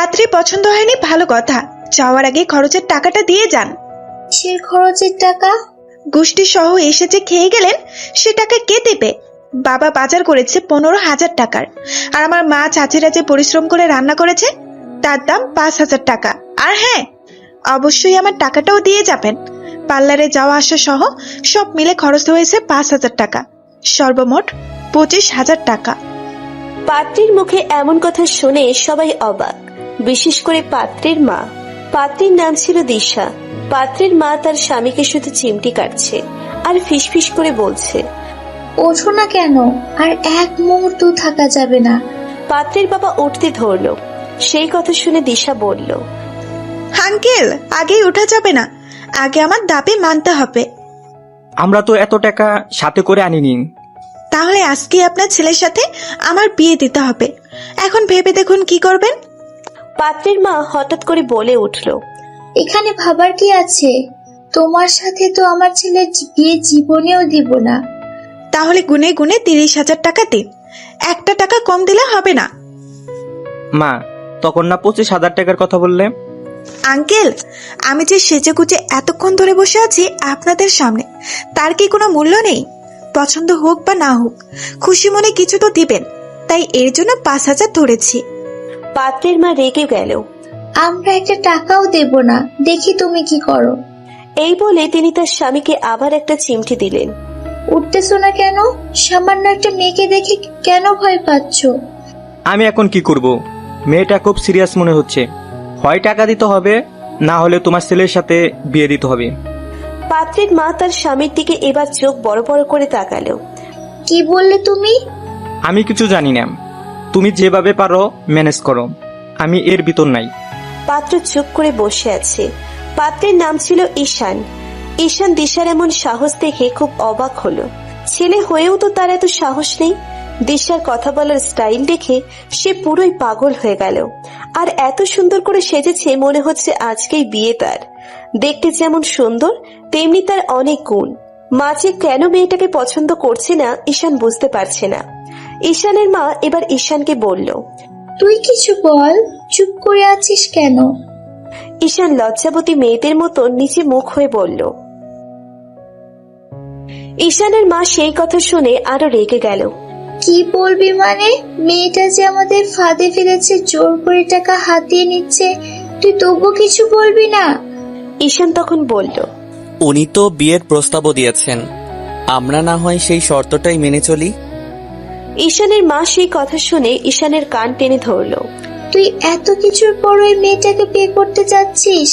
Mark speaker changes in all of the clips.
Speaker 1: পাত্রী পছন্দ হয়নি ভালো কথা, যাওয়ার আগে খরচের টাকাটা দিয়ে যান।
Speaker 2: কিসের খরচের টাকা?
Speaker 1: গোষ্ঠী সহ এসে যে খেয়ে গেলেন সে টাকা কে দেবে? বাবা বাজার করেছে 15,000 টাকার, আর আমার মা চাচিরা যে পরিশ্রম করে রান্না করেছে তার দাম 5,000 টাকা। আর হ্যাঁ, অবশ্যই আমার টাকাটাও দিয়ে যাবেন। পার্লারে যাওয়া আসা সহ সব মিলে খরচ হয়েছে 5,000 টাকা, সর্বমোট 25,000 টাকা।
Speaker 3: পাত্রীর মুখে এমন কথা শুনে সবাই অবাক, বিশেষ করে পাত্রীর মা। পাত্রীর নাম ছিল দিশা। পাত্রীর মা তার স্বামীকে শুধু চিমটি কাটছে আর ফিসফিস করে বলছে,
Speaker 2: ওঠো না কেন, আর এক মুহূর্ত থাকা যাবে না।
Speaker 3: পাত্রীর বাবা উঠতে ধরল। সেই কথা শুনে দিশা বলল,
Speaker 1: আঙ্কেল, আগেই ওঠা যাবে না, আগে আমার দাবি মানতে হবে।
Speaker 4: আমরা তো এত টাকা সাথে করে আনিনি।
Speaker 1: তাহলে আজকে আপনার ছেলের সাথে আমার বিয়ে দিতে হবে। এখন ভেবে দেখুন কি করবেন।
Speaker 3: পাত্রীর মা হঠাৎ করে বলে উঠল,
Speaker 2: এখানে ভাবার কি আছে? তোমার সাথে তো আমার ছেলের বিয়ে জীবনেও দিব না।
Speaker 1: তাহলে গুনে গুনে 30,000 টাকা দিন, একটা টাকা কম দিলে হবে না।
Speaker 4: মা, তখন না 25,000 টাকার কথা বললে?
Speaker 1: আঙ্কেল, আমি যে সেজে গুজে এতক্ষণ ধরে বসে আছি আপনাদের সামনে, তার কি কোনো মূল্য নেই? পছন্দ হোক বা না হোক, খুশি মনে কিছু তো দিবেন, তাই এর জন্য 5,000 ধরেছি।
Speaker 3: পাত্রীর মা রেগে গেল।
Speaker 2: আমরা একটা টাকাও দেব না, দেখি তুমি কি করো।
Speaker 3: এই বলে তিনি তার স্বামীকে আবার একটা চিমটি দিলেন।
Speaker 2: উঠতেছো না কেন? সামান্য একটা মেয়েকে দেখে কেন ভয় পাচ্ছ?
Speaker 4: আমি এখন কি করব? মেয়েটা খুব সিরিয়াস মনে হচ্ছে। হয় টাকা দিতে হবে, না হলে তোমার ছেলের সাথে বিয়ে দিতে হবে।
Speaker 3: পাত্রীর মা তার স্বামীর দিকে এবার চোখ বড় বড় করে তাকালো।
Speaker 2: কি বললে তুমি?
Speaker 4: আমি কিছু জানি না, তুমি যেভাবে পারো ম্যানেজ করো, আমি এর ভিতর নাই।
Speaker 3: পাত্র চুপ করে বসে আছে। পাত্রের নাম ছিল ঈশান। ঈশান দিশার এমন সাহস দেখে খুব অবাক হলো। ছেলে হয়েও তো তার এত সাহস নেই। দিশার কথা বলার স্টাইল দেখে সে পুরোই পাগল হয়ে গেল। আর এত সুন্দর করে সেজেছে, মনে হচ্ছে আজকেই বিয়ে তার। দেখতে যেমন সুন্দর, তেমনি তার অনেক গুণ। মা যে কেন মেয়েটাকে পছন্দ করছে না ঈশান বুঝতে পারছে না। ঈশানের মা এবার ঈশানকে বলল,
Speaker 2: তুই কিছু বল, চুপ করে আছিস কেন?
Speaker 3: ঈশান লজ্জাবতী মেয়েদের মতো নিচে মুখ হয়ে বলল। ঈশানের মা সেই কথা শুনে আরো রেগে গেল।
Speaker 2: কি বলবি মানে? মেয়েটা যে আমাদের ফাঁদে ফেলেছে, জোর করে টাকা হাতিয়ে নিচ্ছে, তুই তবু কিছু বলবি না?
Speaker 3: ঈশান তখন বলল,
Speaker 5: উনি তো বিয়ের প্রস্তাবও দিয়েছেন, আমরা না হয় সেই শর্তটাই মেনে চলি।
Speaker 3: ঈশানের মা সেই কথা শুনে ঈশানের কান টেনে ধরল।
Speaker 2: তুই এত কিছুর পর ওই মেয়েটাকে বিয়ে করতে চাচ্ছিস?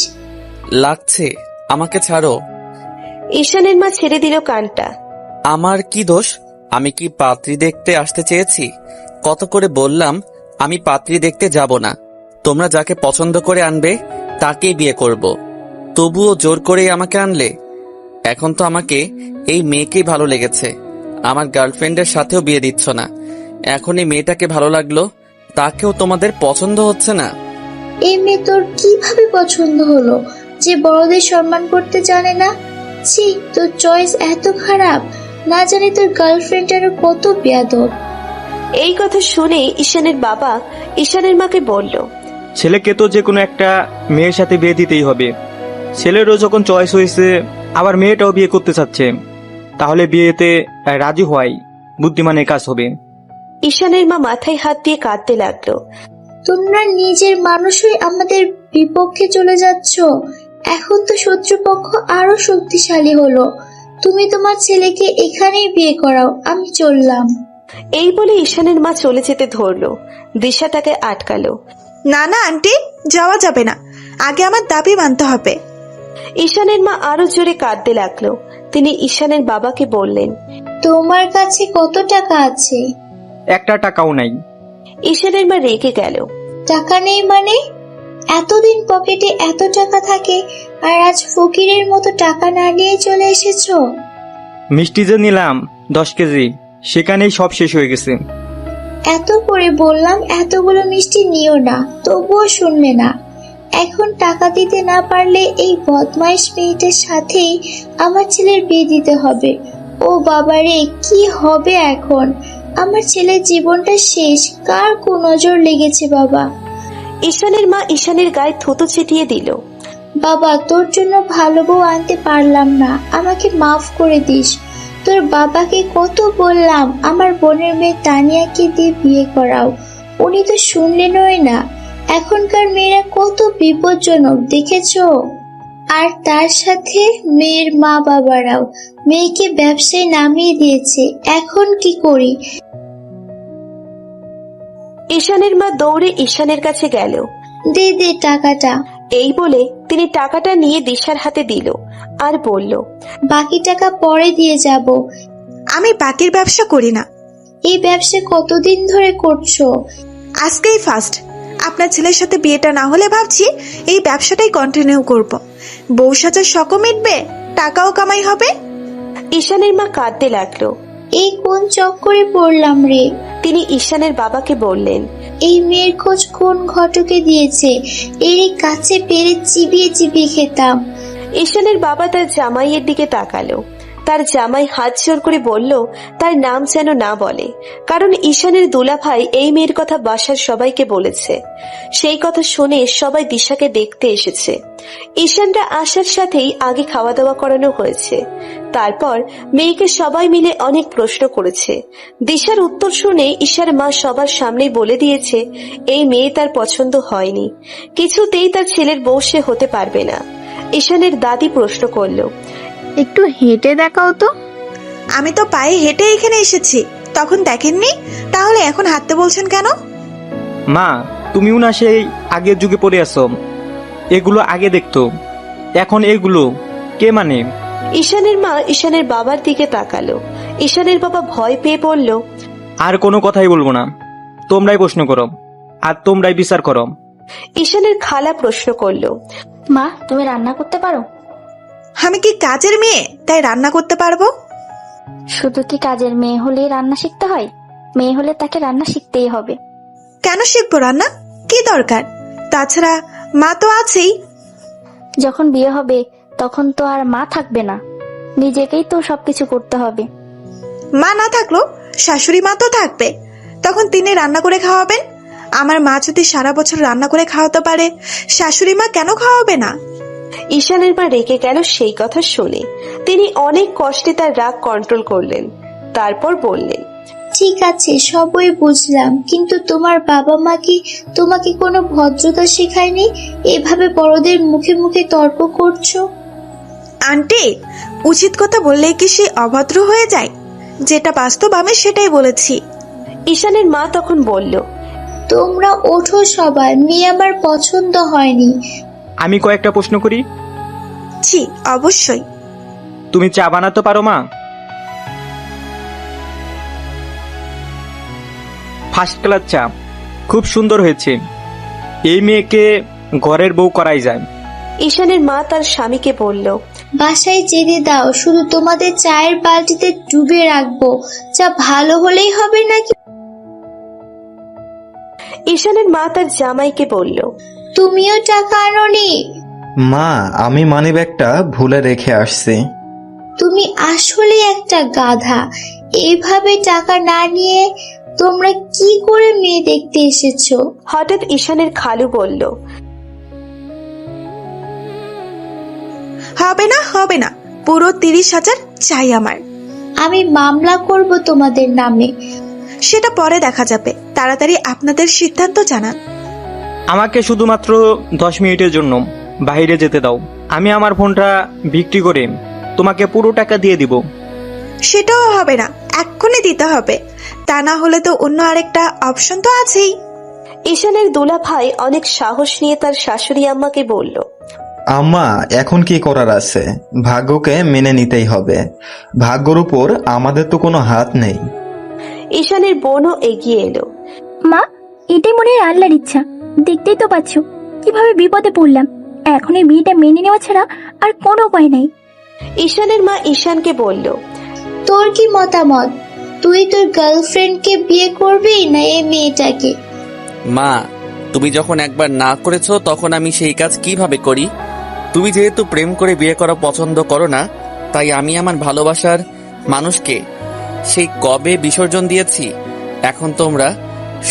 Speaker 5: লাগছে, আমাকে ছাড়ো।
Speaker 3: ঈশানের মা ছেড়ে দিল কানটা।
Speaker 5: আমার কি দোষ? আমি কি পাত্রী দেখতে আসতে চেয়েছি? কত করে বললাম আমি পাত্রী দেখতে যাব না, তোমরা যাকে পছন্দ করে আনবে তাকেই বিয়ে করব। তবুও জোর করেই আমাকে আনলে। এখন তো আমাকে এই মেয়েকেই ভালো লেগেছে, আমার গার্লফ্রেন্ডের সাথেও বিয়ে দিচ্ছ না। এখন এই মেয়েটাকে ভালো লাগলো, তাকেও তোমাদের পছন্দ হচ্ছে না।
Speaker 2: এই মেয়ে তোর কিভাবে পছন্দ হলো, যে বড়দের সম্মান করতে জানে না? ছি, তোর চয়েস এত খারাপ, না জানি তোর গার্লফ্রেন্ড আরো কত বেয়াদব।
Speaker 3: এই কথা শুনে ঈশানের বাবা ঈশানের মাকে বলল,
Speaker 4: ছেলেকে তো যে কোনো একটা মেয়ের সাথে বিয়ে দিতেই হবে। ছেলেরও যখন চয়েস হয়েছে, আবার মেয়েটাও বিয়ে করতে চাচ্ছে, তাহলে বিয়েতে রাজি হওয়াই বুদ্ধিমানের কাজ হবে।
Speaker 3: ঈশানের মা মাথায় হাত দিয়ে কাঁদতে লাগলো।
Speaker 2: তোমরা নিজের মানুষই আমাদের বিপক্ষে চলে যাচ্ছ। এখন তো শত্রুপক্ষ আরো শক্তিশালী হলো। তুমি তোমার ছেলেকে এখানেই বিয়ে করাও, আমি চললাম।
Speaker 3: এই বলে ঈশানের মা চলে যেতে ধরলো। দিশা তাকে আটকালো।
Speaker 1: না না আন্টি, যাওয়া যাবে না, আগে আমার দাবি মানতে হবে।
Speaker 3: ঈশানের মা আরো জোরে কাঁদতে লাগলো। তিনি ঈশানের বাবাকে বললেন,
Speaker 2: তোমার কাছে কত টাকা আছে?
Speaker 4: একটা টাকাও নাই।
Speaker 3: ঈশানের মা রেগে গেল।
Speaker 2: টাকা নেই মানে? এতদিন পকেটে এত টাকা থাকে, আর আজ ফকিরের মতো টাকা না নিয়ে চলে এসেছো?
Speaker 4: মিষ্টি যে নিলাম 10 কেজি, সেখানেই সব শেষ হয়ে গেছে।
Speaker 2: এত করে বললাম এতগুলো মিষ্টি নিও না, তবুও শুনলে না। এখন টাকা দিতে না পারলে এই বদমাইশ মেয়েটার সাথেই আমার ছেলের বিয়ে দিতে হবে। ও বাবারে, কি হবে এখন? আমার ছেলের জীবনটা শেষ। কার কুনজর লেগেছে বাবা?
Speaker 3: ঈশানের মা ঈশানের গায়ে থুতু ছিটিয়ে দিল।
Speaker 2: বাবা, তোর জন্য ভালো বউ আনতে পারলাম না, আমাকে মাফ করে দিস। তোর বাবাকে কত বললাম আমার বোনের মেয়ে তানিয়াকে দিয়ে বিয়ে করাও, উনি তো শুনলেনই না। এখনকার মেয়েরা কত বিপজ্জনক দেখেছো। আর তার সাথে মেয়ের মা বাবারাও মেয়েকে ব্যবসায় নামিয়ে দিয়েছে। এখন কি করি?
Speaker 3: ঈশানের মা দৌড়ে ঈশানের কাছে গেল।
Speaker 2: দে দে টাকাটা।
Speaker 3: এই বলে তিনি টাকাটা নিয়ে দিশার হাতে দিল আর বলল,
Speaker 2: বাকি টাকা পরে দিয়ে যাব।
Speaker 1: আমি বাকির ব্যবসা করি না।
Speaker 2: এই ব্যবসা কতদিন ধরে করছো?
Speaker 1: আজকেই ফার্স্ট। আপনার ছেলের সাথে বিয়েটা না হলে ভাবছি এই ব্যবসাটাই কন্টিনিউ করব। বউ সাজার শখও মিটবে, টাকাও কামাই হবে।
Speaker 3: ঈশানের মা কাঁদতে লাগলো।
Speaker 2: এই কোন চক্করে পড়লাম রে?
Speaker 3: তিনি ঈশানের বাবাকে বললেন,
Speaker 2: এই মেয়ের খোঁজ কোন ঘটকে দিয়েছে? এর কাছে পেরে চিবিয়ে চিবিয়ে খেতাম।
Speaker 3: ঈশানের বাবা তার জামাইয়ের দিকে তাকালো। তার জামাই হাত জোর করে বলল তার নাম যেন না বলে, কারণ ঈশানের দুলাভাই এই মেয়ের কথা বাসার সবাইকে বলেছে। সেই কথা শুনে সবাই দিশাকে দেখতে এসেছে। ঈশানরা আসার সাথেই আগে খাওয়া দাওয়া করানো হয়েছে। তারপর মেয়েকে সবাই মিলে অনেক প্রশ্ন করেছে। দিশার উত্তর শুনে ঈশার মা সবার সামনেই বলে দিয়েছে এই মেয়ে তার পছন্দ হয়নি, কিছুতেই তার ছেলের বউ সে হতে পারবে না। ঈশানের দাদি প্রশ্ন করলো,
Speaker 6: একটু হেঁটে দেখাও তো।
Speaker 1: আমি তো পায়ে হেঁটে এখানে এসেছি, তখন দেখেননি? তাহলে এখন হাঁটতে বলছেন কেন?
Speaker 4: মা, তুমিও না সেই আগের যুগে পড়ে আসো। এগুলো আগে দেখতো, এখন এগুলো কে মানে?
Speaker 3: ঈশানের মা ঈশানের বাবার দিকে তাকালো। ঈশানের বাবা ভয় পেয়ে বলল,
Speaker 4: আর কোনো কথাই বলবো না। তোমরাই প্রশ্ন করো আর তোমরাই বিচার করো।
Speaker 3: ঈশানের খালা প্রশ্ন করলো,
Speaker 6: মা, তুমি রান্না করতে পারো?
Speaker 1: আমি কি কাজের মেয়ে তাই রান্না করতে পারবো?
Speaker 6: শুধু কি কাজের মেয়ে হলেই রান্না শিখতে হয়? মেয়ে হলে তাকে রান্না শিখতেই হবে।
Speaker 1: কেন শিখবো রান্না? কি দরকার? তাছাড়া মা তো আছেই।
Speaker 6: যখন বিয়ে হবে তখন তো আর মা থাকবে না, নিজেকেই তো সবকিছু করতে হবে।
Speaker 1: মা না থাকলো শাশুড়ি মা তো থাকবে, তখন তিনি রান্না করে খাওয়াবেন। আমার মা যদি সারা বছর রান্না করে খাওয়াতে পারে, শাশুড়ি মা কেন খাওয়াবে না?
Speaker 3: ঈশানের মা রেগে গেল সেই কথা শুনে। তিনি অনেক কষ্টে তার রাগ কন্ট্রোল করলেন। তারপর বললেন,
Speaker 2: ঠিক আছে, সবই বুঝলাম, কিন্তু তোমার বাবা মা কি তোমাকে কোনো ভদ্রতা শেখায়নি? এভাবে বড়দের মুখে মুখে তর্ক করছো।
Speaker 1: আন্টি, উচিত কথা বললেই কি সে অভদ্র হয়ে যায়? যেটা বাস্তব আমি সেটাই বলেছি।
Speaker 3: ঈশানের মা তখন বলল,
Speaker 2: তোমরা ওঠো সবাই, মেয়ে আমার পছন্দ হয়নি।
Speaker 4: আমি কয়েকটা প্রশ্ন করি।
Speaker 1: জি অবশ্যই।
Speaker 4: তুমি চা বানাতে পারো মা? ফার্স্ট ক্লাস চা, খুব সুন্দর হয়েছে। এই মেয়েকে ঘরের বউ করাই যায়।
Speaker 3: ঈশানের মা তার স্বামীকে বলল,
Speaker 2: বাসায় যেতে দাও, শুধু তোমাদের চায়ের বালতিতে ডুবে রাখবো। চা ভালো হলেই হবে নাকি?
Speaker 3: ঈশানের মা তার জামাইকে বলল,
Speaker 2: তুমিও টাকা আনোনি?
Speaker 7: মা, আমি মানিব্যাগটা ভুলে রেখে আসছি।
Speaker 2: তুমি আসলে একটা গাধা। এইভাবে টাকা না নিয়ে তোমরা কি করে মেয়ে দেখতে এসেছো?
Speaker 3: হঠাৎ ঈশানের খালু বলল,
Speaker 1: হবে না হবে না, পুরো 30,000 চাই আমার।
Speaker 2: আমি মামলা করব তোমাদের নামে।
Speaker 1: সেটা পরে দেখা যাবে, তাড়াতাড়ি আপনাদের সিদ্ধান্ত জানান।
Speaker 4: আমাকে শুধুমাত্র 10 মিনিটের জন্য বাইরে যেতে দাও। আমি আমার ফোনটা বিক্রি করে তোমাকে পুরো টাকা দিয়ে দিব।
Speaker 1: সেটাও হবে না, এক্ষুনি দিতে হবে। তা না হলে তো অন্য আরেকটা অপশন তো আছেই।
Speaker 3: ঈশানের দুলা ভাই অনেক সাহস নিয়ে তার শাশুড়ি আম্মাকে বলল,
Speaker 7: আম্মা, এখন কি করার আছে? ভাগ্যকে মেনে নিতেই হবে। ভাগ্যর উপর আমাদের তো কোনো হাত নেই।
Speaker 3: ঈশানের বোনও এগিয়ে এলো।
Speaker 6: মা, এটাই মনে হয় আল্লাহর ইচ্ছা। দেখতেই তো পাচ্ছ কিভাবে বিপদে পড়লাম। এখন এই বিয়েটা মেনে নেওয়া ছাড়া আর কোনো উপায় নাই।
Speaker 3: ঈশানের মা ঈশানকে বলল,
Speaker 2: তোর কি মতামত? তুই তোর গার্লফ্রেন্ডকে বিয়ে করবি না এই মেয়েটাকে?
Speaker 5: মা, তুমি যখন একবার না করেছো তখন আমি সেই কাজ কিভাবে করি? তুমি যেহেতু প্রেম করে বিয়ে করা পছন্দ করো না, তাই আমি আমার ভালোবাসার মানুষকে সেই কবে বিসর্জন দিয়েছি। এখন তোমরা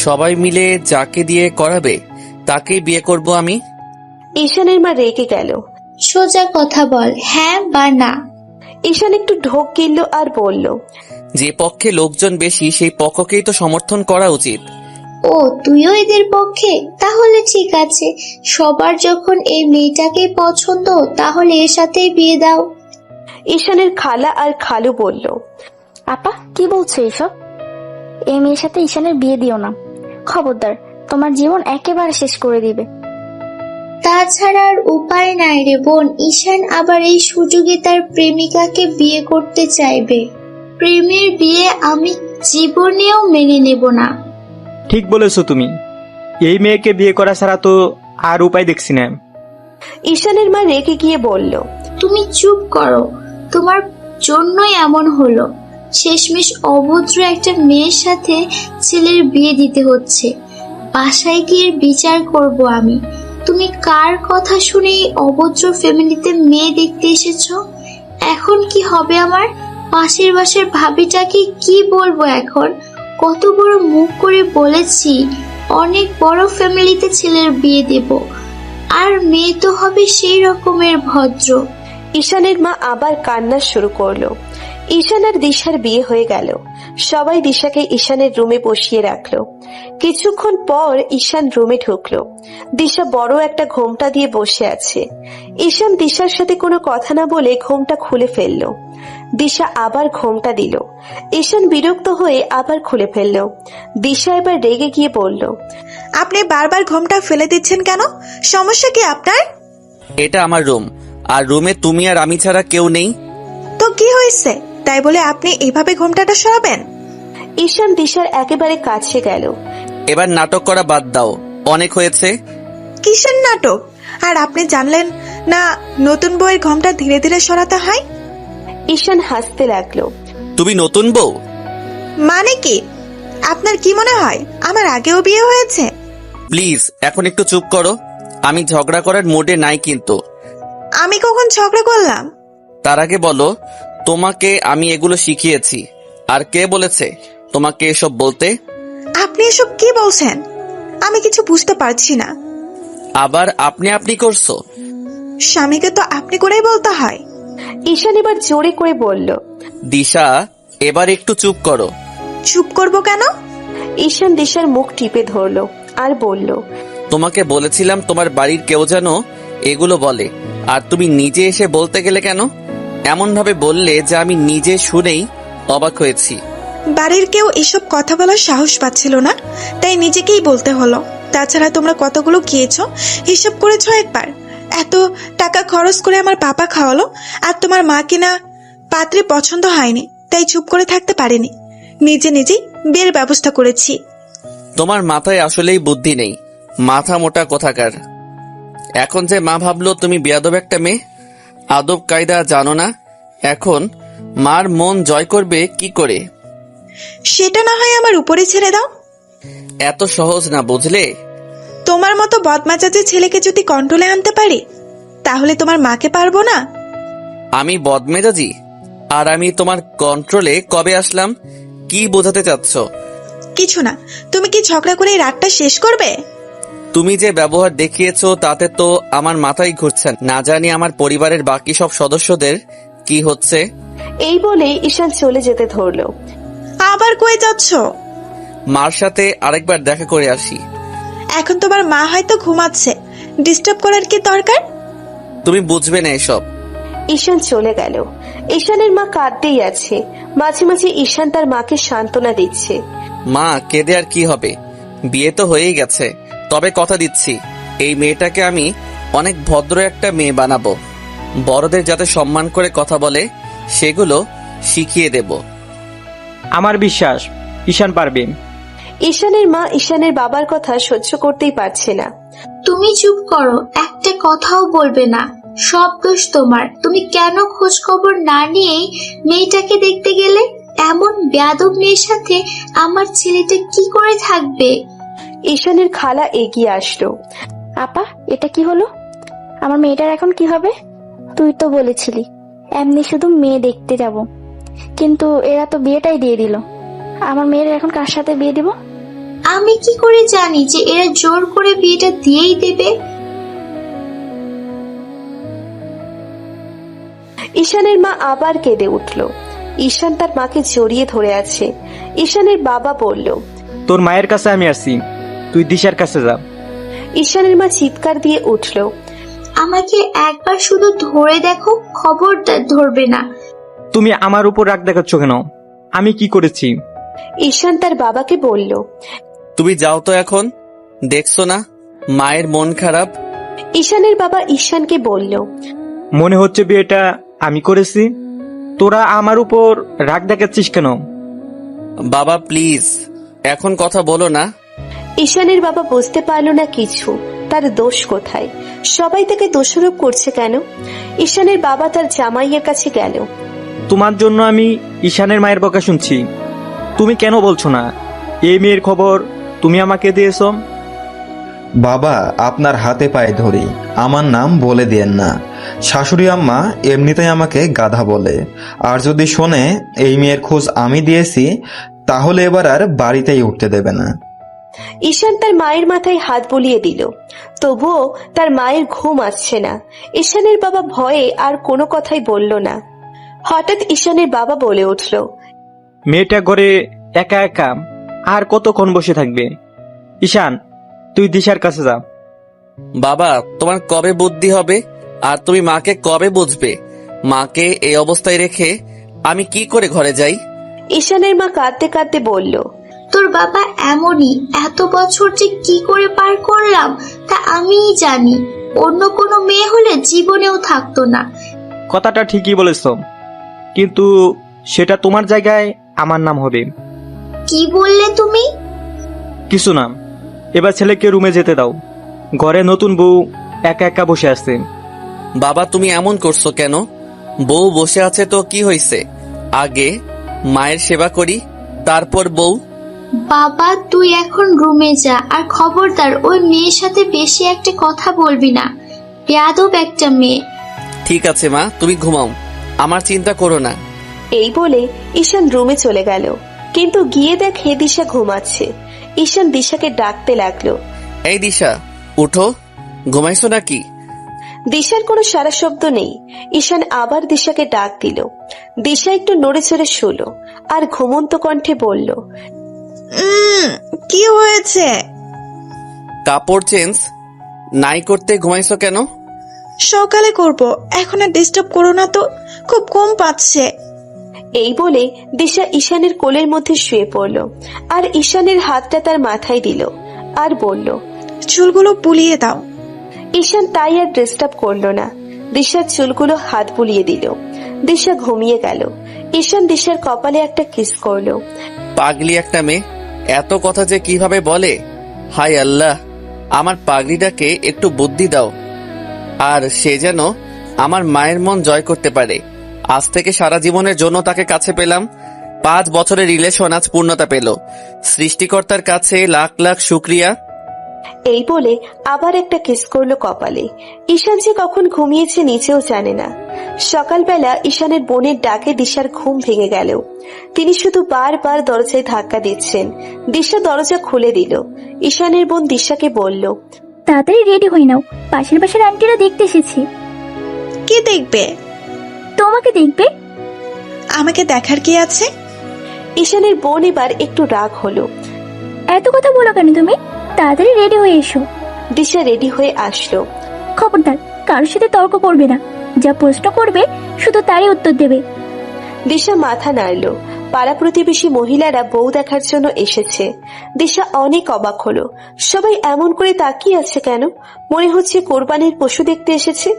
Speaker 5: সবাই মিলে যাকে দিয়ে করাবে তাকেই বিয়ে করব আমি।
Speaker 3: ঈশানের মা রেগে গেল।
Speaker 2: সোজা কথা বল, হ্যাঁ বা না।
Speaker 3: ঈশান একটু ঢোক গিলল আর বলল,
Speaker 5: যে পক্ষে লোকজন বেশি সেই পক্ষকেই তো সমর্থন করা উচিত।
Speaker 2: ও, তুইও এদের পক্ষে? তাহলে ঠিক আছে, সবার যখন এই মেয়েটাকে পছন্দ তাহলে এর সাথেই বিয়ে দাও।
Speaker 3: ঈশানের খালা আর খালু বলল,
Speaker 6: আপা কি বলছো এইসব? এই মেয়ের সাথে ঈশানের বিয়ে দিও না, খবরদার, তোমার জীবন একেবারে শেষ করে দিবে।
Speaker 2: তাছাড়া আর উপায় নাই রে বোন, ঈশান আবার এই সুযোগে তার প্রেমিকাকে বিয়ে করতে চাইবে। প্রেমের বিয়ে আমি জীবনেও মেনে নেব না।
Speaker 4: ঠিক বলেছো তুমি, এই মেয়েকে বিয়ে করা ছাড়া তো আর উপায় দেখছি না।
Speaker 3: ঈশানের মা রেগে গিয়ে বলল,
Speaker 2: তুমি চুপ করো, তোমার জন্যই এমন হলো। শেষমেশ অভদ্র একটা মেয়ের সাথে ছেলের বিয়ে দিতে হচ্ছে। বাসায় গিয়ে বিচার করব আমি। তুমি কার কথা শুনে এই অভদ্র ফ্যামিলিতে মেয়ে দেখতে এসেছো? এখন কি হবে আমার? পাশের বাসার ভাবিটাকে কি বলবো এখন? কত বড় মুখ করে বলেছি অনেক বড় ফ্যামিলিতে ছেলের বিয়ে দেব, আর মেয়ে তো হবে সেই রকমের ভদ্র।
Speaker 3: ঈশানের মা আবার কান্না শুরু করলো। ঈশান আর দিশার বিয়ে হয়ে গেল। সবাই দিশাকে ঈশানের রুমে বসিয়ে রাখলো। কিছুক্ষণ পর ঈশান রুমে ঢুকলো। দিশা বড় একটা ঘোমটা দিয়ে বসে আছে। ঈশান দিশার সাথে কোনো কথা না বলে ঘোমটা খুলে ফেললো। দিশা আবার ঘোমটা দিল। ঈশান বিরক্ত হয়ে আবার খুলে ফেললো। দিশা এবার রেগে গিয়ে বলল,
Speaker 1: আপনি বারবার ঘোমটা ফেলে দিচ্ছেন কেন? সমস্যা কি আপনার?
Speaker 5: এটা আমার রুম, আর রুমে তুমি আর আমি ছাড়া কেউ নেই।
Speaker 1: তো কি হয়েছে তাই বলে আপনি এভাবে ঘোমটাটা সরাবেন?
Speaker 3: ঈশান দিশার একেবারে কাছে গেল।
Speaker 5: এবার নাটক করা বাদ দাও, অনেক হয়েছে।
Speaker 1: কিসের নাটক? আর আপনি জানলেন না নতুন বউয়ের ঘোমটা ধীরে ধীরে সরাতে হয়?
Speaker 3: ঈশান হাসতে লাগলো।
Speaker 5: তুমি নতুন বউ?
Speaker 1: মানে কি? আপনার কি মনে হয় আমার আগেও বিয়ে হয়েছে?
Speaker 5: প্লিজ এখন একটু চুপ করো, আমি ঝগড়া করার মুডে নাই কিন্তু।
Speaker 1: আমি কখন ঝগড়া করলাম?
Speaker 5: তার আগে বলো, তোমাকে আমি এগুলো শিখিয়েছি, আর কে বলেছে তোমাকে এসব বলতে?
Speaker 1: আপনি এসব কি বলছেন? আমি কিছু বুঝতে পারছি না।
Speaker 5: আবার আপনি আপনি করছো?
Speaker 1: স্বামীকে তো আপনি করেই বলতে হয়।
Speaker 3: ঈশান এবার জোরে করে বলল,
Speaker 5: দিশা এবার একটু চুপ করো।
Speaker 1: চুপ করব কেন?
Speaker 3: ঈশান দিশার মুখ টিপে ধরলো আর বলল,
Speaker 5: তোমাকে বলেছিলাম তোমার বাড়ির কেউ যেন এগুলো বলে, আর তুমি নিজে এসে বলতে গেলে কেন? এমন ভাবে বললে যে আমি নিজে শুনেই অবাক হয়েছি।
Speaker 1: বাড়ির কেউ এসব কথা বলার সাহস পাচ্ছিল না, তাই নিজেকেই বলতে হলো। তাছাড়া তোমরা কতগুলো গিয়েছো হিসাব করেছো একবার? এত টাকা খরচ করে আমার পাপা খাওয়ালো, আর তোমার মা কিনা পাত্রে পছন্দ হয়নি, তাই চুপ করে থাকতে পারিনি। নিজে নিজেই বিয়ের ব্যবস্থা করেছি।
Speaker 5: তোমার মাথায় আসলেই বুদ্ধি নেই, মাথা মোটা কোথাকার। এখন যে মা ভাবলো তুমি বেয়াদব একটা মেয়ে, আদব কায়দা জানো না। এখন মার মন জয় করবে কি করে?
Speaker 1: সেটা না হয় আমার উপরে ছেড়ে দাও।
Speaker 5: এত সহজ না, বুঝলে?
Speaker 1: তোমার মতো বদমাজাজের ছেলেকে যদি কন্ট্রোলে আনতে পারি, তাহলে তোমার মাকে পারবো না?
Speaker 5: আমি বদমেজাজি? আর আমি তোমার কন্ট্রোলে কবে আসলাম? কি বোঝাতে চাচ্ছ?
Speaker 1: কিছু না। তুমি কি ঝগড়া করে এই রাতটা শেষ করবে?
Speaker 5: তুমি যে ব্যবহার দেখিয়েছো তাতে তো আমার মাথায় ঘুরছে না, জানি আমার পরিবারের বাকি সব সদস্যদের কি হচ্ছে।
Speaker 3: এই বলে ঈশান চলে যেতে ধরলো।
Speaker 1: আবার কই যাচ্ছ?
Speaker 5: মার সাথে আরেকবার দেখা করে আসি।
Speaker 1: এখন তোমার মা হয়তো ঘুমাচ্ছে, ডিস্টার্ব করার কি দরকার?
Speaker 5: তুমি বুঝবে না এসব।
Speaker 3: ঈশান চলে গেল। ঈশানের মা কাঁদতেই আছে। মাঝে মাঝে ঈশান তার মাকে সান্ত্বনা দিচ্ছে।
Speaker 5: মা, কেঁদে আর কি হবে? বিয়ে তো হয়েই গেছে। তবে কথা দিচ্ছি, এই মেয়েটাকে আমি অনেক ভদ্র একটা মেয়ে বানাবো। বড়দের যাতে সম্মান করে কথা বলে সেগুলো শিখিয়ে দেব।
Speaker 4: আমার বিশ্বাস ঈশান পারবে।
Speaker 3: ঈশানের মা ঈশানের বাবার কথা সহ্য করতেই পারছে না।
Speaker 2: তুমি চুপ করো, একটা কথাও বলবে না। সব দোষ তোমার। তুমি কেন খোঁজ খবর না নিয়েই মেয়েটাকে দেখতে গেলে? এমন বেয়াদব মেয়ের সাথে আমার ছেলেটা কি করে থাকবে?
Speaker 3: ঈশানের খালা এগিয়ে আসলো।
Speaker 6: আপা এটা কি হলো? আমার মেয়েটার এখন কি হবে? তুই তো বলেছিলি এমনি শুধু মেয়ে দেখতে যাব, কিন্তু এরা তো বিয়েটাই দিয়ে দিল। আমার মেয়ের এখন কার সাথে বিয়ে দিব?
Speaker 2: আমি কি করে জানি যে এরা জোর করে বিয়েটা দিয়েই দেবে?
Speaker 3: ঈশানের মা আবার কেঁদে উঠল। ঈশান তার মাকে জড়িয়ে ধরে আছে। ঈশানের বাবা বলল,
Speaker 4: তোর মায়ের কাছে আমি আসি, তুই দিশার কাছে যা।
Speaker 3: ঈশানের মা চিৎকার দিয়ে উঠল,
Speaker 2: আমাকে একবার শুধু ধরে দেখো, খবরদার ধরবে না।
Speaker 4: তুমি আমার উপর রাগ দেখাচ্ছ কেন? আমি কি করেছি?
Speaker 3: ঈশান তার বাবাকে বলল।
Speaker 5: তুমি যাও তো এখন, দেখছো না মায়ের মন খারাপ।
Speaker 3: ঈশানের বাবা ঈশানকে বলল,
Speaker 4: মনে হচ্ছে বিয়েটা আমি করেছি। তোরা আমার উপর রাগ দেখাচ্ছিস কেন?
Speaker 5: বাবা প্লিজ এখন কথা বলো না।
Speaker 3: ঈশানের বাবা বুঝতে পারল না কিছু, তার দোষ কোথায়, সবাই তাকে দোষারোপ করছে কেন। ঈশানের বাবা তার জামাইয়ের কাছে গেল।
Speaker 4: তোমার জন্য আমি ঈশানের মায়ের বকা শুনছি। তুমি কেন বলছো না এই মেয়ের খবর তুমি আমাকে দিয়েছো?
Speaker 7: বাবা, আপনার হাতে পায়ে ধরি, আমার নাম বলে দিয়েন না। শাশুড়ি আম্মা এমনিতেই আমাকে গাধা বলে, আর যদি শোনে এই মেয়ের খোঁজ আমি দিয়েছি তাহলে এবার আর বাড়িতেই উঠতে দেবে না।
Speaker 3: ঈশান তার মায়ের মাথায় হাত বুলিয়ে দিল, তবুও তার মায়ের ঘুম আসছে না। ঈশানের বাবা ভয়ে আর কোনো কথাই বলল না। হঠাৎ ঈশানের বাবা বলে উঠল,
Speaker 4: মেয়েটা ঘরে একা একা আর কতক্ষণ বসে থাকবে? ঈশান, তুই দিশার কাছে যা।
Speaker 5: বাবা তোমার কবে বুদ্ধি হবে? আর তুমি মাকে কবে বুঝবে? মাকে এই অবস্থায় রেখে আমি কি করে ঘরে যাই?
Speaker 3: ঈশানের মা কাঁদতে কাঁদতে বলল,
Speaker 2: তোর বাবা এমনই, এত বছর যে কি করে পার করলাম তা আমিই জানি। অন্য কোনো মেয়ে হলে জীবনেও থাকতো না।
Speaker 4: কথাটা ঠিকই বলেছ, কিন্তু সেটা তোমার জায়গায় আমার নাম হবে।
Speaker 2: কি বললে তুমি?
Speaker 4: কিছু না, এবার ছেলেকে রুমে যেতে দাও। ঘরে নতুন বউ একা একা বসে আছে।
Speaker 5: বাবা তুমি এমন করছো কেন? বউ বসে আছে তো কি হয়েছে? আগে মায়ের সেবা করি, তারপর বউ।
Speaker 2: বাবা তুই এখন রুমে যা, আর খবরদার ওই মেয়ের সাথে বেশি একটা কথা বলবি না, বেয়াদব একটা মেয়ে।
Speaker 5: ঠিক আছে মা, তুমি ঘুমাও, আমার চিন্তা করো না।
Speaker 3: এই বলে ঈশান রুমে চলে গেল, কিন্তু গিয়ে দেখে দিশা ঘুমাচ্ছে। ঈশান দিশাকে ডাকতে লাগলো,
Speaker 5: এই দিশা উঠো, ঘুমাইছো নাকি?
Speaker 3: দিশার কোনো সারা শব্দ নেই। ঈশান আবার দিশাকে ডাক দিল। দিশা একটু নড়ে চড়ে শুলো আর ঘুমন্ত কণ্ঠে বলল,
Speaker 1: কি হয়েছে?
Speaker 5: কাপড় চেঞ্জ নাই করতে ঘুমাইছো কেন?
Speaker 1: সকালে করব, এখন আর ডিস্টার্ব করো না তো, খুব ঘুম পাচ্ছে।
Speaker 3: এই বলে দিশা ঈশানের কোলের মধ্যে শুয়ে পড়ল আর ঈশানের হাতটা তার মাথায় দিল আর বলল,
Speaker 1: চুলগুলো বুলিয়ে দাও।
Speaker 3: ঈশান তাই আর ডিস্টার্ব করলো না। দিশার চুলগুলো হাত বুলিয়ে দিল। দিশা ঘুমিয়ে গেল। ঈশান দিশার কপালে একটা কিস করলো।
Speaker 5: পাগলি একটা মেয়ে, এত কথা যে কিভাবে বলে! হায় আল্লাহ, আমার পাগলিটাকে একটু বুদ্ধি দাও, আর সে যেন আমার মায়ের মন জয় করতে পারে। আজ থেকে সারা জীবনের জন্য তাকে কাছে পেলাম। 5 বছরের রিলেশন আজ পূর্ণতা পেল। সৃষ্টিকর্তার কাছে লাখ লাখ শুক্রিয়া।
Speaker 3: এই বলে আবার একটা কিস করলো কপালে। ঈশান যে কখন ঘুমিয়েছে নিজেও জানে না। সকালবেলা ঈশানের বোনের ডাকে দিশার ঘুম ভেঙে গেল। তিনি শুধু বারবার দরজায় ধাক্কা দিচ্ছেন। দিশা দরজা খুলে দিল। ঈশানের বোন দিশাকে বলল,
Speaker 6: তাড়াতাড়ি রেডি হয়ে নাও, পাশের পাশের আন্টিরা দেখতে এসেছি।
Speaker 1: কি দেখবে?
Speaker 6: তোমাকে দেখবে।
Speaker 1: আমাকে দেখার কি আছে?
Speaker 3: ঈশানের বোন এবার একটু রাগ হলো।
Speaker 6: এত কথা বলো কেন তুমি? তাড়াতাড়ি রেডি হয়ে এসো।
Speaker 3: দিশা রেডি হয়ে আসলো।
Speaker 6: খবরদার কারোর সাথে তর্ক করবে না, যা প্রশ্ন করবে শুধু তারই উত্তর দেবে।
Speaker 3: দিশা মাথা নাড়ল। পাড়া প্রতিবেশী মহিলারা বউ দেখার জন্য এসেছে। দিশা অনেক অবাক হলো। সবাই এমন করে তাকিয়ে আছে কেন? মনে হচ্ছে কোরবানির পশু দেখতে এসেছে।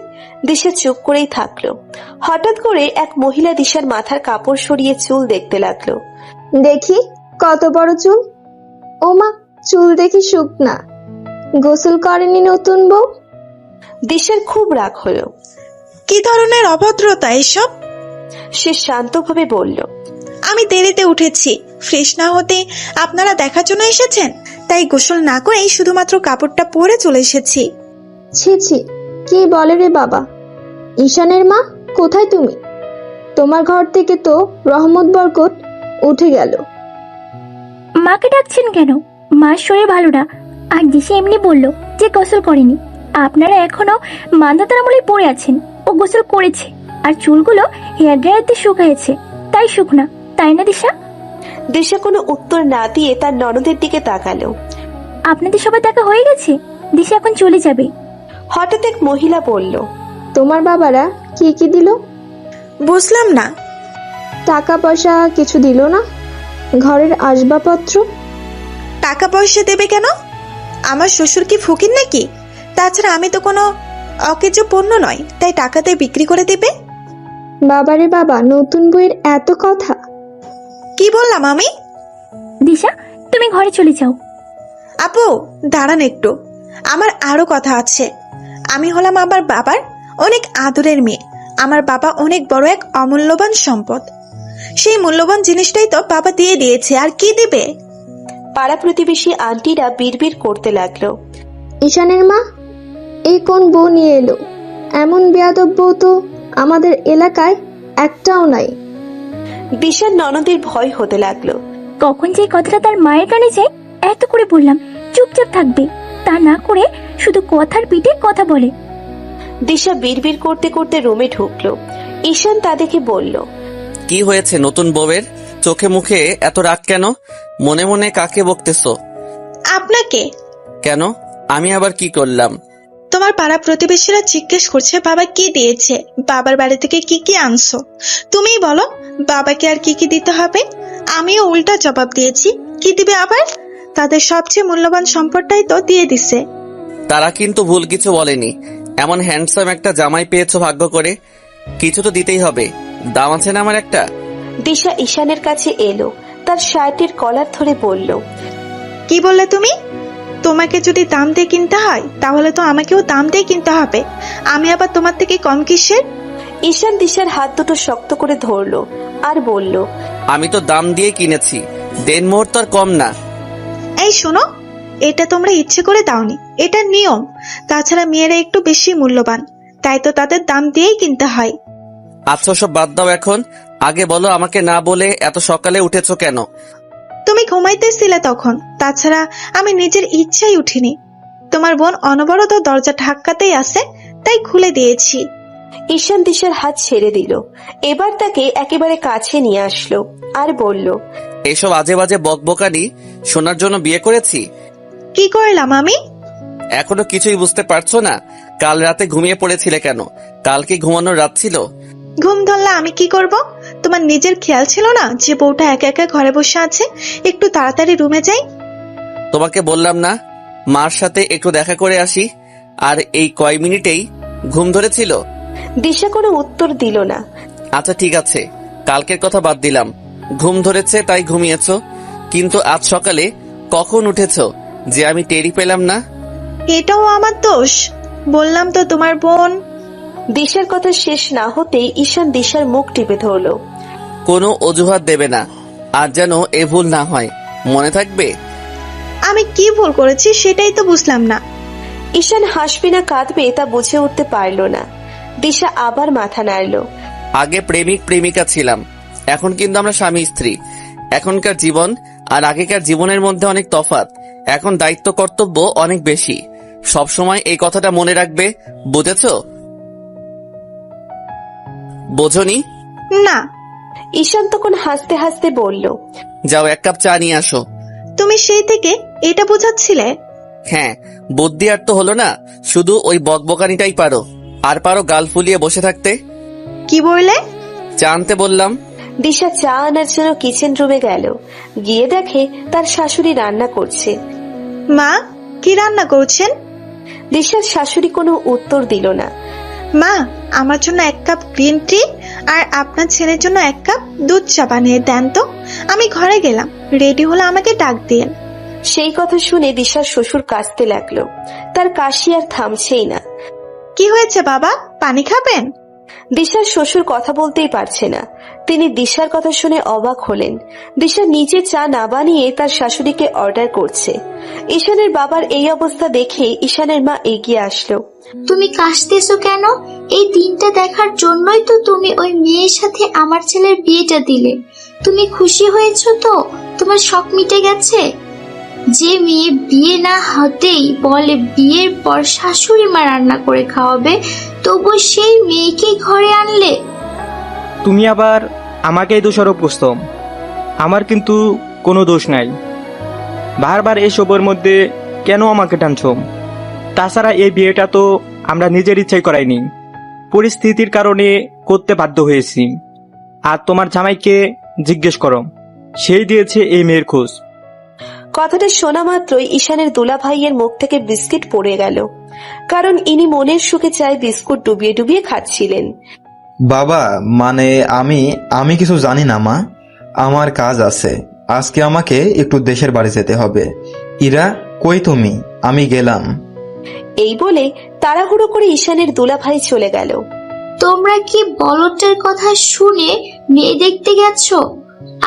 Speaker 3: দিশা চুপ করেই থাকলো। হঠাৎ করে এক মহিলা দিশার মাথার কাপড় সরিয়ে চুল দেখতে লাগলো।
Speaker 8: দেখি কত বড় চুল। ওমা, চুল দেখি শুকনা, গোসল করেনি নতুন বউ।
Speaker 3: দিশার খুব রাগ হলো।
Speaker 1: কি ধরনের অভদ্রতা এসব?
Speaker 3: সে শান্তভাবে বলল,
Speaker 1: আমি দেরিতে উঠেছি, ফ্রেশ না হতে আপনারা দেখার জন্য এসেছেন, তাই গোসল না করেই শুধুমাত্র কাপড়টা পরে চলে এসেছি।
Speaker 8: ছি ছি, কি বলে রে বাবা! ঈশানের মা, কোথায় তুমি? তোমার ঘর থেকে তো রহমত বরকত উঠে গেল।
Speaker 6: মাকে ডাকছেন কেন? মার শরীর ভালো না, আর দিশা এমনি বলল যে গোসল করেনি। আপনারা এখনো মান্ধাতার আমলে পড়ে আছেন। ও গোসল করেছে, আর চুলগুলো হেয়ার ড্রায়ারতে শুকায়েছে, তাই শুকনা, তাই না দিশা?
Speaker 3: দিশা কোনো উত্তর না দিয়ে তার ননদের দিকে তাকালো।
Speaker 6: আপনাদের সবার দেখা হয়ে গেছে, দিশা এখন চলে যাবে।
Speaker 3: হঠাৎ এক মহিলা বলল,
Speaker 8: তোমার বাবারা কি কি দিল?
Speaker 1: বুঝলাম না।
Speaker 8: টাকা পয়সা কিছু দিল না? ঘরের আসবাবপত্র?
Speaker 1: টাকা পয়সা দেবে কেন? আমার শ্বশুর কি ফকির নাকি? তাছাড়া আমি তো কোনো অকেজো পণ্য নয়, তাই টাকাতে বিক্রি করে দেবে।
Speaker 8: বাবারে বাবা, নতুন বইয়ের এত কথা!
Speaker 1: কি বললাম আমি?
Speaker 6: দিশা, তুমি ঘরে চলে যাও।
Speaker 1: আপু দাঁড়ান একটু, আমার আরো কথা আছে। আমি হলাম আমার বাবার অনেক আদরের মেয়ে। আমার বাবা অনেক বড় এক অমূল্যবান সম্পদ। সেই মূল্যবান জিনিসটাই তো বাবা দিয়ে দিয়েছে, আর কি দিবে?
Speaker 3: পাড়া প্রতিবেশী আন্টিরা বিড়বিড় করতে লাগলো।
Speaker 8: ঈশানের মা, এই কোন বউ নিয়ে এলো? এমন বেয়াদব বউ তো আমাদের এলাকায় একটাও নাই।
Speaker 3: দিশার ননদের ভয় হতে লাগলো।
Speaker 6: কখন যে কথাটা তার মায়ের কানে যায়, এত করে বললাম চুপচাপ থাকবে, তা না করে শুধু কথার পিঠে কথা বলে।
Speaker 3: দিশা বিড়বিড় করতে করতে রুমে ঢুকলো। ঈশান তা দেখে বলল,
Speaker 5: কি হয়েছে নতুন বউয়ের? চোখে মুখে এত রাগ কেন? মনে মনে কাকে বকতেছো?
Speaker 1: আপনাকে।
Speaker 5: কেন? আমি আবার কি করলাম?
Speaker 1: তোমার পাড়া প্রতিবেশীরা জিজ্ঞেস করছে বাবা কি দিয়েছে, বাবার বাড়ি থেকে কি কি আনছো। তুমিই বলো বাবাকে আর কি কি দিতে হবে। আমিও উল্টা জবাব দিয়েছি, কি দিবে আবার? তাদের সবচেয়ে মূল্যবান সম্পদটাই তো দিয়ে দিছে।
Speaker 5: তারা কিন্তু ভুল কিছু বলেনি। এমন হ্যান্ডসাম একটা জামাই পেয়েছো ভাগ্য করে, কিছু তো দিতেই হবে। দাম আছে না আমার একটা।
Speaker 3: দিশা ঈশানের কাছে এলো, তার শার্টের কলার ধরে বলল,
Speaker 1: কি বললে তুমি? তোমাকে যদি দাম দিয়ে কিনতে হয় তাহলে তো আমাকেও দাম দিয়ে কিনতে হবে। আমি আবার তোমার থেকে কম কিসের?
Speaker 3: ঈশান দিশার হাত দুটো শক্ত করে ধরলো আর বলল,
Speaker 5: আমি তো দাম দিয়ে কিনেছি, দেন মুহূর্ত আর কম না।
Speaker 1: এই শোনো, এটা তোমরা ইচ্ছে করে দাওনি, এটা নিয়ম। তাছাড়া মেয়েরা একটু বেশি মূল্যবান, তাই তো তাদের দাম দিয়েই কিনতে হয়।
Speaker 5: আচ্ছা সব বাদ দাও এখন, আগে বলো আমাকে না বলে এত সকালে উঠেছো কেন?
Speaker 1: তুমি ঘুমাইতেছিলে তখন, তাছাড়া আমি নিজের ইচ্ছাই উঠিনি। তোমার বোন অনবরত দরজা ধাক্কাতেই আছে, তাই খুলে দিয়েছি।
Speaker 3: ঈশান দিশার হাত ছেড়ে দিল। এবার তাকে একেবারে কাছে নিয়ে আসলো আর বলল,
Speaker 5: এসব আজে বাজে বকবকানি শোনার জন্য বিয়ে করেছি?
Speaker 1: কি করলাম আমি?
Speaker 5: এখনো কিছুই বুঝতে পারছো না? কাল রাতে ঘুমিয়ে পড়েছিলে কেন? কাল কি ঘুমানোর রাত ছিল?
Speaker 1: ঘুম ধরলে আমি কি করব? তোমার নিজের খেয়াল ছিল না যে বউটা একা একা ঘরে বসে আছে? একটু তাড়াতাড়ি রুমে যাই।
Speaker 5: তোমাকে বললাম না মার সাথে একটু দেখা করে আসি, আর এই কয় মিনিটেই ঘুম ধরেছিল?
Speaker 3: দিশা কোনো উত্তর দিল না।
Speaker 5: আচ্ছা ঠিক আছে, কালকের কথা বাদ দিলাম, ঘুম ধরেছে তাই ঘুমিয়েছো, কিন্তু আজ সকালে কখন উঠেছো যে আমি টেরি পেলাম না?
Speaker 1: এটাও আমার দোষ? বললাম তো তোমার বোন।
Speaker 3: দিশার কথা শেষ না হতেই ঈশান দিশার মুখ টিপে ধরলো।
Speaker 5: কোনো অজুহাত দেবে না, আর যেন এ ভুল না হয়, মনে থাকবে?
Speaker 1: আমি কি ভুল করেছি সেটাই তো বুঝলাম না।
Speaker 3: ঈশান হাসবে না কাঁদবে তা বুঝে উঠতে পারল না। দিশা আবার মাথা নাড়ল।
Speaker 5: আগে প্রেমিক প্রেমিকা ছিলাম, এখন কিন্তু আমরা স্বামী স্ত্রী। এখনকার জীবন আর আগেকার জীবনের মধ্যে অনেক তফাৎ। এখন দায়িত্ব কর্তব্য অনেক বেশি। সবসময় এই কথাটা মনে রাখবে, বুঝেছো? বোঝনি?
Speaker 1: না।
Speaker 3: ঈশান তখন হাসতে হাসতে বলল,
Speaker 5: যাও এক কাপ চা নিয়ে আসো।
Speaker 1: তুমি সেই থেকে এটা বোঝাচ্ছিলে?
Speaker 5: হ্যাঁ, বুদ্ধি আর তো হলো না, শুধু ওই বকবকানিটাই পারো। আর পারো গাল ফুলিয়ে বসে থাকতে।
Speaker 1: কি বললে?
Speaker 5: চা আনতে বললাম।
Speaker 3: দিশা চা আনার জন্য কিচেন রুমে গেল। গিয়ে দেখে তার শাশুড়ি রান্না করছে।
Speaker 1: মা, কি রান্না করছেন?
Speaker 3: দিশার শাশুড়ি কোনো উত্তর দিল না।
Speaker 1: মা, আমার জন্য 1 কাপ গ্রিন টি আর আপনার ছেলের জন্য 1 কাপ দুধ চা বানিয়ে দেন তো। আমি ঘরে গেলাম, রেডি হলে আমাকে ডাক দিন।
Speaker 3: সেই কথা শুনে দিশার শ্বশুর কাঁদতে লাগলো। তার কাশি আর থামছেই না।
Speaker 1: কি হয়েছে বাবা, পানি খাবেন?
Speaker 3: দিশার শ্বশুর কথা বলতেই পারছে না। তিনি দিশার কথা শুনে অবাক হলেন। দিশা নিজে চা না বানিয়ে তার শাশুড়িকে অর্ডার করছে। ঈশানের বাবার এই অবস্থা দেখে ঈশানের মা এগিয়ে আসলো।
Speaker 2: তুমি কাশতেছো কেন? এই দিনটা দেখার জন্যই তো তুমি ওই মেয়ের সাথে আমার ছেলের বিয়েটা দিলে। তুমি খুশি হয়েছো তো? তোমার শখ মিটে গেছে? যে মেয়ে বিয়ে না হতেই বলে বিয়ের পর শাশুড়ি মা রান্না করে খাওয়াবে, তবু সেই মেয়েকে ঘরে আনলে।
Speaker 4: তুমি আবার আমাকেই দোষারোপ করছো। আমার কিন্তু কোনো দোষ নাই। বারবার এসবের মধ্যে কেন আমাকে টানছো? তাছাড়া এই বিয়েটা তো আমরা নিজের ইচ্ছাই করাইনি, পরিস্থিতির কারণে করতে বাধ্য হয়েছি। আর তোমার জামাইকে জিজ্ঞেস করো, সেই দিয়েছে এই মেয়ের খোঁজ।
Speaker 3: কথাটা শোনা মাত্রই ঈশানের দুলা ভাইয়ের মুখ থেকে বিস্কিট পড়ে গেল, কারণ ইনি মনের সুখে চায় বিস্কুট ডুবিয়ে ডুবিয়ে খাচ্ছিলেন।
Speaker 7: বাবা, মানে আমি কিছু জানি না মা। আমার কাজ আছে, আজকে আমাকে একটু দেশের বাড়ি যেতে হবে। ইরা, কই তুমি? আমি গেলাম।
Speaker 3: এই বলে তাড়াহুড়ো করে ঈশানের দুলা ভাই চলে গেল।
Speaker 2: তোমরা কি বলটের কথা শুনে মেয়ে দেখতে গেছো?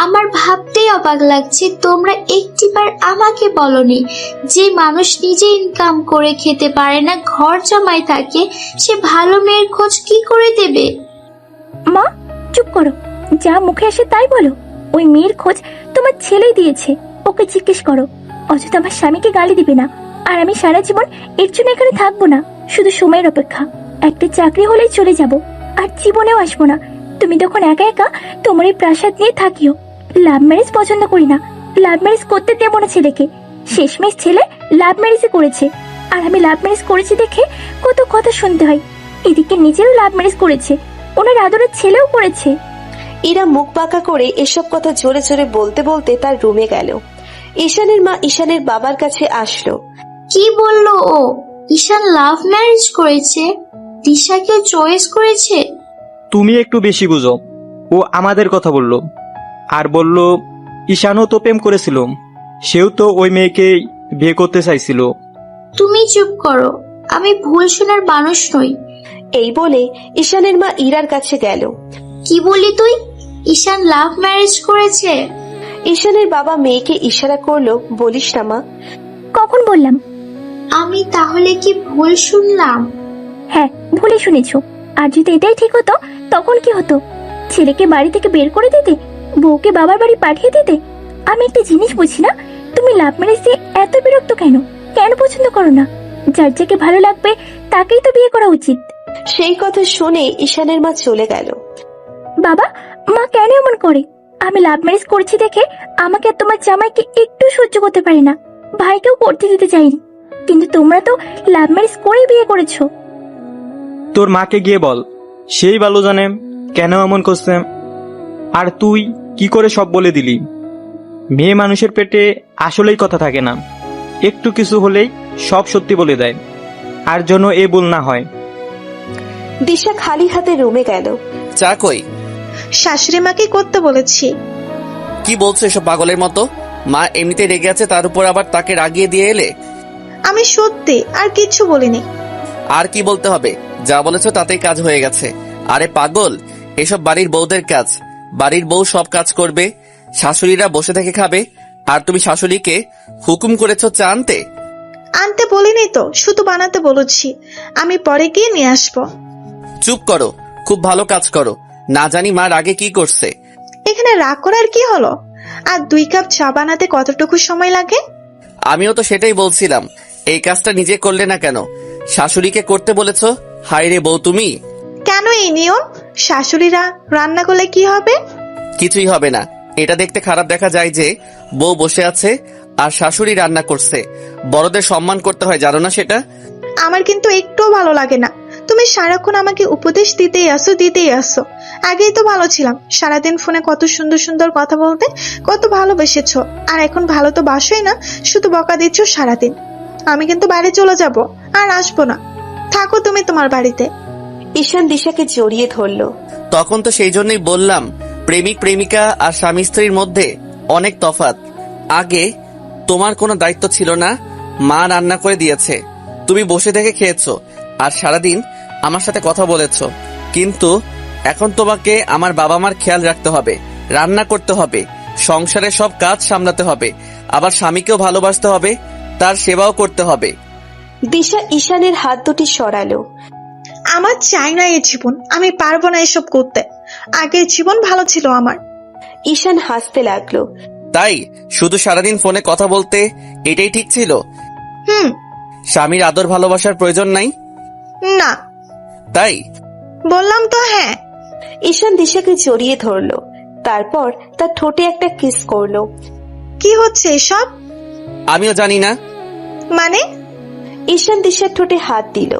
Speaker 2: আমার ভাবতেই অবাক লাগছে তোমরা একটিবার আমাকে বলনি যে মানুষ নিজে ইনকাম করে খেতে পারে না, ঘর জামাই থাকে, সে ভালো মেয়ের খোঁজ কি করে দেবে?
Speaker 6: মা চুপ করো, যা মুখে আসে তাই বলো। ওই মেয়ের খোঁজ তোমার ছেলেই দিয়েছে, ওকে জিজ্ঞেস করো। অযথা আমার স্বামীকে গালি দিবে না। আর আমি সারা জীবন এর জন্য এখানে থাকবো না, শুধু সময়ের অপেক্ষা। একটা চাকরি হলেই চলে যাব, আর জীবনেও আসবো না। তুমি তখন একা একা তোমার এই প্রাসাদ নিয়ে থাকিও। লাভ ম্যারেজ পছন্দ করি না, লাভ ম্যারেজ করতে দেবো না ছেলেকে। শেষমেশ ছেলে লাভ ম্যারেজই করেছে, আর আমি লাভ ম্যারেজ করেছি দেখে কত কথা শুনতে হয়। এদিকে নিজেও লাভ ম্যারেজ করেছে, ওনার আদরের ছেলেও করেছে।
Speaker 3: ইরা মুখ বাঁকা করে এসব কথা জোরে জোরে বলতে বলতে তার রুমে গেল। ঈশানের মা ঈশানের বাবার কাছে আসলো।
Speaker 2: কি বললো ও? ঈশান লাভ ম্যারেজ করেছে? দিশাকে চয়েস করেছে?
Speaker 4: তুমি একটু বেশি বুঝো। ও আমাদের কথা বলল, আর বলল ঈশানও তো প্রেম করেছিল, সেও তো ওই মেয়েকেই বিয়ে করতে চাইছিল।
Speaker 2: তুমি চুপ করো, আমি ভুল শোনার মানুষ নই।
Speaker 3: এই বলে ঈশানের মা ইরার কাছে গেল।
Speaker 2: কি বলি তুই? ঈশান লাভ ম্যারেজ করেছে?
Speaker 3: ঈশানের বাবা মেয়েকে ইশারা করলো, বলিস না মা।
Speaker 6: কখন বললাম?
Speaker 2: আমি তাহলে কি ভুল শুনলাম?
Speaker 6: হ্যাঁ, ভুলে শুনেছো। আর যদি এটাই ঠিক হতো তখন কি হতো? ছেলেকে বাড়ি থেকে বের করে দিতে, বউকে বাবার বাড়ি পাঠিয়ে দিতে। আমি একটা জিনিস বুঝি না, তুমি লাভ ম্যারেজ দিয়ে এত বিরক্ত কেন? কেন পছন্দ করো না? যার যাকে ভালো লাগবে তাকেই তো বিয়ে করা উচিত।
Speaker 3: সেই কথা শুনে ঈশানের মা চলে গেল।
Speaker 6: বাবা, মা কেন এমন করে? আমি লাভ ম্যারেজ করেছি দেখে আমাকে আর তোমার জামাইকে একটু সহ্য করতে পারি না, ভাইকেও করতে দিতে চাইনি। কিন্তু তোমরা তো লাভ ম্যারেজ করেই বিয়ে করেছো।
Speaker 4: তোর মাকে গিয়ে বল, সেই ভালো জানে কেন এমন করছে। আর তুই কি করে সব বলে দিলি? মেয়ে মানুষের পেটে আসলেই কথা থাকে না, একটু কিছু হলেই সব সত্যি বলে দেয়। আর যেন এ ভুল না হয়।
Speaker 3: দিশা খালি হাতে রুমে গেল।
Speaker 5: চা কই?
Speaker 1: শাশুড়ি মাকে করতে বলেছি।
Speaker 5: কি বলছো এসব পাগলের মতো? মা এমনিতে রেগে আছে, তার উপর আবার তাকে রাগিয়ে দিয়ে এলে।
Speaker 1: আমি সত্যি আর কিচ্ছু বলিনি।
Speaker 5: আর কি বলতে হবে? যা বলেছো তাতেই কাজ হয়ে গেছে। আরে পাগল, এসব বাড়ির বউদের কাজ। বাড়ির বউ সব কাজ করবে, শাশুড়িরা বসে থেকে খাবে। আর তুমি শাশুড়িকে হুকুম করেছো চা আনতে?
Speaker 1: আনতে বলিনি তো, শুধু বানাতে বলেছি। আমি পরে গিয়ে নিয়ে আসবো।
Speaker 5: চুপ করো, খুব ভালো কাজ করো। না জানি মা রাগে কি করছে।
Speaker 1: এখানে রাগ করার কি হলো? আর 2 কাপ চা বানাতে কতটুকু সময় লাগে?
Speaker 5: আমিও তো সেটাই বলছিলাম, এই কাজটা নিজে করলে না কেন? শাশুড়িকে করতে বলেছো? হায় রে বউ তুমি!
Speaker 1: কেন এই নিয়ম? শাশুড়িরা রান্না করলে কি হবে?
Speaker 5: কিছুই হবে না। এটা দেখতে খারাপ দেখা যায় যে বউ বসে আছে আর শাশুড়ি রান্না করছে। বড়দের সম্মান করতে হয়, জানো না সেটা?
Speaker 1: আমার কিন্তু একটুও ভালো লাগে না। তুমি সারাক্ষণ আমাকে উপদেশ দিতেই আসো। আগেই তো ভালো ছিলাম, সারাদিন ফোনে কত সুন্দর সুন্দর কথা বলতে, কত ভালোবেসেছো। আর এখন ভালো তো বাসোই না, শুধু বকা দিচ্ছ সারাদিন। আমি কিন্তু বাড়ি চলে যাব, আর আসবো না। থাকো তুমি তোমার বাড়িতে।
Speaker 3: ঈশান দিশাকে জড়িয়ে ধরলো।
Speaker 5: তখন তো সেই জন্যই বললাম, প্রেমিক প্রেমিকা আর স্বামী স্ত্রীর মধ্যে অনেক তফাৎ। আগে তোমার কোনো দায়িত্ব ছিল না, মা রান্না করে দিয়েছে, তুমি বসে থেকে খেয়েছো আর সারাদিন আমার সাথে কথা বলেছো। কিন্তু এখন তোমাকে আমার বাবা মার খেয়াল রাখতে হবে, রান্না করতে হবে, সংসারের সব কাজ সামলাতে হবে, আবার স্বামীকেও ভালোবাসতে হবে, তার সেবাও করতে হবে।
Speaker 3: দিশা ঈশানের হাত দুটি সরালো।
Speaker 1: আমার চাই না এই জীবন, আমি পারবো না এসব করতে। আগের জীবন ভালো ছিল আমার।
Speaker 3: ঈশান হাসতে লাগলো।
Speaker 5: তাই শুধু সারাদিন ফোনে কথা বলতে এটাই ঠিক ছিল?
Speaker 1: হুম।
Speaker 5: স্বামীর আদর ভালোবাসার প্রয়োজন নাই?
Speaker 1: না।
Speaker 5: তাই
Speaker 1: বললাম তো হ্যাঁ।
Speaker 3: ঈশান দিশাকে জড়িয়ে ধরলো, তারপর তার ঠোঁটে একটা কিস করলো।
Speaker 1: কি হচ্ছে এসব?
Speaker 5: আমিও জানি না।
Speaker 1: মানে?
Speaker 3: ঈশান দিশার ঠোঁটে হাত দিল।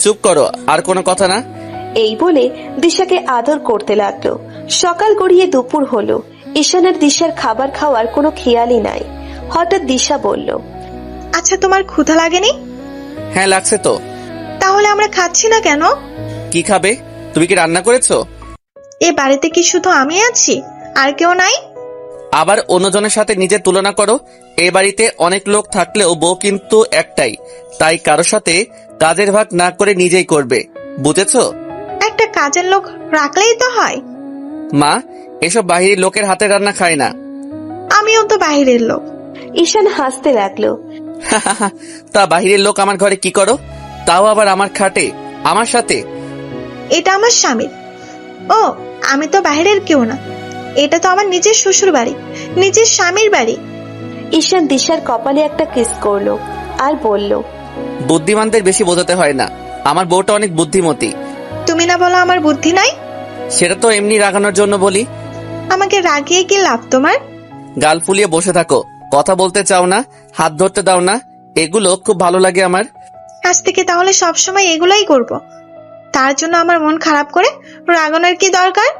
Speaker 5: চুপ করো, আর কোনো কথা না।
Speaker 3: এই বলে দিশাকে আদর করতে লাগলো। সকাল গড়িয়ে দুপুর হলো। ঈশান আর দিশার খাবার খাওয়ার কোনো খেয়ালই নাই। হঠাৎ দিশা বলল,
Speaker 1: আচ্ছা, তোমার ক্ষুধা লাগেনি?
Speaker 5: হ্যাঁ লাগছে তো।
Speaker 1: তাহলে আমরা খাচ্ছি না কেন?
Speaker 5: কি খাবে? তুমি কি রান্না করেছো?
Speaker 1: এ বাড়িতে কি শুধু আমি আছি, আর কেউ নাই?
Speaker 5: আবার অন্যজনের সাথে নিজের তুলনা করো। এ বাড়িতে অনেক লোক থাকলেও বউ কিন্তু একটাই, তাই কারো সাথে কাজের ভাগ না করে নিজেই করবে, বুঝেছো?
Speaker 1: একটা কাজের লোক রাখলেই তো হয়।
Speaker 5: মা, এসব বাহিরের লোকের হাতে রান্না খায় না।
Speaker 1: আমিও তো বাইরের লোক।
Speaker 3: ঈশান হাসতে লাগলো।
Speaker 5: তা বাহিরের লোক আমার ঘরে কি করো? তাও আবার আমার খাটে, আমার সাথে।
Speaker 1: এটা আমার স্বামীর। ও, আমি তো বাইরের কেউ না। এটা তো আমার নিজের শ্বশুর বাড়ি, নিজের স্বামীর বাড়ি।
Speaker 3: ঈশান দিশার কপালে একটা কিস করলো আর বলল,
Speaker 5: বুদ্ধিমানদের বেশি বোঝাতে হয় না, আমার বউটা অনেক বুদ্ধিমতী।
Speaker 1: তুমি না বলো আমার বুদ্ধি নাই?
Speaker 5: সেটা তো এমনি রাগানোর জন্য বলি।
Speaker 1: আমাকে রাগিয়ে কি লাভ তোমার?
Speaker 5: গাল ফুলিয়ে বসে থাকো, কথা বলতে চাও না, হাত ধরতে দাও না, এগুলো খুব ভালো লাগে আমার।
Speaker 1: আজ থেকে তাহলে সবসময় এগুলাই করব। তার জন্য আমার মন খারাপ করে রাগানোর কি দরকার?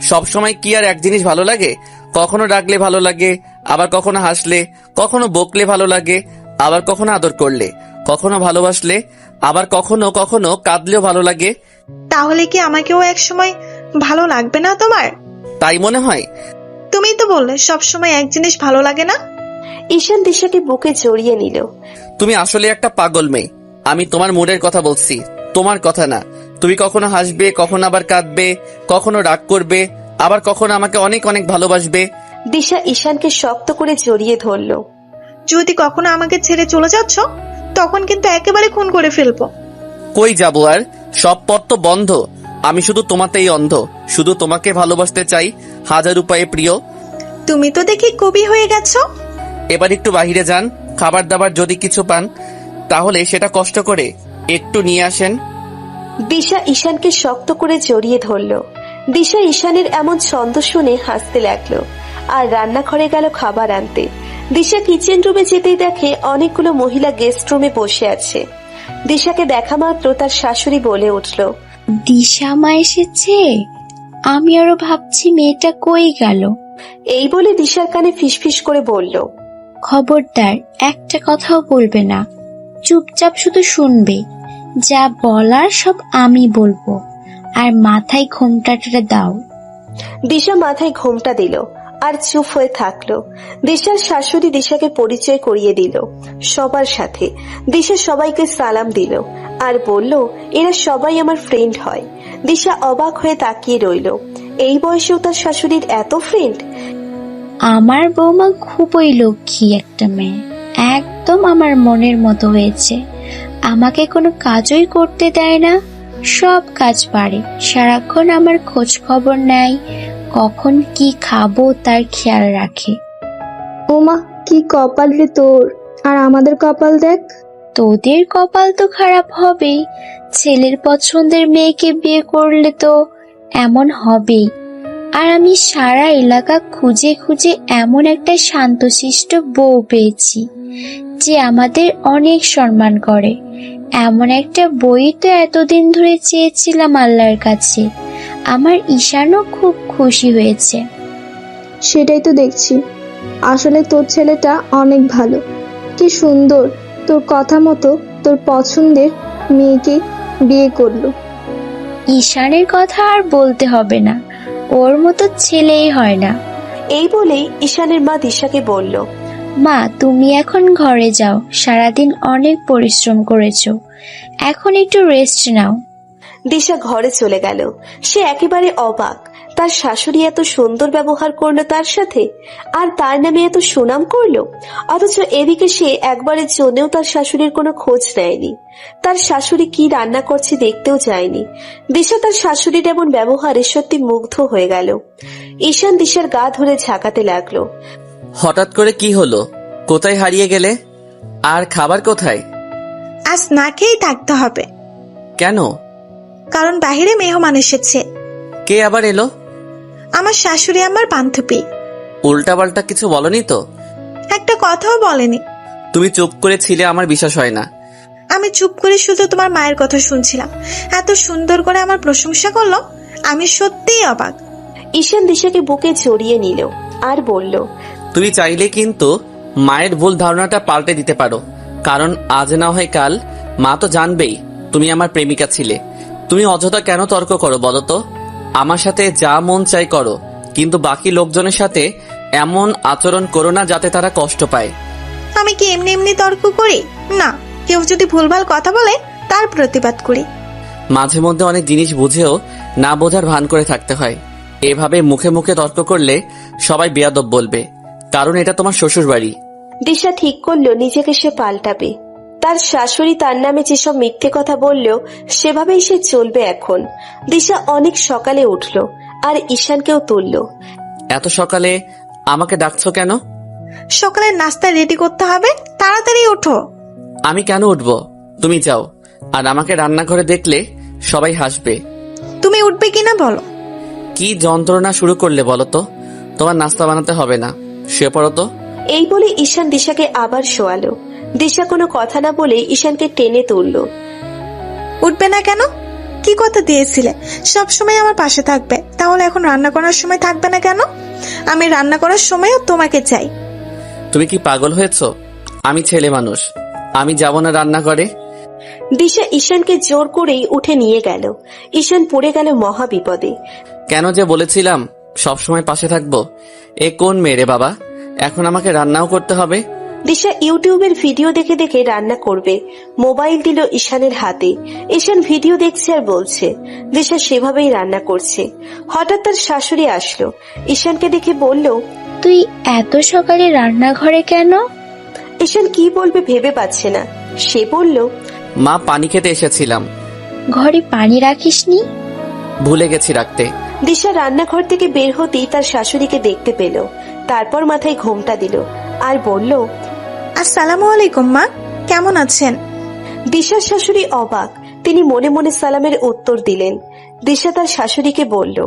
Speaker 5: সবসময় কি আর এক জিনিস ভালো লাগে? কখনো ডাকলে ভালো লাগে, আবার কখনো হাসলে, কখনো বকলে ভালো লাগে, আবার কখনো আদর করলে, কখনো ভালোবাসলে, আবার কখনো কখনো কাঁদলেও ভালো লাগে।
Speaker 1: তাহলে কি আমাকেও এক সময় ভালো লাগবে না তোমার?
Speaker 5: তাই মনে হয়?
Speaker 1: তুমি তো বললে সবসময় এক জিনিস ভালো লাগে না।
Speaker 3: ঈশান দিশাকে বুকে জড়িয়ে নিল।
Speaker 5: তুমি আসলে একটা পাগল মেয়ে। আমি তোমার মুডের কথা বলছি, তোমার কথা না। তুমি কখনো হাসবে, কখনো আবার কাঁদবে, কখনো রাগ করবে, আবার কখনো আমাকে অনেক অনেক ভালোবাসবে।
Speaker 3: দিশা ঈশানকে শক্ত করে জড়িয়ে ধরলো।
Speaker 1: যদি কখনো আমাকে ছেড়ে চলে যাচ্ছ, তখন কিন্তু একেবারে খুন করে ফেলবো।
Speaker 5: কই যাবো আর? সব পথ তো বন্ধ। আমি শুধু তোমাতেই অন্ধ, শুধু তোমাকে ভালোবাসতে চাই, হাজার উপায়ে প্রিয়।
Speaker 1: তুমি তো দেখি কবি হয়ে গেছো।
Speaker 5: এবার একটু বাহিরে যান, খাবার দাবার যদি কিছু পান তাহলে সেটা কষ্ট করে একটু নিয়ে আসেন।
Speaker 3: দিশা ঈশানকে শক্ত করে জড়িয়ে ধরলো। দিশা ঈশানের এমন ছন্দ শুনে হাসতে লাগলো আর রান্নাঘরে গেল খাবার আনতে। দিশা কিচেন রুমে যেতেই দেখে অনেকগুলো মহিলা গেস্ট রুমে বসে আছে। দিশাকে দেখা মাত্র তার শাশুড়ি বলে উঠল,
Speaker 2: দিশা মা এসেছে। আমি আরো ভাবছি মেয়েটা কই গেল।
Speaker 3: এই বলে দিশার কানে ফিসফিস করে বলল,
Speaker 2: খবরদার একটা কথাও বলবে না, চুপচাপ শুধু শুনবে। যা বলার সব আমি বলবো, আর মাথায় ঘোমটাটা দাও।
Speaker 3: দিশা মাথায় ঘোমটা দিল আর চুপ হয়ে থাকলো। দিশার শাশুড়ি দিশাকে পরিচয় করিয়ে দিল সবার সাথে। দিশা সবাইকে সালাম দিল আর বলল, এরা সবাই আমার ফ্রেন্ড হয়। দিশা অবাক হয়ে তাকিয়ে রইল। এই বয়সেও তার শাশুড়ির এত ফ্রেন্ড।
Speaker 2: আমার বৌমা খুবই লক্ষ্মী একটা মেয়ে, একদম আমার মনের মতো হয়েছে। আমাকে কোনো কাজই করতে দেয় না, সব কাজ পারে। সারাক্ষণ আমার খোঁজ খবর নেয়, কখন কি খাবো তার খেয়াল রাখে।
Speaker 8: ওমা, কি কপাল রে তোর, আর আমাদের কপাল দেখ।
Speaker 2: তোদের কপাল তো খারাপ হবেই, ছেলের পছন্দের মেয়েকে বিয়ে করলে তো এমন হবেই। আর আমি সারা এলাকা খুঁজে খুঁজে এমন একটা শান্তশিষ্ট বউ পেয়েছি যে আমাদের অনেক সম্মান করে। এমন একটা বই তো এতদিন ধরে চেয়েছিলাম আল্লাহর কাছে। আমার ঈশানও খুব খুশি হয়েছে।
Speaker 8: সেটাই তো দেখছি, আসলে তোর ছেলেটা অনেক ভালো। কি সুন্দর, তোর কথা মতো তোর পছন্দের মেয়েকে বিয়ে করলো।
Speaker 2: ঈশানের কথা আর বলতে হবে না, ওর মতো ছেলেই হয় না।
Speaker 3: এই বলেই ঈশানের মা দিশাকে বলল,
Speaker 2: মা তুমি এখন ঘরে যাও, সারাদিন অনেক পরিশ্রম করেছো, এখন একটু রেস্ট নাও।
Speaker 3: দিশা ঘরে চলে গেল। সে একেবারে অবাক, তার শাশুড়ি এত সুন্দর ব্যবহার করলো তার সাথে, আর তার নামে এত সুনাম করলো। অথচ এদিকে সে একবারের জন্যও তার শাশুড়ির কোনো খোঁজ নেয়নি, তার শাশুড়ি কি রান্না করছে দেখতেও যায়নি। দিশা তার শাশুড়ির এমন ব্যবহারে সত্যি মুগ্ধ হয়ে গেল। ঈশান দিশার গা ধরে ঝাঁকাতে লাগলো।
Speaker 5: হঠাৎ করে কি হলো? কোথায় হারিয়ে গেলে? আর খাবার কোথায়?
Speaker 1: আজ না খেয়েই থাকতে হবে,
Speaker 5: কেন?
Speaker 1: কারণ বাহিরে মেহমান এসেছে।
Speaker 5: কে আবার এলো?
Speaker 1: আমার শাশুড়ি আমার বান্ধবী।
Speaker 5: উল্টাপাল্টা কিছু বলনি তো?
Speaker 1: একটা কথাও বলেনি।
Speaker 5: তুমি চুপ করে ছিলে, আমার বিশ্বাস হয় না।
Speaker 1: আমি চুপ করে শুধু তোমার মায়ের কথা শুনছিলাম, এত সুন্দর করে আমার প্রশংসা করলো, আমি সত্যিই অবাক।
Speaker 3: ঈশান দিশাকে বুকে জড়িয়ে নিল আর বলল,
Speaker 5: তুমি চাইলে কিন্তু মায়ের ভুল ধারণাটা পাল্টে দিতে পারো, কারণ আজ না হয় কাল মা তো জানবেই তুমি আমার প্রেমিকা ছিলে। তুমি অযথা কেন তর্ক করো বলো তো? আমার সাথে যা মন চাই করো, কিন্তু বাকি লোকজনের সাথে এমন আচরণ করো না যাতে তারা কষ্ট পায়।
Speaker 1: আমি কি এমনি এমনি তর্ক করি? না, কেউ যদি ভুলভাল কথা বলে তার প্রতিবাদ করি।
Speaker 5: মাঝে মধ্যে অনেক জিনিস বুঝেও না বোঝার ভান করে থাকতে হয়। এভাবে মুখে মুখে তর্ক করলে সবাই বেয়াদব বলবে, কারণ এটা তোমার শ্বশুর বাড়ি।
Speaker 3: দিশা ঠিক করলো নিজেকে সে পাল্টাবে। তার শাশুড়ি তার নামে যেসব মিথ্যে কথা বললেও সেভাবেই সে চলবে এখন। দিশা অনেক সকালে উঠল আর ঈশানকেও তুলল।
Speaker 5: এত সকালে আমাকে ডাকছো কেন?
Speaker 1: সকালের নাস্তা রেডি করতে হবে, তাড়াতাড়ি ওঠো।
Speaker 5: আমি কেন উঠবো? তুমি যাও, আর আমাকে রান্নাঘরে দেখলে সবাই হাসবে।
Speaker 1: তুমি উঠবে কিনা বলো।
Speaker 5: কি যন্ত্রণা শুরু করলে বলো তো? তোমার নাস্তা বানাতে হবে না, শুয়ে পড়ো তো।
Speaker 3: এই বলে ঈশান দিশাকে আবার শোয়ালো। দিশা কোনো কথা না বলে ঈশানকে টেনে তুলল।
Speaker 1: উঠবে না কেন? কি কথা দিয়েছিলে সব সময় আমার পাশে থাকবে, তাহলে এখন রান্না করার সময় থাকবে না কেন? আমি রান্না করার সময়ও তোমাকে চাই।
Speaker 5: তুমি কি পাগল হয়েছো? আমি ছেলে মানুষ, আমি যাব না রান্নাঘরে?
Speaker 3: দিশা ঈশানকে জোর করেই উঠে নিয়ে গেল। ঈশান পড়ে গেল মহা বিপদে।
Speaker 5: কেন যে বলেছিলাম সবসময় পাশে থাকবো? এ কোন মেয়ে বাবা, এখন আমাকে রান্নাও করতে হবে?
Speaker 3: দিশা ইউটিউবের ভিডিও দেখে দেখে রান্না করবে। মোবাইল দিল ঈশানের হাতে। ঈশান ভিডিও দেখছে আর বলছে। দিশা সেভাবেই রান্না করছে। হঠাৎ তার শাশুড়ি আসলো, ঈশানকে দেখে বলল,
Speaker 2: তুই এত সকালে রান্নাঘরে কেন?
Speaker 3: ঈশান কি বলবে ভেবে পাচ্ছে না। সে বলল,
Speaker 5: মা, পানি খেতে এসেছিলাম।
Speaker 2: ঘরে পানি রাখিসনি?
Speaker 5: ভুলে গেছি রাখতে।
Speaker 3: দিশা রান্নাঘর থেকে বের হতেই তার শাশুড়িকে দেখতে পেল। তারপর মাথায় ঘোমটা দিল আর বলল,
Speaker 1: আসসালামু আলাইকুম মা, কেমন আছেন?
Speaker 3: দিশার শাশুড়ি অবাক। তিনি মনে মনে সালামের উত্তর দিলেন। দিশা তার শাশুড়িকে বলল,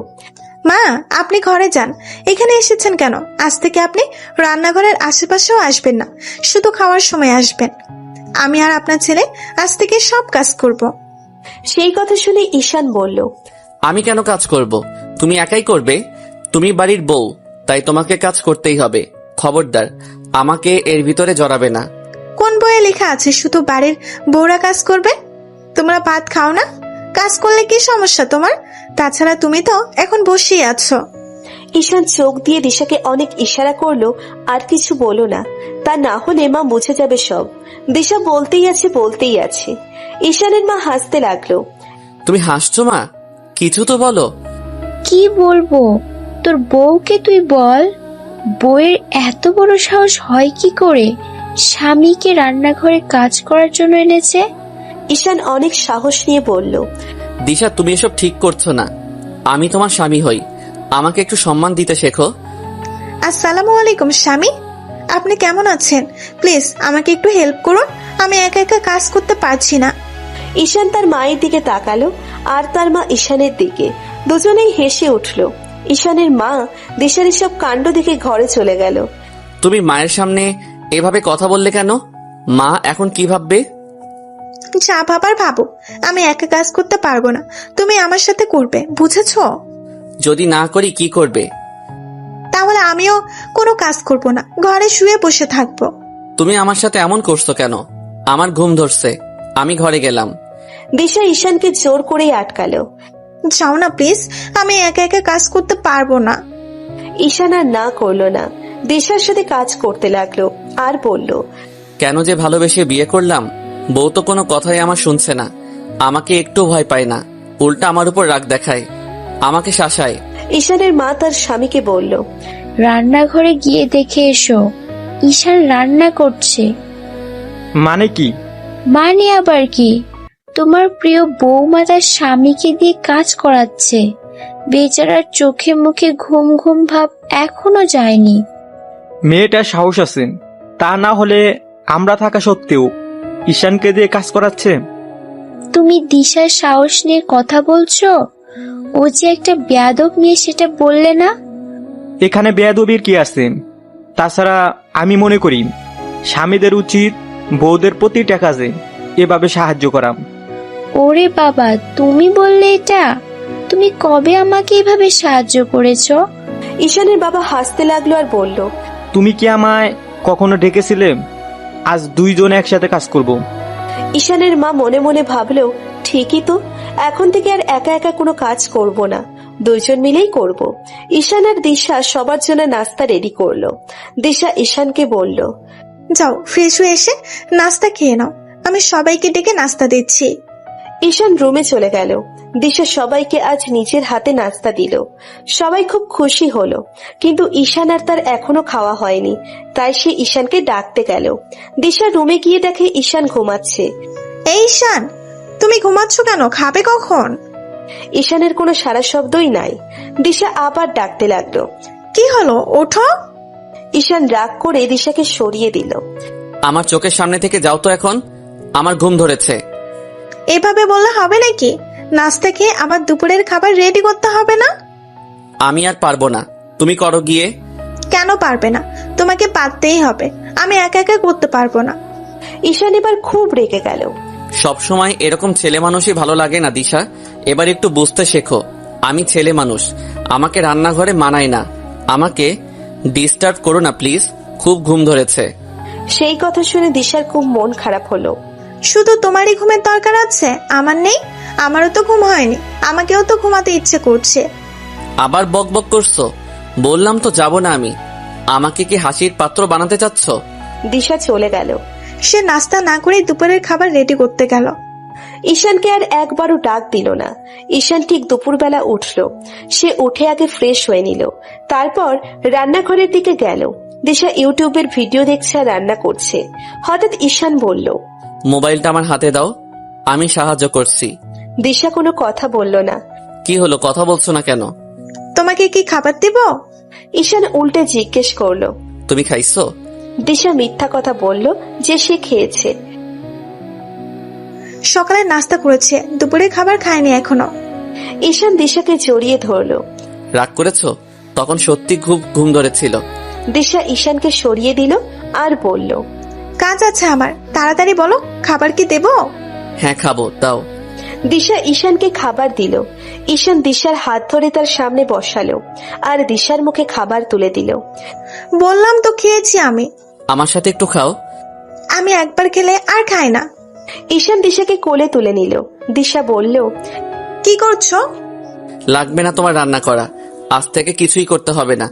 Speaker 1: মা, আপনি ঘরে যান, এখানে এসেছেন কেন? আজ থেকে আপনি রান্নাঘরের আশেপাশেও আসবেন না, শুধু খাওয়ার সময় আসবেন। আমি আর আপনার ছেলে আজ থেকে সব কাজ করব।
Speaker 3: সেই কথা শুনে ঈশান বলল,
Speaker 5: আমি কেন কাজ করব? তুমি একাই করবে। তুমি বাড়ির বউ, তাই তোমাকে কাজ করতেই হবে। খবরদার আমাকে এর ভিতরে জড়াবে না।
Speaker 1: কোন বইয়ে লেখা আছে শুধু বাড়ির বউরা কাজ করবে? তোমরা ভাত খাও না, কাজ করলে কি সমস্যা তোমার? তাছাড়া তুমি তো এখন বসেই আছো।
Speaker 3: ঈশান চোখ দিয়ে দিশাকে অনেক ইশারা করলো, আর কিছু বলো না, তা না হলে মা বুঝে যাবে সব। দিশা বলতেই আছে। ঈশানের মা হাসতে লাগলো।
Speaker 5: তুমি হাসছো মা? কিছু তো বলো।
Speaker 2: কি বলবো? তোর বউকে তুই বল। বউয়ের এত বড় সাহস হয় কি করে স্বামীকে রান্নাঘরে কাজ করার জন্য এনেছে?
Speaker 3: ঈশান অনেক সাহস নিয়ে বলল,
Speaker 5: দিশা, তুমি এসব ঠিক করছো না। আমি তোমার স্বামী হই, আমাকে একটু সম্মান দিতে শেখো।
Speaker 1: আসসালামু আলাইকুম স্বামী, আপনি কেমন আছেন? প্লিজ আমাকে একটু হেল্প করুন, আমি একা একা কাজ করতে পারছি না।
Speaker 3: ঈশান তার মায়ের দিকে তাকালো আর তার মা ঈশানের দিকে। দুজনেই হেসে উঠল। ঈশানের মা দিশার এসব কাণ্ড দেখে ঘরে চলে গেল।
Speaker 5: তুমি মায়ের সামনে এভাবে কথা বললে কেন? মা এখন কি ভাববে?
Speaker 1: যা ভাবার ভাবো, আমি একা কাজ করতে পারবো না, তুমি আমার সাথে করবে, বুঝেছো?
Speaker 5: যদি না করি কি করবে?
Speaker 1: তাহলে আমিও কোনো কাজ করব না, ঘরে শুয়ে বসে থাকবো।
Speaker 5: তুমি আমার সাথে এমন করছো কেন? আমার ঘুম ধরছে, আমি ঘরে গেলাম।
Speaker 3: দিশা ঈশানকে জোর করেই আটকালো।
Speaker 1: যাও না প্লিজ, আমি একা একা কাজ করতে পারবো না।
Speaker 3: ঈশান আর না করলো না, দিশার সাথে কাজ করতে লাগলো আর বলল,
Speaker 5: কেন যে ভালোবেসে বিয়ে করলাম। বউ তো কোনো কথাই আমার শুনছে না, আমাকে একটু ভয় পায় না, উল্টা আমার উপর রাগ দেখায়, আমাকে শাসায়।
Speaker 3: ঈশানের মা তার স্বামীকে বলল,
Speaker 2: রান্নাঘরে গিয়ে দেখে এসো, ঈশান রান্না করছে।
Speaker 4: মানে কি?
Speaker 2: মানে আবার কি? তোমার প্রিয় বৌমা তার স্বামীকে দিয়ে কাজ করাচ্ছে। বেচারার চোখে মুখে ঘুম ঘুম ভাব এখনো যায়নি।
Speaker 4: মেয়েটার সাহস আছে, তা না হলে আমরা থাকা সত্ত্বেও ঈশানকে দিয়ে কাজ করাচ্ছে।
Speaker 2: তুমি দিশার সাহস নিয়ে কথা বলছো? ও যে একটা বেয়াদব মেয়ে সেটা বললে না?
Speaker 4: এখানে বেয়াদবির কি আছে? তাছাড়া আমি মনে করি স্বামীদের উচিত বউদের প্রতিটা কাজে এভাবে সাহায্য করা।
Speaker 2: ওরে বাবা, তুমি বললে এটা? তুমি কবে আমাকে এভাবে সাহায্য করেছো?
Speaker 3: ঈশানের বাবা হাসতে লাগলো আর বলল,
Speaker 4: তুমি কি আমায় কখনো ডেকেছিলে? আজ দুইজনে একসাথে কাজ করব।
Speaker 3: ঈশানের মা মনে মনে ভাবলো, ঠিকই তো, এখন থেকে আর একা একা কোনো কাজ করব না, দুইজন মিলেই করব। ঈশান আর দিশা সবার জন্য নাস্তা রেডি করলো। দিশা ঈশানকে বলল,
Speaker 1: যাও ফ্রেশ হয়ে এসে নাস্তা খেয়ে নাও, আমি সবাইকে ডেকে নাস্তা দিচ্ছি।
Speaker 3: ঈশান রুমে চলে গেল। দিশা সবাইকে আজ নিজের হাতে নাস্তা দিল। সবাই খুব খুশি হলো, কিন্তু ঈশান আর তার এখনো খাওয়া হয়নি, তাই সে ঈশানকে ডাকতে গেল। দিশা রুমে গিয়ে দেখে ঈশান ঘুমাচ্ছে।
Speaker 1: এই ঈশান, তুমি ঘুমাচ্ছ কেন? খাবে কখন?
Speaker 3: ঈশানের কোনো সারা শব্দই নাই। দিশা আবার ডাকতে লাগলো।
Speaker 1: কি হলো, ওঠো।
Speaker 3: ঈশান রাগ করে দিশাকে সরিয়ে দিল।
Speaker 5: আমার চোখের সামনে থেকে যাও তো এখন, আমার ঘুম ধরেছে।
Speaker 1: এভাবে বললে হবে নাকি? নাস্তা খেয়ে আবার দুপুরের খাবার রেডি করতে হবে না?
Speaker 5: আমি আর পারবো না, তুমি করো গিয়ে।
Speaker 1: কেন পারবে না? তোমাকে পারতেই হবে, আমি একা একা করতে পারবো না।
Speaker 3: ঈশান এবার খুব রেগে গেল।
Speaker 5: সব সময় এরকম ছেলে মানুষই ভালো লাগে না দিশা, এবার একটু বুঝতে শেখো। আমি ছেলে মানুষ, আমাকে রান্নাঘরে মানায় না। আমাকে ডিস্টার্ব করো না প্লিজ, খুব ঘুম ধরেছে।
Speaker 3: সেই কথা শুনে দিশার খুব মন খারাপ হলো।
Speaker 1: শুধু তোমারই ঘুমের দরকার আছে, আমার নেই? আমারও তো ঘুম হয়নি, আমাকেও তো ঘুমাতে ইচ্ছে করছে।
Speaker 5: আবার বক বক করছো? বললাম তো যাব না আমি। আমাকে কি হাসির পাত্র বানাতে চাচ্ছ?
Speaker 3: দিশা চলে গেল।
Speaker 1: সে নাস্তা না করেই দুপুরের খাবার রেডি করতে গেল।
Speaker 3: ঈশানকে আর একবারও ডাক দিল না। ঈশান ঠিক দুপুরবেলা উঠল। সে উঠে আগে ফ্রেশ হয়ে নিল, তারপর রান্নাঘরের দিকে গেল। দিশা ইউটিউবের ভিডিও দেখছে আর রান্না করছে। হঠাৎ ঈশান বলল,
Speaker 5: মোবাইলটা আমার হাতে দাও, আমি সাহায্য করছি।
Speaker 3: দিশা কোনো কথা বলল না।
Speaker 5: কি হলো, কথা বলছো না কেন?
Speaker 1: তোমাকে কি খাবার দিব?
Speaker 3: ঈশান উল্টে জিজ্ঞেস করলো।
Speaker 5: তুমি খাইছো?
Speaker 3: দিশা মিথ্যা কথা বলল যে সে খেয়েছে।
Speaker 1: সকালে নাস্তা করেছে, দুপুরে খাবার খায়নি এখনো।
Speaker 3: ঈশান দিশাকে জড়িয়ে ধরলো।
Speaker 5: রাগ করেছো? তখন সত্যি খুব ঘুম ধরেছিল।
Speaker 3: দিশা ঈশানকে সরিয়ে দিল আর বলল,
Speaker 1: কাজ আছে আমার, তাড়াতাড়ি বলো, খাবার কি দেব?
Speaker 5: হ্যাঁ খাবো, দাও।
Speaker 3: দিশা ঈশানকে খাবার দিল। ঈশান দিশার হাত ধরে তার সামনে বসালো আর দিশার মুখে খাবার তুলে দিল।
Speaker 1: বললাম তো খেয়েছি আমি।
Speaker 5: আমার সাথে একটু খাও।
Speaker 1: আমি একবার খেলে আর খাই না।
Speaker 3: ঈশান দিশাকে কোলে তুলে নিল। দিশা বলল,
Speaker 1: কি করছো?
Speaker 5: লাগবে না তোমার রান্না করা, আজ থেকে কিছুই করতে হবে না।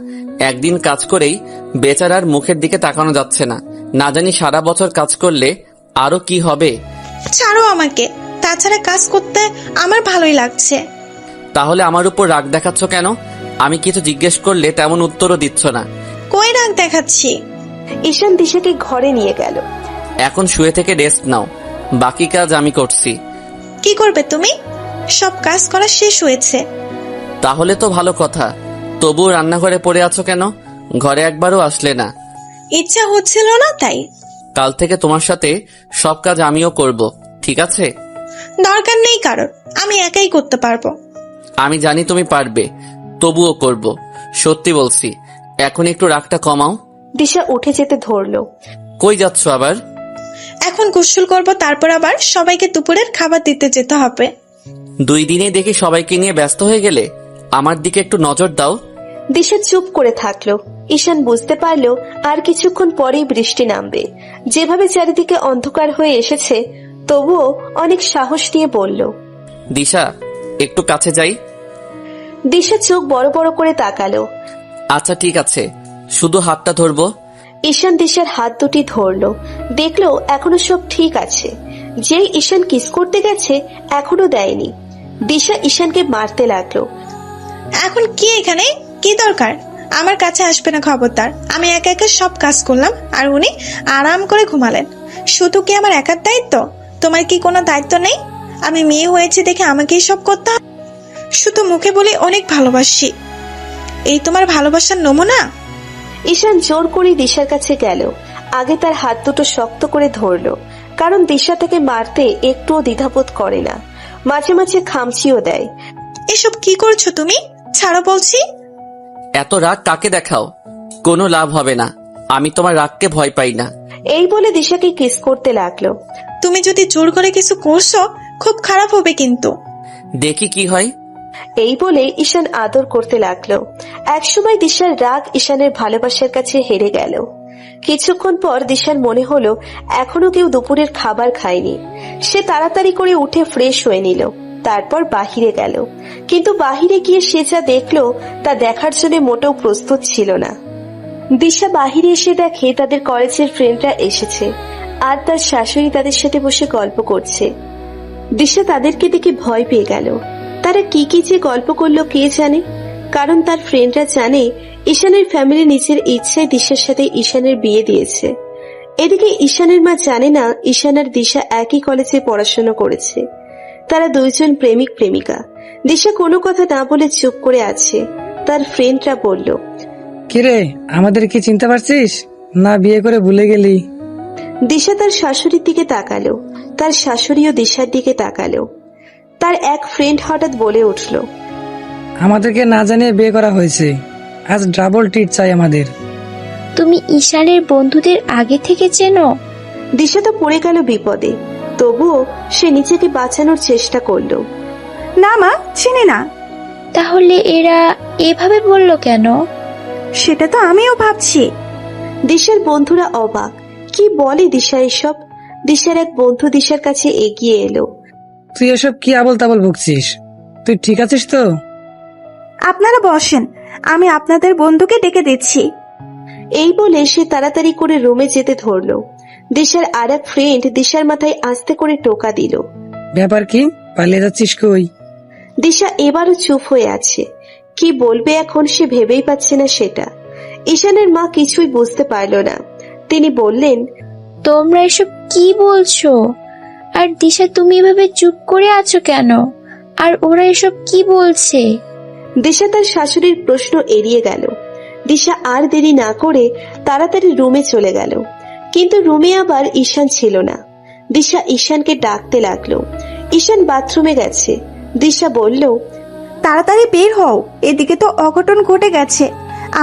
Speaker 5: একদিন কাজ করেই বেচারার মুখের দিকে তাকানো যাচ্ছে না, না জানি সারা বছর কাজ করলে আরো কি হবে।
Speaker 1: ছাড়ো আমাকে, তাছাড়া কাজ করতে আমার ভালোই লাগছে।
Speaker 5: তাহলে আমার উপর রাগ দেখাচ্ছ কেন? আমি কিছু জিজ্ঞেস করলে তেমন উত্তরও দিচ্ছ না।
Speaker 1: কই রাগ দেখাচ্ছি?
Speaker 3: ঈশান দিশাকে ঘরে নিয়ে গেল।
Speaker 5: এখন শুয়ে থেকে রেস্ট নাও, বাকি কাজ আমি করছি।
Speaker 1: কি করবে তুমি? সব কাজ করা শেষ হয়েছে।
Speaker 5: তাহলে তো ভালো কথা, তবুও রান্নাঘরে পড়ে আছো কেন? ঘরে একবারও আসলে না।
Speaker 1: ইচ্ছা হচ্ছিল না তাই।
Speaker 5: কাল থেকে তোমার সাথে সব কাজ আমিও করব, ঠিক আছে?
Speaker 1: দরকার নেই কারোর, আমি একাই করতে পারবো।
Speaker 5: আমি জানি তুমি পারবে, তবুও করব, সত্যি বলছি। এখন একটু রাগটা কমাও।
Speaker 3: দিশা উঠে যেতে ধরলো।
Speaker 5: কই যাচ্ছ আবার?
Speaker 1: এখন গোসল করব, তারপর আবার সবাইকে দুপুরের খাবার দিতে যেতে হবে।
Speaker 5: 2 দিনে দেখি সবাইকে নিয়ে ব্যস্ত হয়ে গেলে। আমার দিকে একটু নজর দাও।
Speaker 3: দিশা চুপ করে থাকলো। ঈশান বুঝতে পারলো আর কিছুক্ষণ পরেই বৃষ্টি নামবে। যেভাবে চারিদিকে অন্ধকার হয়ে এসেছে, তবুও অনেক সাহস নিয়ে বলল,
Speaker 5: দিশা, একটু কাছে যাই।
Speaker 3: দিশা চোখ বড় বড় করে তাকালো।
Speaker 5: আচ্ছা ঠিক আছে, শুধু হাতটা ধরবো।
Speaker 3: ঈশান দিশার হাত দুটি ধরলো, দেখলো এখনো সব ঠিক আছে। যেই ঈশান কিস করতে গেছে এখনো দেয়নি। দিশা ঈশানকে মারতে লাগলো।
Speaker 1: এখন কি এখানে? কি দরকার? আমার কাছে আসবে না খবরদার। আমি একা একা সব কাজ করলাম আর উনি আরাম করে ঘুমালেন। শুধু কি আমার একার দায়িত্ব? তোমার কি কোনো দায়িত্ব নেই? আমি মেয়ে হয়েছে দেখে আমাকেই সব করতে হবে? শুধু মুখে বলে অনেক ভালোবাসি, এই তোমার ভালোবাসার নমুনা?
Speaker 3: ঈশান জোর করে দিশার কাছে গেল। আগে তার হাত দুটো শক্ত করে ধরলো, কারণ দিশা থেকে মারতে একটুও দ্বিধাবোধ করে না, মাঝে মাঝে খামচিও দেয়।
Speaker 1: এসব কি করছো তুমি? ছাড়ো বলছি।
Speaker 5: এত রাগ কাকে দেখাও? কোনো লাভ হবে না, আমি তোমার রাগকে ভয় পাই না।
Speaker 3: এই বলে দিশাকে কিস করতে লাগলো।
Speaker 1: তুমি যদি জোর করে কিছু করছো খুব খারাপ হবে কিন্তু।
Speaker 5: দেখি কি হয়।
Speaker 3: এই বলে ঈশান আদর করতে লাগলো। একসময় দিশার রাগ ঈশানের ভালোবাসার কাছে হেরে গেল। কিছুক্ষণ পর দিশার মনে হলো এখনো কেউ দুপুরের খাবার খায়নি। সে তাড়াতাড়ি করে উঠে ফ্রেশ হয়ে নিল, তারপর বাহিরে গেল। কিন্তু বাহিরে গিয়ে সে যা দেখলো তা দেখার জন্য মোটেও প্রস্তুত ছিল না। দিশা বাহিরে এসে দেখে তাদের কলেজের ফ্রেন্ডরা এসেছে, আর তার শাশুড়ি তাদের সাথে বসে গল্প করছে। দিশা তাদেরকে দেখে ভয় পেয়ে গেল। তারা কি কি যে গল্প করলো কে জানে, কারণ তার ফ্রেন্ডরা জানে ঈশানের ফ্যামিলি নিজের ইচ্ছায় দিশার সাথে ঈশানের বিয়ে দিয়েছে। এদিকে ঈশানের মা জানে না ঈশান আর দিশা একই কলেজে পড়াশোনা করেছে। তারা দুইজন প্রেমিক প্রেমিকা। দিশা কোনো কথা না বলে চুপ করে আছে। তার ফ্রেন্ডরা বলল,
Speaker 9: কিরে, আমাদের কি চিনতে পারছিস না বিয়ে করে ভুলে গেলি?
Speaker 3: দিশা তার শাশুড়ির দিকে তাকালো। তার শাশুড়িও দিশার দিকে তাকালো। তার এক ফ্রেন্ড হঠাৎ বলে উঠল,
Speaker 9: আমাদেরকে না জানিয়ে বিয়ে করা হয়েছে, আজ ডাবল ট্রিট চাই আমাদের।
Speaker 2: তুমি ঈশানের বন্ধুদের আগে থেকে চেনো?
Speaker 3: দিশা তো পড়ে গেল বিপদে, তবুও সে নিজেকে বাঁচানোর চেষ্টা করলো।
Speaker 1: না মা, চিনি না।
Speaker 2: তাহলে এরা এভাবে বললো কেন?
Speaker 1: সেটা তো আমিও ভাবছি।
Speaker 3: দিশার বন্ধুরা অবাক, কি বলে দিশা এসব। দিশার এক বন্ধু দিশার কাছে এগিয়ে এলো।
Speaker 9: তুই এসব কি আবল তাবল বকছিস? তুই ঠিক আছিস তো?
Speaker 1: আপনারা বসেন, আমি আপনাদের বন্ধুকে ডেকে দিচ্ছি।
Speaker 3: এই বলে সে তাড়াতাড়ি করে রুমে যেতে ধরলো। দিশার আর এক ফ্রেন্ড দিশার মাথায় আস্তে করে টোকা দিল।
Speaker 9: ব্যাপার কি, পালিয়ে যাচ্ছিস কই?
Speaker 3: দিশা এবারও চুপ হয়ে আছে। কি বলবে এখন সে ভেবেই পাচ্ছে না সেটা। ঈশানের মা কিছুই বুঝতে পারল না। তিনি বললেন,
Speaker 2: তোমরা এসব কি বলছো? আর দিশা, তুমি এভাবে চুপ করে আছো কেন? আর ওরা এসব কি বলছে?
Speaker 3: দিশা তার শাশুড়ির প্রশ্ন এড়িয়ে গেল। দিশা আর দেরি না করে তাড়াতাড়ি রুমে চলে গেল। কিন্তু রুমে আবার ঈশান ছিল না। দিশা ঈশানকে ডাকতে লাগলো। ঈশান বাথরুমে গেছে। দিশা বলল,
Speaker 1: তাড়াতাড়ি বের হও, এদিকে তো অঘটন ঘটে গেছে,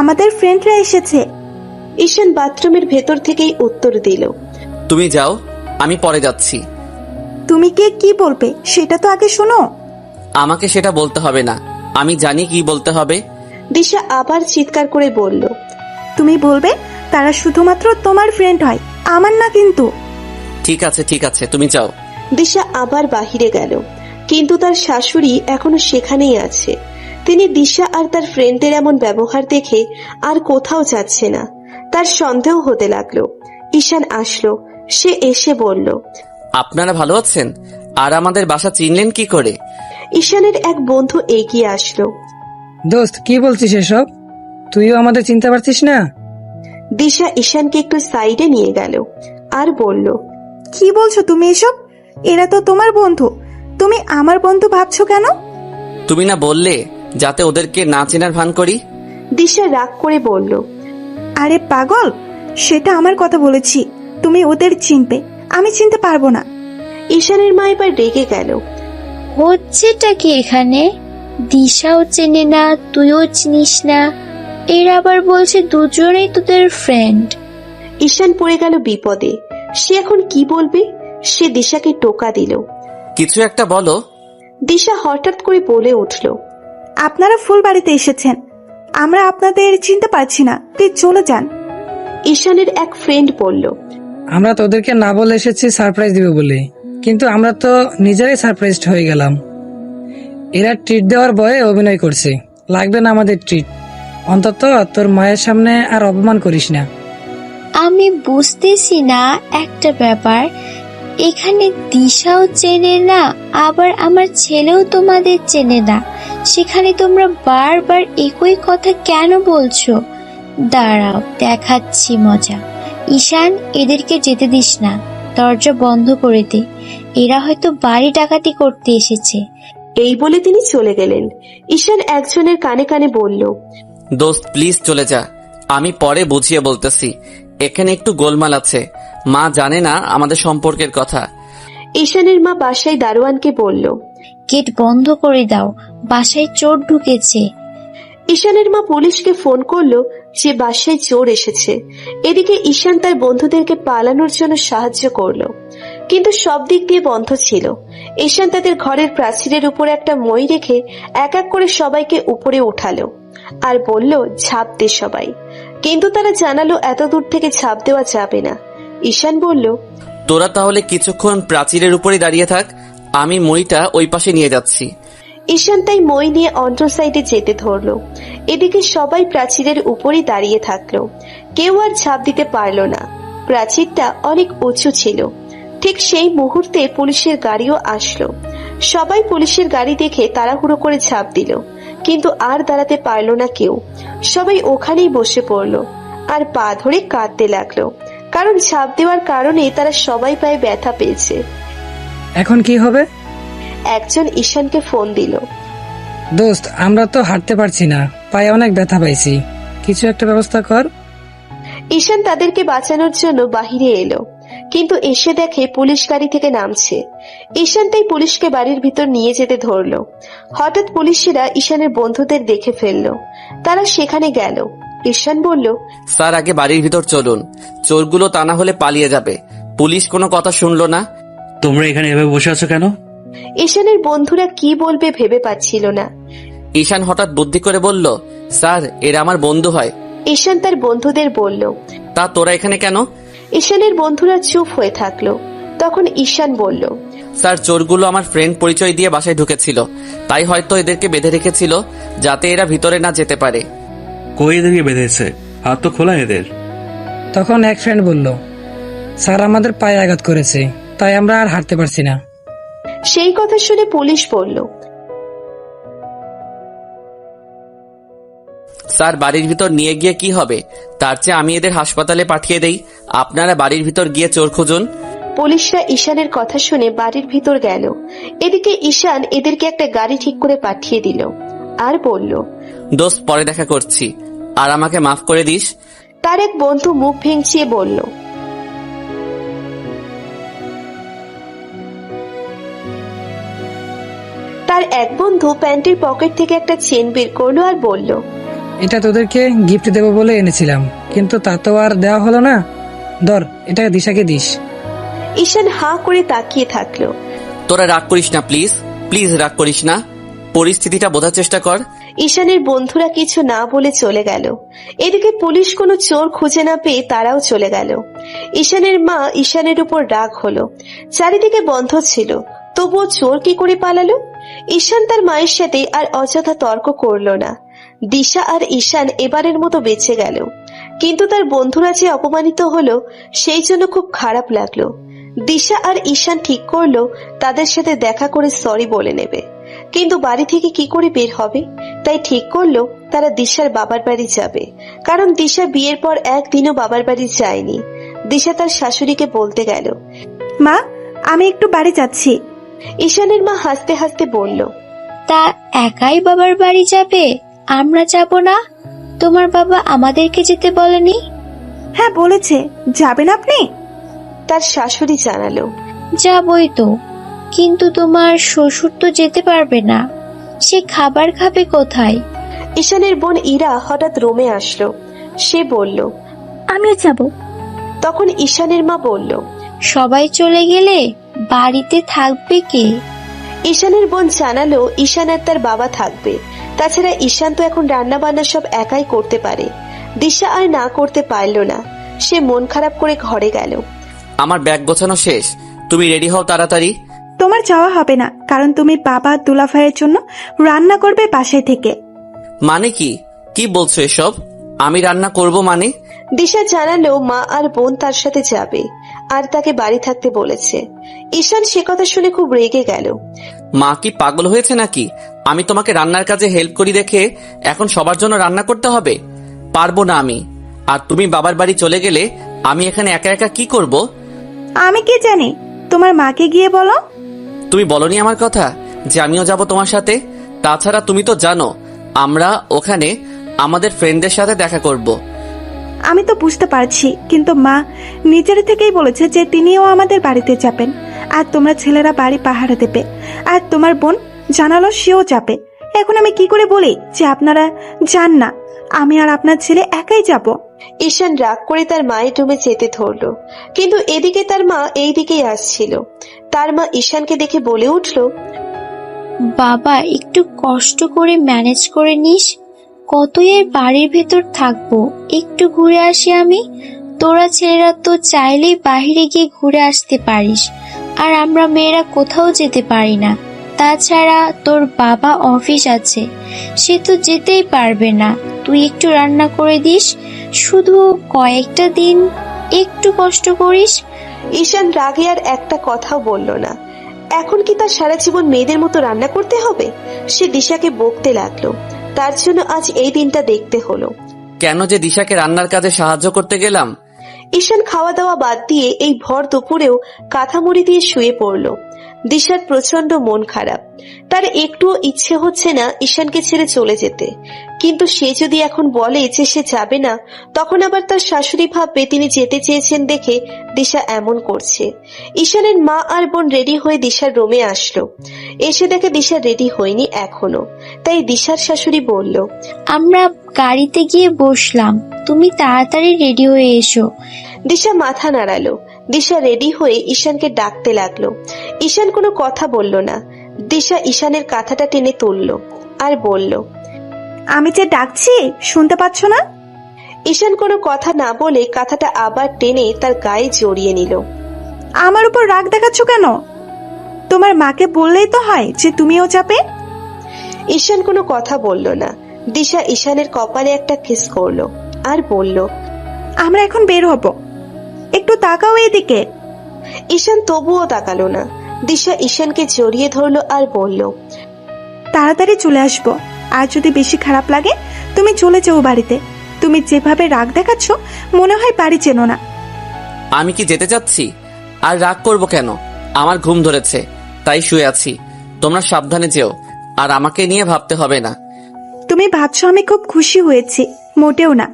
Speaker 1: আমাদের ফ্রেন্ডরা এসেছে।
Speaker 3: ঈশান বাথরুমের ভেতর থেকেই উত্তর দিল,
Speaker 5: তুমি যাও, আমি পরে যাচ্ছি।
Speaker 1: তুমি কি বলবে সেটা তো আগে শোনো।
Speaker 5: আমাকে সেটা বলতে হবে না, আমি জানি কি বলতে হবে।
Speaker 3: দিশা আবার চিৎকার করে বলল,
Speaker 1: তুমি বলবে তারা শুধুমাত্র তোমার ফ্রেন্ড হয়, আমার না কিন্তু।
Speaker 5: ঠিক আছে, তুমি যাও।
Speaker 3: দিশা আবার বাহিরে গেল, কিন্তু তার শাশুড়ি এখনো সেখানেই আছে। তিনি দিশা আর তার ফ্রেন্ডদের এমন ব্যবহার দেখে আর কোথাও যাচ্ছে না। তার সন্দেহ হতে লাগলো। ঈশান আসলো। সে এসে বলল,
Speaker 5: আপনারা ভালো আছেন? আর আমাদের বাসা চিনলেন কি করে?
Speaker 3: ঈশানের এক বন্ধু এগিয়ে আসলো।
Speaker 9: দোস্ত, কি বলছিস এসব? তুইও আমাদের চিনতে পারছিস না?
Speaker 3: দিশা ঈশানকে একটু সাইডে নিয়ে গেল আর বলল,
Speaker 1: কি বলছো তুমি এসব? এরা তো তোমার বন্ধু, তুমি আমার বন্ধু ভাবছো কেন?
Speaker 5: তুমি না বললে যাতে ওদেরকে না চেনার ভান করি?
Speaker 3: দিশা রাগ করে বলল,
Speaker 1: আরে পাগল, সেটা আমার কথা বলেছি, তুমি ওদের চিনবে, আমি চিনতে পারবো না।
Speaker 3: ঈশানের মা এবার রেগে গেল।
Speaker 2: হচ্ছেটা কি এখানে? দিশাও চেনে না, তুইও চিনিস না, এরা আবার বলছে দুজনেই তোদের ফ্রেন্ড।
Speaker 3: ঈশান পড়ে গেল বিপদে। সে এখন কি বলবে? সে দিশাকে টোকা দিল।
Speaker 5: কিছু একটা বলো।
Speaker 3: দিশা হঠাৎ করে বলে উঠল,
Speaker 1: আপনারা ফুল বাড়িতে এসেছেন, আমরা আপনাদের চিনতে পারছি না, প্লিজ চলে যান।
Speaker 3: ঈশানের এক ফ্রেন্ড বলল,
Speaker 9: আমরা তোদেরকে না বলে এসেছি সারপ্রাইজ দিবে বলে, কিন্তু আমরা তো নিজেরাই সারপ্রাইজড হয়ে গেলাম। এরা ট্রিট দেওয়ার ভয়ে অভিনয় করছে, লাগবে না আমাদের ট্রিট। অন্তত তোর মায়ের সামনে আর অপমান করিস না।
Speaker 2: আমি বুঝতেছি না একটা ব্যাপার, এখানে দিশাও চেনে না, আবার আমার ছেলেও তোমাদের চেনে না, সেখানে তোমরা বারবার একই কথা কেন বলছো? দাঁড়াও, দেখাচ্ছি মজা। ঈশান, এদেরকে যেতে দিস না, দরজা বন্ধ করে দে, এরা হয়তো বাড়ি ডাকাতি করতে এসেছে।
Speaker 3: এই বলে তিনি চলে গেলেন। ঈশান একজনের কানে কানে বলল,
Speaker 5: দোস্ত প্লিজ চলে যা, আমি পরে বুঝিয়ে বলতেছি। এখানে একটু গোলমাল আছে, মা জানে না আমাদের সম্পর্কের কথা।
Speaker 3: ঈশানের মা বাসায় দারোয়ানকে বলল।
Speaker 2: গেট বন্ধ করে দাও, বাসায় চোর ঢুকেছে।
Speaker 3: ঈশানের মা পুলিশকে ফোন করলো যে বাসায় চোর এসেছে। এদিকে ঈশান তার বন্ধুদেরকে পালানোর জন্য সাহায্য করলো, কিন্তু সব দিক দিয়ে বন্ধ ছিল। ঈশান তাদের ঘরের প্রাচীরের উপরে একটা মই রেখে এক এক করে সবাইকে উপরে উঠালো আর বলল, ঝাঁপ দে সবাই। কিন্তু তারা জানালো এত দূর থেকে ঝাঁপ দেওয়া যাবে না। ঈশান বলল,
Speaker 5: তোরা তাহলে কিছুক্ষণ প্রাচীরের উপরে দাঁড়িয়ে থাক, আমি মইটা ওই পাশে নিয়ে যাচ্ছি।
Speaker 3: ঈশান তাই মই নিয়ে অন্য সাইডে যেতে ধরলো। এদিকে সবাই প্রাচীরের উপরই দাঁড়িয়ে থাকলো, কেউ আর ঝাঁপ দিতে পারলো না। প্রাচীরটা অনেক উঁচু ছিল। ঠিক সেই মুহূর্তে পুলিশের গাড়িও আসলো। সবাই পুলিশের গাড়ি দেখে তাড়াহুড়ো করে ঝাঁপ দিল, কিন্তু আর দাঁড়াতে পারলো না কেউ। সবাই ওখানেই বসে পড়লো আর পা ধরে কাঁদতে লাগলো, কারণ ঝাঁপ দেওয়ার কারণে তারা সবাই পায়ে ব্যথা পেয়েছে।
Speaker 9: এখন কি হবে?
Speaker 3: একজন ঈশানকে ফোন দিল।
Speaker 9: দোস্ত, আমরা তো হাঁটতে পারছি না, পায়ে অনেক ব্যথা পাইছি, কিছু একটা ব্যবস্থা কর।
Speaker 3: ঈশান তাদেরকে বাঁচানোর জন্য বাহিরে এলো, কিন্তু এসে দেখে পুলিশ গাড়ি থেকে নামছে। ঈশান তাই পুলিশকে বাড়ির ভিতর নিয়ে যেতে ধরলো। হঠাৎ পুলিশেরা ঈশানের বন্ধুদের দেখে ফেললো। তারা সেখানে গেল। ঈশান বলল,
Speaker 5: স্যার আগে বাড়ির ভিতর চলুন, চোরগুলো তা না হলে পালিয়ে যাবে। পুলিশ কোনো কথা শুনলো না।
Speaker 10: তোমরা এখানে এভাবে বসে আছো কেন?
Speaker 3: ঈশানের বন্ধুরা কি বলবে ভেবে পাচ্ছিল না।
Speaker 5: ঈশান হঠাৎ বুদ্ধি করে বলল, স্যার এরা আমার বন্ধু হয়।
Speaker 3: ঈশান তার বন্ধুদের বলল।
Speaker 5: তা তোরা এখানে কেন?
Speaker 3: ঈশানের বন্ধুরা চুপ হয়ে থাকলো। তখন ঈশান বলল,
Speaker 5: স্যার চোরগুলো আমার ফ্রেন্ড পরিচয় দিয়ে বাসায় ঢুকেছিল, তাই হয়তো এদেরকে বেঁধে রেখেছিল যাতে এরা ভিতরে না যেতে পারে।
Speaker 10: কই এদেরকে বেঁধেছে? হাত তো খোলা এদের।
Speaker 9: তখন এক ফ্রেন্ড বলল, স্যার আমাদের পায়ে আঘাত করেছে, তাই আমরা আর হাঁটতে পারছি না।
Speaker 3: সেই কথা শুনে পুলিশ বলল,
Speaker 5: স্যার বাড়ির ভিতর নিয়ে গিয়ে কি হবে? তার চেয়ে আমি এদের হাসপাতালে পাঠিয়ে দেই, আপনারা বাড়ির ভিতর গিয়ে চোর খুঁজুন।
Speaker 3: পুলিশরা ঈশানের কথা শুনে বাড়ির ভিতর গেল। এদিকে ঈশান এদেরকে একটা গাড়ি ঠিক করে পাঠিয়ে দিল আর বলল,
Speaker 5: দোস্ত পরে দেখা করছি, আর আমাকে মাফ করে দিস।
Speaker 3: তার এক বন্ধু মুখ ভেঙচিয়ে বলল, তার এক বন্ধু প্যান্টের পকেট থেকে একটা চেন বের করলো আর বলল,
Speaker 9: এটা তোদেরকে গিফট দেবো বলে এনেছিলাম, কিন্তু তা তো আর দেওয়া হলো না, ধর এটা দিশাকে দিস।
Speaker 3: ঈশান হাঁ করে তাকিয়ে থাকলো।
Speaker 5: তোরা রাগ করিস না, প্লিজ প্লিজ রাগ করিস না, পরিস্থিতিটা বোঝার চেষ্টা কর।
Speaker 3: ঈশানের বন্ধুরা কিছু না বলে চলে গেল। এদিকে পুলিশ কোনো চোর খুঁজে না পেয়ে তারাও চলে গেল। ঈশানের মা ঈশানের উপর রাগ হলো। চারিদিকে বন্ধ ছিল, তবুও চোর কি করে পালালো? ঈশান তার মায়ের সাথে আর অযথা তর্ক করলো না। দিশা আর ঈশান এবারের মতো বেঁচে গেল, কিন্তু তার বন্ধুরা যে অপমানিত হলো সেই জন্য খুব খারাপ লাগলো। দিশা আর ঈশান ঠিক করলো তাদের সাথে দেখা করে সরি বলে নেবে, কিন্তু বাড়ি থেকে কি করে বের হবে? তাই ঠিক করলো তারা দিশার বাবার বাড়ি যাবে, কারণ দিশা বিয়ের পর একদিনও বাবার বাড়ি যায়নি। দিশা তার শাশুড়িকে বলতে গেল,
Speaker 1: মা, আমি একটু বাড়ি যাচ্ছি।
Speaker 3: ঈশানের মা হাসতে হাসতে বলল,
Speaker 2: তা একাই বাবার বাড়ি যাবে? আমরা যাব না? তোমার বাবা আমাদেরকে যেতে বলেনি?
Speaker 1: হ্যাঁ বলেছে, যাবেন আপনি?
Speaker 3: তার শাশুড়ি জানালো,
Speaker 2: যাবই তো, কিন্তু তোমার শ্বশুর তো যেতে পারবে না, সে খাবার খাবে কোথায়?
Speaker 3: ঈশানের বোন ইরা হঠাৎ রুমে আসলো। সে বলল,
Speaker 6: আমিও যাব।
Speaker 3: তখন ঈশানের মা বলল,
Speaker 2: সবাই চলে গেলে বাড়িতে থাকবে কে?
Speaker 3: ঈশানের বোন জানালো ঈশান আর তার বাবা থাকবে। তাছাড়া ঈশান তো এখন রান্না বান্না সব একাই করতে পারে। দিশা আর না করতে পারলো না, সে মন খারাপ করে ঘরে গেল।
Speaker 5: আমার ব্যাগ গোছানো শেষ, তুমি রেডি হও তাড়াতাড়ি।
Speaker 1: তোমার যাওয়া হবে না, কারণ তুমি বাবা দুলাভাইয়ের জন্য রান্না করবে বাসায় থেকে।
Speaker 5: মানে কি কি বলছো এসব? আমি রান্না করব মানে?
Speaker 3: দিশা জানালো মা আর বোন তার সাথে যাবে আর তাকে বাড়ি থাকতে বলেছে। ঈশান সে কথা শুনে খুব রেগে গেল।
Speaker 5: মা কি পাগল হয়েছে নাকি? আমি তোমাকে রান্নার কাজে হেল্প করি দেখে এখন সবার জন্য রান্না করতে হবে? পারবো না আমি। আর তুমি বাবার বাড়ি চলে গেলে আমি এখানে একা একা কি করব?
Speaker 1: আমি কি জানি, তোমার মাকে গিয়ে বলো।
Speaker 5: তুমি বলনি আমার কথা যে আমিও যাব তোমার সাথে? তাছাড়া তুমি তো জানো আমরা ওখানে আমাদের ফ্রেন্ডদের সাথে দেখা করব।
Speaker 1: আমি তো বুঝতে পারছি, কিন্তু মা নিজের থেকেই বলেছে যে তিনিও আমাদের বাড়িতে যাবেন, আর তোমরা ছেলেরা বাড়ি পাহারা দেবে, আর তোমার বোন জানালো সেও যাবে। এখন আমি কি করে বলি যে আপনারা যান না, আমি আর আপনার ছেলে একাই যাব?
Speaker 3: ঈশান রাগ করে তার মায়ের রুমে যেতে ধরলো, কিন্তু এদিকে তার মা এই দিকেই আসছিল। তার মা ঈশানকে দেখে বলে উঠল,
Speaker 2: বাবা একটু কষ্ট করে ম্যানেজ করে নিস, কতই এর বাড়ির ভেতর থাকবো, একটু ঘুরে আসি আমি। তোরা ছেলেরা তো চাইলেই বাইরে গিয়ে ঘুরে আসতে পারিস, আর আমরা মেয়েরা কোথাও যেতে পারি না। তাছাড়া তোর বাবা অফিস আছে, সে তো যেতেই পারবে না। তুই একটু রান্না করে দিস, শুধু কয়েকটা দিন একটু কষ্ট করিস।
Speaker 3: ঈশান রাগে আর একটা কথাও বলল না। এখন কি তার সারা জীবন মেয়েদের মতো রান্না করতে হবে? সে দিশাকে বকতে লাগলো, তার জন্য আজ এই দিনটা দেখতে হলো।
Speaker 5: কেন যে দিশাকে রান্নার কাজে সাহায্য করতে গেলাম।
Speaker 3: ঈশান খাওয়া দাওয়া বাদ দিয়ে এই ভর দুপুরেও কাঁথা মুড়ি দিয়ে শুয়ে পড়লো। দিশার প্রচন্ড মন খারাপ, তার একটুও ইচ্ছে হচ্ছে না ঈশানকে ছেড়ে চলে যেতে, কিন্তু সে যদি এখন বলে যে সে যাবে না, তখন আবার তার শাশুড়ি ভাববে তিনি যেতে চেয়েছেন দেখে দিশা এমন করছে। ঈশানের মা আর বোন রেডি হয়ে দিশার রুমে আসলো। এসে দেখে দিশা রেডি হয়নি এখনো, তাই দিশার শাশুড়ি বলল,
Speaker 2: আমরা গাড়িতে গিয়ে বসলাম, তুমি তাড়াতাড়ি রেডি হয়ে এসো।
Speaker 3: দিশা মাথা নাড়ালো। দিশা রেডি হয়ে ঈশানকে ডাকতে লাগলো। ঈশান কোনো কথা বলল না। দিশা ঈশানের কাঁথাটা টেনে তুললো আর বলল,
Speaker 1: আমি যে ডাকছি শুনতে পাচ্ছ না?
Speaker 3: ঈশান কোনো কথা না বলে কাঁথাটা আবার টেনে তার গায়ে জড়িয়ে নিল।
Speaker 1: আমার উপর রাগ দেখাচ্ছ কেন? তোমার মাকে বললেই তো হয় যে তুমিও যাবে।
Speaker 3: ঈশান কোনো কথা বলল না। দিশা ঈশানের কপালে একটা কিস করলো আর বলল,
Speaker 1: আমরা এখন বের হব, একটু তাকাও এদিকে।
Speaker 3: ঈশান তবুও তাকালো না। দিশা ঈশানকে জড়িয়ে ধরলো আর বলল,
Speaker 1: তাড়াতাড়ি চলে আসবো, আর যদি বেশি খারাপ লাগে তুমি চলে যাও বাড়িতে। তুমি যেভাবে রাগ দেখাচ্ছ মনে হয় বাড়ি চেনো না।
Speaker 5: আমি কি যেতে চাচ্ছি? আর রাগ করব কেন? আমার ঘুম ধরেছে তাই শুয়ে আছি। তোমরা সাবধানে যেও, আর আমাকে নিয়ে ভাবতে হবে না।
Speaker 1: তুমি ভাবছো আমি খুব খুশি হয়েছি, মোটেও না,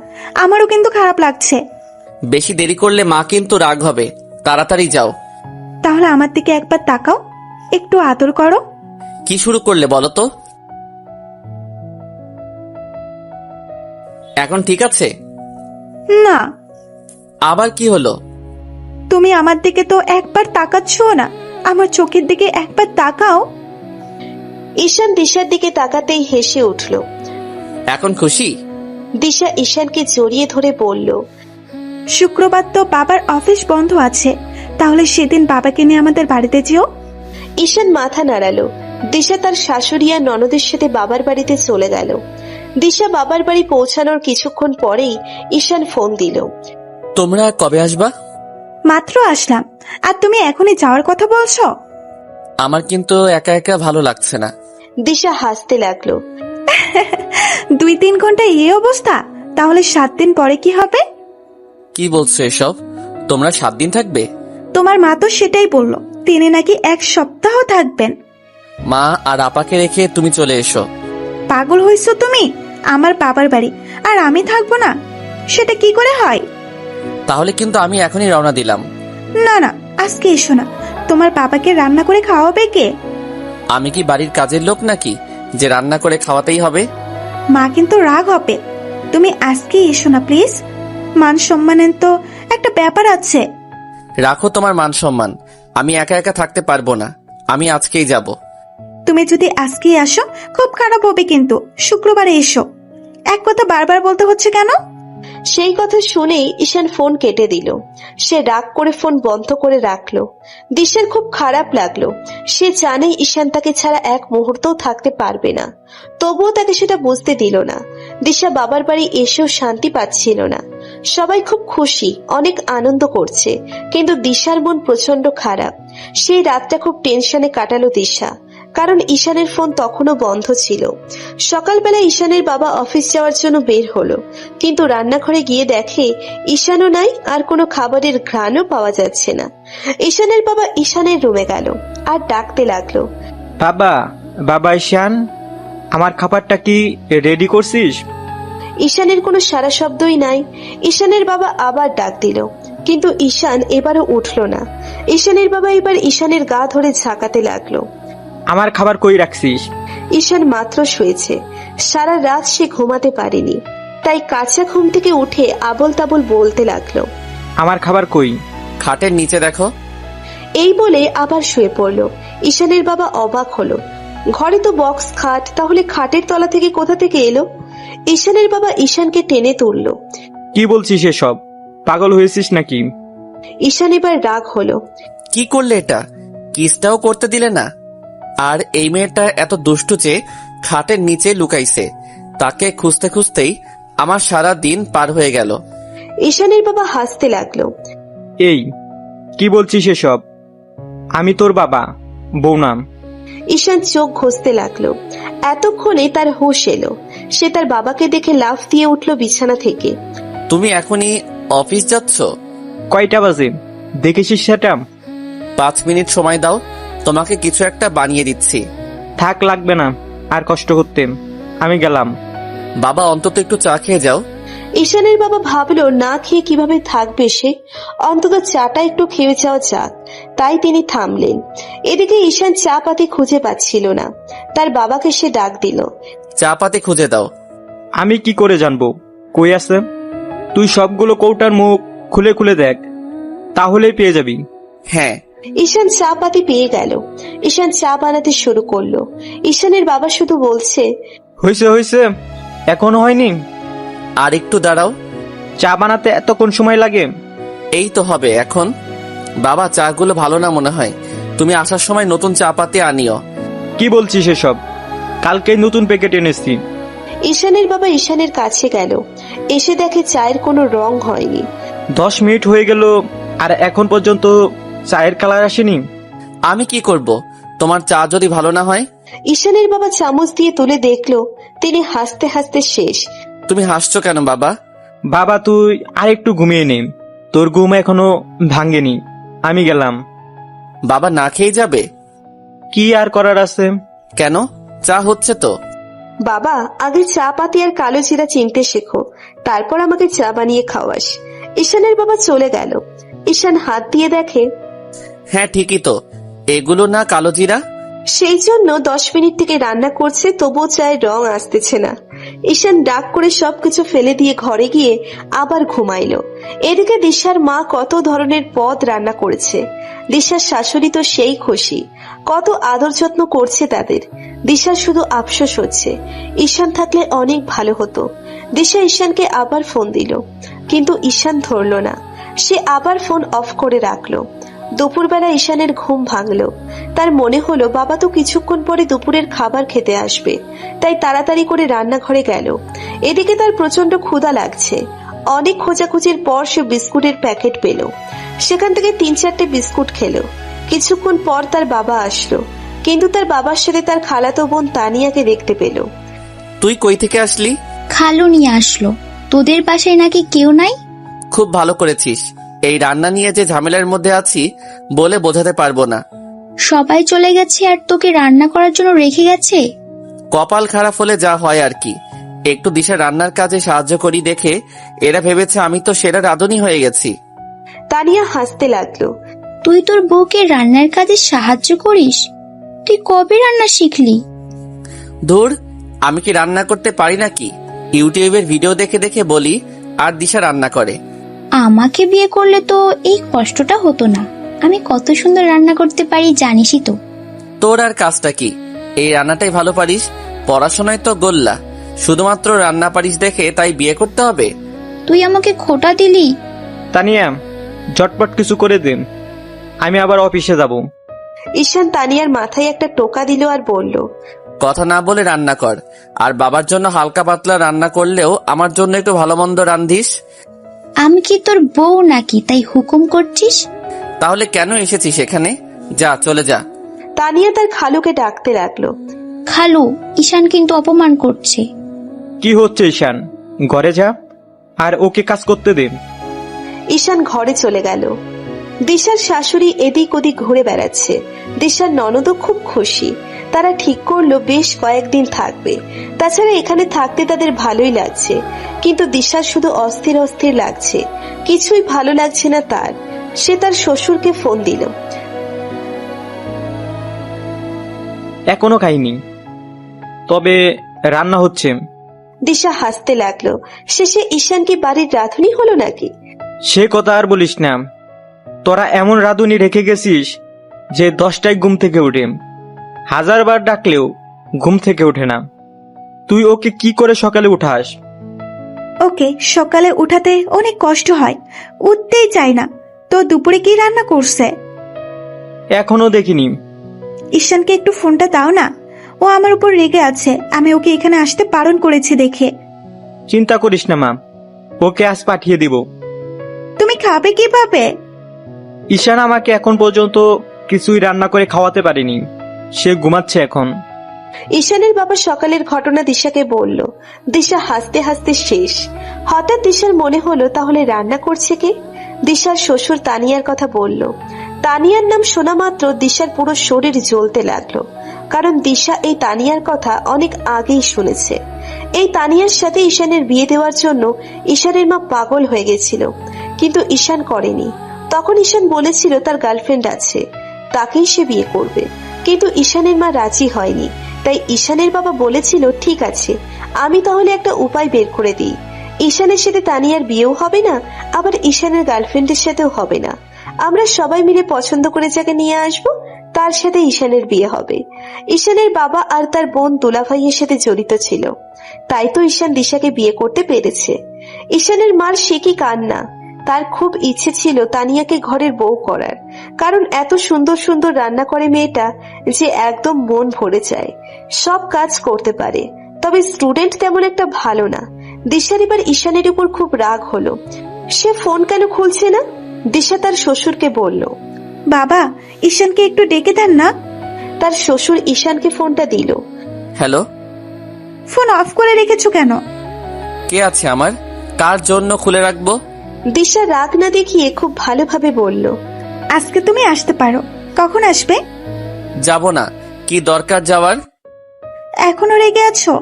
Speaker 1: আমারও কিন্তু খারাপ লাগছে।
Speaker 5: বেশি দেরি করলে মা কিন্তু রাগ হবে। তাড়াতাড়ি যাও।
Speaker 1: তাহলে আমার দিকে একবার তাকাও, একটু আদর করো।
Speaker 5: কি শুরু করলে বলো তো? এখন ঠিক আছে?
Speaker 1: না।
Speaker 5: আবার কি হলো?
Speaker 1: তুমি আমার দিকে তো একবার তাকাচ্ছ না, আমার চোখের দিকে একবার তাকাও।
Speaker 3: ঈশান দিশার দিকে তাকাতেই হেসে উঠল।
Speaker 5: এখন খুশি?
Speaker 3: দিশা ঈশানকে জড়িয়ে ধরে বলল,
Speaker 1: শুক্রবার তো বাবার অফিস বন্ধ আছে, তাহলে সেদিন বাবাকে নিয়ে আমাদের বাড়িতে যেও।
Speaker 3: ঈশান মাথা নাড়ালো। দিশা তার শাশুড়ি আর ননদের সাথে বাবার বাড়িতে চলে গেল। দিশা বাবার বাড়ি পৌঁছানোর কিছুক্ষণ পরেই ঈশান ফোন দিল।
Speaker 5: তোমরা কবে আসবা?
Speaker 1: মাত্র আসলাম, আর তুমি এখনই যাওয়ার কথা বলছো?
Speaker 5: আমার কিন্তু একা একা ভালো লাগছে না।
Speaker 3: দিশা হাসতে লাগলো।
Speaker 1: 2-3 ঘন্টা এই অবস্থা, তাহলে 7 দিন পরে কি হবে?
Speaker 5: কি বলছো এসব? তোমরা 7 দিন থাকবে?
Speaker 1: তোমার মা তো সেটাই বললো, তিনি নাকি 1 সপ্তাহ থাকবেন।
Speaker 5: মা আর আপাকে রেখে তুমি চলে এসো।
Speaker 1: পাগল হইছো তুমি? আমার বাবার বাড়ি, আর আমি থাকবো না? সেটা কি করে হয়?
Speaker 5: তাহলে কিন্তু আমি এখনই রওনা দিলাম।
Speaker 1: না না, আজকে এসো না। তোমার বাবাকে রান্না করে খাওয়াবে কে?
Speaker 5: আমি কি বাড়ির কাজের লোক নাকি যে রান্না করে খাওয়াতেই হবে?
Speaker 1: মা কিন্তু রাগ হবে। তুমি আজকে এসো না প্লিজ, মান সম্মানের তো একটা ব্যাপার আছে।
Speaker 5: রাখো তোমার মান সম্মান, আমি একা একা থাকতে পারবো না। আমি আজকেই যাব।
Speaker 1: তুমি যদি আজকেই আসো খুব খারাপ হবে, কিন্তু শুক্রবারে এসো। এক কথা বারবার বলতে হচ্ছে কেন?
Speaker 3: সেই কথা শুনেই ঈশান ফোন কেটে দিল। সে রাগ করে ফোন বন্ধ করে রাখলো। দিশার খুব খারাপ লাগলো। সে জানে ঈশান তাকে ছাড়া এক মুহূর্তও থাকতে পারবে না, তবুও তাকে সেটা বুঝতে দিল না। দিশা বাবার বাড়ি এসেও শান্তি পাচ্ছিল না। সবাই খুব খুশি, অনেক আনন্দ করছে, কিন্তু দিশার মন প্রচন্ড খারাপ। সেই রাতটা খুব টেনশনে কাটালো দিশা, কারণ ঈশানের ফোন তখনও বন্ধ ছিল। সকালবেলা ঈশানের বাবা অফিস যাওয়ার জন্য বের হলো, কিন্তু রান্নাঘরে গিয়ে দেখে ঈশানও নাই, আর কোনো খাবারের ঘ্রাণও পাওয়া যাচ্ছে না। ঈশানের বাবা ঈশানের রুমে গেল আর ডাকতে লাগলো,
Speaker 4: বাবা, বাবা ঈশান, আমার খাবারটা কি রেডি করছিস?
Speaker 3: ঈশানের কোনো সারা শব্দই নাই। ঈশানের বাবা আবার ডাক দিল, কিন্তু ঈশান এবারও উঠল না। ঈশানের বাবা এবার ঈশানের গা ধরে ঝাঁকাতে লাগলো।
Speaker 4: আমার খাবার কই রাখছিস?
Speaker 3: ঈশান মাত্র শুয়েছে, সারা রাত সে ঘুমাতে পারেনি, তাই কাঁচা ঘুম থেকে উঠে আবল তাবল বলতে লাগলো,
Speaker 4: আমার খাবার কই?
Speaker 5: খাটের নিচে দেখো।
Speaker 3: এই বলে আবার শুয়ে পড়ল। ঈশানের বাবা অবাক হলো, ঘরে তো বক্স খাট, তাহলে খাটের তলা থেকে কোথা থেকে এলো? ঈশানের বাবা ঈশানকে টেনে তুলল।
Speaker 4: কি বলছিস এসব? পাগল হয়েছিস নাকি?
Speaker 3: ঈশান এবার রাগ হলো।
Speaker 5: কি করলে এটা? কিসটাও করতে দিলে না। আর এই মেয়েটা এত দুষ্টু যে খাটের নিচে লুকাইছে, তাকে খুঁজতে খুঁজতেই আমার সারা দিন পার হয়ে গেল।
Speaker 3: ঈশানের বাবা হাসতে লাগলো।
Speaker 4: এই কি বলছিস এসব? আমি তোর বাবা, বউ নাম।
Speaker 3: ঈশান চোখ ঘষতে লাগলো। এতক্ষণে তার হুঁশ এলো। সে তার বাবাকে দেখে লাফ দিয়ে উঠল বিছানা থেকে।
Speaker 5: তুমি এখনই অফিস যাচ্ছ?
Speaker 4: কয়টা বাজে দেখেছিস সেটা?
Speaker 5: 5 মিনিট সময় দাও, তোমাকে কিছু একটা বানিয়ে দিচ্ছি।
Speaker 4: থাক, লাগবে না আর কষ্ট করতে, আমি গেলাম।
Speaker 5: বাবা অন্তত একটু চা খেয়ে যাও।
Speaker 3: ঈশানের বাবা ভাবলো না খেয়ে কিভাবে থাকবে সে, অন্তত চাটা একটু খেয়ে যাওয়া যাক, তাই তিনি থামলেন। এদিকে ঈশান চা পাতি খুঁজে পাচ্ছিল না, তার বাবাকে সে ডাক দিল।
Speaker 5: চা পাতি খুঁজে দাও।
Speaker 4: আমি কি করে জানবো কই আছে? তুই সবগুলো কৌটার মুখ খুলে খুলে দেখ, তাহলেই পেয়ে যাবি।
Speaker 5: হ্যাঁ।
Speaker 3: ঈশান চা পাতি পেয়ে গেল। ঈশান চা বানাতে শুরু করলো। ঈশানের বাবা শুধু বলছে,
Speaker 4: হয়েছে হয়েছে, এখনো হয়নি?
Speaker 5: আর একটু দাঁড়াও।
Speaker 4: চা বানাতে এতক্ষণ সময় লাগে?
Speaker 5: এই তো হবে এখন। বাবা চাগুলো ভালো না মনে হয়, তুমি আসার সময় নতুন চা পাতি আনিও।
Speaker 4: কি বলছিস এসব? কালকেই নতুন প্যাকেট এনেছি।
Speaker 3: ঈশানের বাবা ঈশানের কাছে গেল, এসে দেখে চায়ের কোনো রং হয়নি।
Speaker 4: 10 মিনিট হয়ে গেল আর এখন পর্যন্ত চায়ের কালার আসেনি।
Speaker 5: আমি কি করব? তোমার চা যদি ভালো না হয়?
Speaker 3: ঈশানের বাবা চামচ দিয়ে তুলে দেখলো তিনি হাসতে হাসতে শেষ।
Speaker 5: তুমি হাসছো কেন বাবা?
Speaker 4: বাবা তুই আর একটু ঘুমিয়ে নে, তোর ঘুম এখনো ভাঙ্গেনি। আমি গেলাম।
Speaker 5: বাবা না খেয়ে যাবে?
Speaker 4: কি আর করার আছে?
Speaker 5: কেন, চা হচ্ছে তো।
Speaker 3: বাবা আগে চা পাতি আর কালো জিরা চিনতে শেখো, তারপর আমাকে চা বানিয়ে খাওয়াস। ঈশানের বাবা চলে গেল। ঈশান হাত দিয়ে দেখে,
Speaker 5: হ্যাঁ ঠিকই তো, এগুলো না কালো জিরা।
Speaker 3: সেই জন্য 10 মিনিট থেকে রান্না করছে, তবুও চায়ের রং আসতেছে না। ঈশান ডাক করে সবকিছু ফেলে দিয়ে ঘরে গিয়ে আবার ঘুমাইলো। এদিকে দিশার মা কত ধরনের পদ রান্না করেছে। দিশার শাশুড়ি তো সেই খুশি, কত আদর যত্ন করছে তাদের। দিশার শুধু আফসোস হচ্ছে, ঈশান থাকলে অনেক ভালো হতো। দিশা ঈশানকে আবার ফোন দিল, কিন্তু ঈশান ধরলো না। সে আবার ফোন অফ করে রাখলো। দুপুরবেলা ঈশানের ঘুম ভাঙলো। তার মনে হলো বাবা তো কিছুক্ষণ পরে দুপুরের খাবার খেতে আসবে, তাই তাড়াতাড়ি করে রান্নাঘরে গেল। এদিকে তার প্রচন্ড ক্ষুধা লাগছে। অনেক খোঁজাখুঁজির পর সে বিস্কুটের প্যাকেট পেল, সেখান থেকে 3-4টে বিস্কুট খেলো। কিছুক্ষণ পর তার বাবা আসলো, কিন্তু তার বাবার সাথে তার খালাতো বোন তানিয়াকে দেখতে পেল।
Speaker 5: তুই কই থেকে আসলি?
Speaker 2: খালু নিয়ে আসলো। তোদের বাসায় নাকি কেউ নাই?
Speaker 5: খুব ভালো করেছিস। এই রান্না নিয়ে যে ঝামেলার মধ্যে আছি বলে বোঝাতে পারবো না।
Speaker 2: সবাই চলে গেছে আর তোকে রান্না করার জন্য রেখে গেছে?
Speaker 5: কপাল খারাপ হলে যা হয় আর কি। একটু দিশা রান্নার কাজে সাহায্য করি দেখে এরা ভেবেছে আমি তো সেরা রাঁধুনি হয়ে গেছি।
Speaker 3: তানিয়া হাসতে লাগলো।
Speaker 2: তুই তোর বউকে রান্নার কাজে সাহায্য করিস? তুই কবে রান্না শিখলি?
Speaker 5: ধুর, আমি কি রান্না করতে পারি নাকি? ইউটিউবের ভিডিও দেখে দেখে বলি আর দিশা রান্না করে।
Speaker 2: আমাকে বিয়ে করলে তো এই কষ্টটা হতো না। আমি কত সুন্দর রান্না করতে পারি জানিসই তো।
Speaker 5: তোর আর কাজটা কি? এই রান্নাটাই ভালো পারিস, পড়াশোনায় তো গোল্লা, শুধুমাত্র রান্না পারিস দেখে তাই বিয়ে করতে হবে?
Speaker 2: তুই আমাকে খোটা দিলি।
Speaker 4: তানিয়া ঝটপট কিছু করে দে, আমি আবার অফিসে যাব।
Speaker 3: ঈশান তানিয়ার মাথায় একটা টোকা দিল আর বলল,
Speaker 5: কথা না বলে রান্না কর, আর বাবার জন্য হালকা পাতলা রান্না করলেও আমার জন্য একটু ভালো মন্দ রান্ধিস।
Speaker 2: আমি কি তোর বউ নাকি তাই হুকুম করছিস?
Speaker 5: তাহলে কেন এসেছিস এখানে? যা, চলে যা।
Speaker 3: তানিয়া তার খালুকে ডাকতে লাগলো।
Speaker 2: খালু, ঈশান কিন্তু অপমান করছে।
Speaker 4: কি হচ্ছে ঈশান? ঘরে যা আর ওকে কাজ করতে দে।
Speaker 3: ঈশান ঘরে চলে গেল। দিশার শাশুড়ি এদিক ওদিক ঘুরে বেড়াচ্ছে। দিশার ননদও খুব খুশি। তারা ঠিক করলো বেশ কয়েকদিন থাকবে। তাছাড়া এখানে থাকতে তাদের ভালোই লাগছে, কিন্তু দিশার শুধু অস্থির অস্থির লাগছে, কিছুই ভালো লাগছে না তার। সে তার শ্বশুরকে ফোন দিল।
Speaker 4: এখনো খাইনি, তবে রান্না হচ্ছে।
Speaker 3: দিশা হাসতে লাগলো। শেষে ঈশান কি বাড়ির রাঁধুনি হলো নাকি?
Speaker 4: সে কথা আর বলিস না। তোরা এমন রাঁধুনি রেখে গেছিস যে 10টায় ঘুম থেকে উঠে, 1000বার ডাকলেও ঘুম থেকে ওঠে না। তুই ওকে কি করে সকালে উঠাস?
Speaker 1: ওকে সকালে উঠাতে অনেক কষ্ট হয়, উঠতেই চায় না। তো দুপুরে কি রান্না করছে?
Speaker 4: এখনো দেখিনি।
Speaker 1: ঈশানকে একটু ফোনটা দাও না, ও আমার উপর রেগে আছে। আমি ওকে এখানে আসতে বারণ করেছি দেখে।
Speaker 4: চিন্তা করিস না মা, ওকে আজ পাঠিয়ে দিব।
Speaker 1: তুমি খাবে কিভাবে?
Speaker 4: ঈশান আমাকে এখন পর্যন্ত কিছুই রান্না করে খাওয়াতে পারেনি, সে ঘুমাচ্ছে এখন।
Speaker 3: ঈশানের বাবা সকালের ঘটনা দিশাকে বলল। দিশা হাসতে হাসতে শেষ। হঠাৎ দিশার মনে হলো তাহলে রান্না করছে কে? দিশার শ্বশুর তানিয়ার কথা বলল। তানিয়ার নাম শোনা মাত্র দিশার পুরো শরীর জ্বলতে লাগলো, কারণ দিশা এই তানিয়ার কথা অনেক আগেই শুনেছে। এই তানিয়ার সাথে ঈশানের বিয়ে দেওয়ার জন্য ঈশানের মা পাগল হয়ে গেছিল, কিন্তু ঈশান করেনি। তখন ঈশান বলেছিল তার গার্লফ্রেন্ড আছে, তাকেই সে বিয়ে করবে, কিন্তু ঈশানের মা রাজি হয়নি। তাই ঈশানের বাবা বলেছিল ঠিক আছে, আমি তাহলে একটা উপায় বের করে দিই। ঈশানের সাথে তানিয়ার বিয়েও হবে না, আবার ঈশানের গার্লফ্রেন্ডের সাথেও হবে না। আমরা সবাই মিলে পছন্দ করে যাকে নিয়ে আসবো, তার সাথে ঈশানের বিয়ে হবে। ঈশানের বাবা আর তার বোন দুলাভাইয়ের সাথে জড়িত ছিল, তাই তো ঈশান দিশাকে বিয়ে করতে পেরেছে। ঈশানের মার সে কি কান্না! তার খুব ইচ্ছে ছিল তানিয়াকে ঘরের বউ করার, কারণ এত সুন্দর সুন্দর রান্না করে মেয়েটা যে একদম মন ভরে যায়, সব কাজ করতে পারে। তবে স্টুডেন্ট তেমন একটা ভালো না। দিশার এবার ঈশানের উপর খুব রাগ হলো। সে ফোন কেন খুলছে না? দিশা তার শ্বশুরকে বলল,
Speaker 1: বাবা ঈশানকে একটু ডেকে দেন না।
Speaker 3: তার শ্বশুর ঈশানকে ফোনটা দিল।
Speaker 5: হ্যালো,
Speaker 1: ফোন অফ করে রেখেছো কেন?
Speaker 5: কে আছে আমার? কার জন্য খুলে রাখবো?
Speaker 3: দিশা রাগ না দেখিয়ে খুব ভালোভাবে বলল,
Speaker 1: আজকে তুমি আসতে পারো। কখন আসবে?
Speaker 5: যাব না। কি দরকার যাওয়ার?
Speaker 1: এখনো রেগে আছো?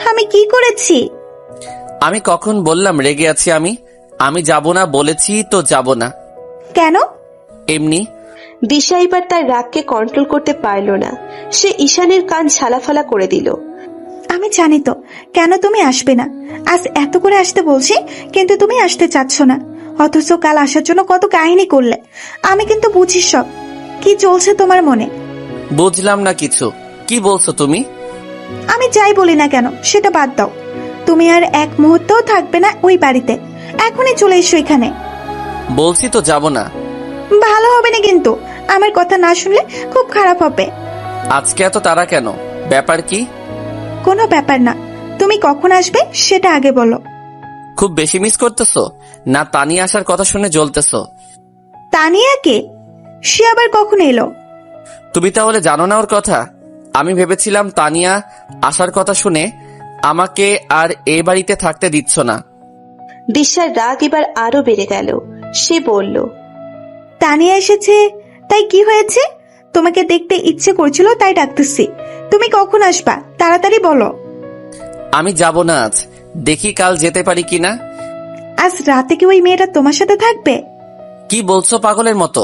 Speaker 1: আমি কি করেছি?
Speaker 5: আমি কখন বললাম রেগে আছি? আমি যাব না বলেছি তো যাব না।
Speaker 1: কেন?
Speaker 5: এমনি।
Speaker 3: দিশা এবার তার রাগকে কন্ট্রোল করতে পারল না। সে ঈশানের কান ছালাফালা করে দিল।
Speaker 1: আমি জানি তো কেন তুমি আসবে না। আজ এত করে আসতে বলছি, কিন্তু তুমি আসতে চাচ্ছ না। অথচ কাল আসার জন্য কত কাহিনী করলে। আমি কিন্তু বুঝি সব। কি চলছে তোমার মনে?
Speaker 5: বুঝলাম না কিছু। কি বলছো তুমি?
Speaker 1: আমি যাই বলি না কেন সেটা বাদ দাও। তুমি আর এক মুহূর্তও থাকবে না ওই বাড়িতে। এখনই চলে এসো এখানে।
Speaker 5: বলছি তো যাব না।
Speaker 1: ভালো হবে না কিন্তু। আমার কথা না শুনলে খুব খারাপ হবে।
Speaker 5: আজকে এত তাড়া কেন? ব্যাপার কি?
Speaker 1: কোনো ব্যাপার না। তুমি কখন আসবে সেটা আগে বলো।
Speaker 5: খুব বেশি মিস করতেছো না তানিয়া আসার কথা শুনে জ্বলতেছো?
Speaker 1: তানিয়া কে? সে আবার কখন এলো?
Speaker 5: তুমি তাহলে জানো না ওর কথা? আমি ভেবেছিলাম তানিয়া আসার কথা শুনে আমাকে আর এ বাড়িতে থাকতে দিচ্ছ না।
Speaker 3: দিশার রাগ এবার আরো বেড়ে গেল। সে বলল,
Speaker 1: তানিয়া এসেছে তাই কি হয়েছে? তোমাকে দেখতে ইচ্ছে করছিল তাই ডাকতেছি। তুমি কখন আসবা তাড়াতাড়ি বলো।
Speaker 5: আমি যাব না আজ, দেখি কাল যেতে পারি কিনা।
Speaker 1: আজ রাতে কি ওই মেয়েটা তোমার সাথে থাকবে?
Speaker 5: কি বলছো পাগলের মতো?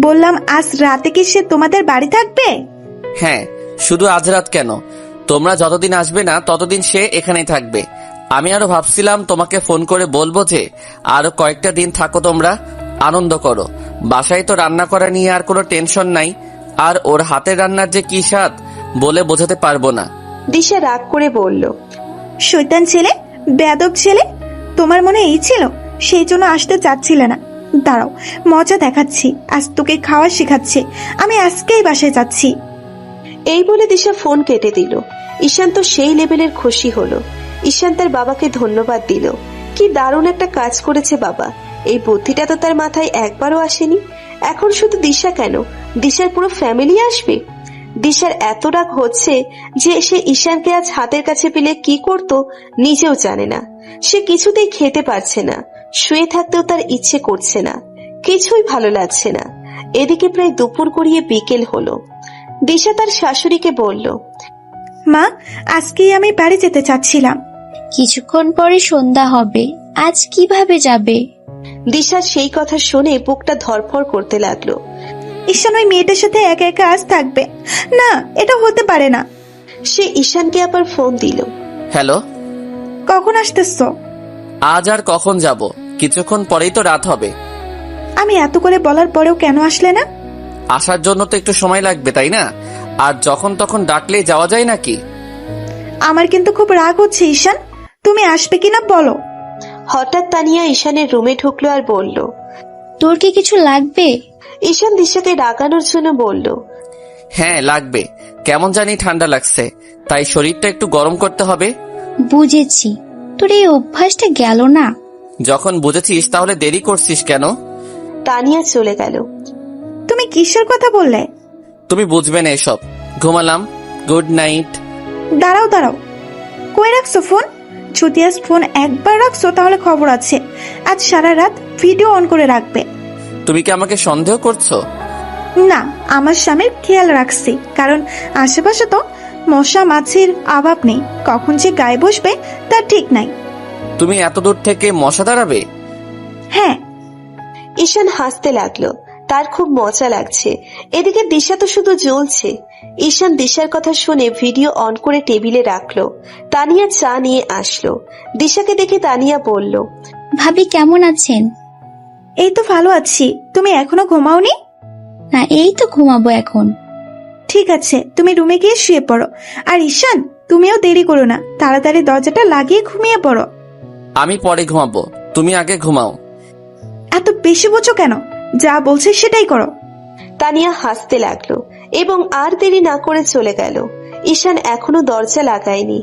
Speaker 1: বললাম আজ রাতে কি সে তোমাদের বাড়ি থাকবে?
Speaker 5: হ্যাঁ, শুধু আজ রাত কেন, তোমরা যতদিন আসবে না ততদিন সে এখানেই থাকবে। আমি আরো ভাবছিলাম তোমাকে ফোন করে বলবো যে আরো কয়েকটা দিন থাকো, তোমরা আনন্দ করো। বাসায় তো রান্না করা নিয়ে আর কোনো টেনশন নাই, আর ওর হাতের রান্নার যে কি স্বাদ বলে বোঝাতে পারবো না।
Speaker 3: দিশা রাগ করে বলল,
Speaker 1: শয়তান ছেলে, বেয়াদব ছেলে। তোমার মনে এই ছিল, সেই জন্য আসতে চাচ্ছিলে না। দাঁড়াও, মজা দেখাচ্ছি। আজ তোকে খাওয়া শেখাচ্ছি। আমি আজকেই বাসায় যাচ্ছি।
Speaker 3: এই বলে দিশা ফোন কেটে দিল। ঈশান তো সেই লেভেলের খুশি হলো। ঈশান তার বাবাকে ধন্যবাদ দিল। কি দারুণ একটা কাজ করেছে বাবা। এই বুদ্ধিটা তো তার মাথায় একবারও আসেনি। এখন শুধু দিশা কেন, দিশার পুরো ফ্যামিলি আসবে। দিশার এত রাগ হচ্ছে যে সে ঈশানকে আজ হাতের কাছে পেলে কি করত নিজেও জানে না। সে কিছুতেই খেতে পারছে না, শুয়ে থাকতেও তার ইচ্ছে করছে না। কিছুই ভালো লাগছে না। এদিকে প্রায় দুপুর গড়িয়ে বিকেল হলো। দিশা তার শাশুড়িকে বলল,
Speaker 1: মা, আজকেই আমি বাড়ি যেতে চাচ্ছিলাম।
Speaker 2: কিছুক্ষণ পরে সন্ধ্যা হবে, আজ কিভাবে যাবে?
Speaker 3: দিশার সেই কথা শুনে বুকটা ধড়ফড় করতে লাগলো।
Speaker 1: ঈশান ওই মেয়েটার সাথে একা একা আজ থাকবে না, এটা হতে পারে না।
Speaker 3: সে ঈশানকে আবার ফোন দিল।
Speaker 5: হ্যালো,
Speaker 1: কখন আসতেছ?
Speaker 5: আজ আর কখন যাব? কিছুক্ষণ পরেই তো রাত হবে।
Speaker 1: আমি এত করে বলার পরেও কেন আসলে না?
Speaker 5: আসার জন্য তো একটু সময় লাগবে, তাই না? আর যখন তখন ডাকলেই যাওয়া যায় নাকি?
Speaker 1: আমার কিন্তু খুব রাগ হচ্ছে ঈশান, তুমি আসবে কিনা বলো।
Speaker 3: হঠাৎ তানিয়া ঈশানের রুমে ঢুকলো আর বলল,
Speaker 2: তোর কি কিছু লাগবে?
Speaker 3: ঈশান দিশাকে রাগানোর জন্য বলল,
Speaker 5: হ্যাঁ লাগবে, কেমন জানি ঠান্ডা লাগছে, তাই শরীরটা একটু গরম করতে হবে।
Speaker 2: বুঝেছি, তোর এই অভ্যাসটা গেল না।
Speaker 5: যখন বুঝেছিস তাহলে দেরি করছিস কেন?
Speaker 3: তানিয়া চলে গেল।
Speaker 1: তুমি কিসের কথা বললে?
Speaker 5: তুমি বুঝবে না এসব। ঘুমালাম, গুড নাইট।
Speaker 1: দাঁড়াও দাঁড়াও, কই রাখছো ফোন? যদি আজ ফোন একবার রাখছো তাহলে খবর আছে, আজ সারা রাত ভিডিও অন করে রাখবে।
Speaker 5: তুমি কি আমাকে সন্দেহ করছো?
Speaker 1: না, আমার স্বামীর খেয়াল রাখছি, কারণ আশেপাশে তো মশা মাছির অভাব নেই, কখন যে গায়ে বসবে তার ঠিক নাই।
Speaker 5: তুমি এত দূর থেকে মশা দাঁড়াবে?
Speaker 1: হ্যাঁ।
Speaker 3: ঈশান হাসতে লাগলো, তার খুব মজা লাগছে। এদিকে দিশা তো শুধু জ্বলছে। ঈশান দিশার কথা শুনে ভিডিও অন করে টেবিলে রাখলো। তানিয়া চা নিয়ে আসলো। দিশাকে দেখে তানিয়া বলল,
Speaker 2: ভাবি কেমন আছেন?
Speaker 1: এই তো ভালো আছি, তুমি এখনো ঘুমাওনি?
Speaker 2: না, এই তো ঘুমাবো এখন।
Speaker 1: ঠিক আছে, তুমি রুমে গিয়ে শুয়ে পড়ো। আর ঈশান, তুমিও দেরি করো না, তাড়াতাড়ি দরজাটা লাগিয়ে ঘুমিয়ে পড়ো।
Speaker 5: আমি পরে ঘুমাবো, তুমি আগে ঘুমাও।
Speaker 1: এত বেশি বোঝো কেন? যা বলছে সেটাই করো।
Speaker 3: তানিয়া হাসতে লাগলো এবং আর দেরি না করে চলে গেল। ঈশান এখনো দরজা লাগায়নি।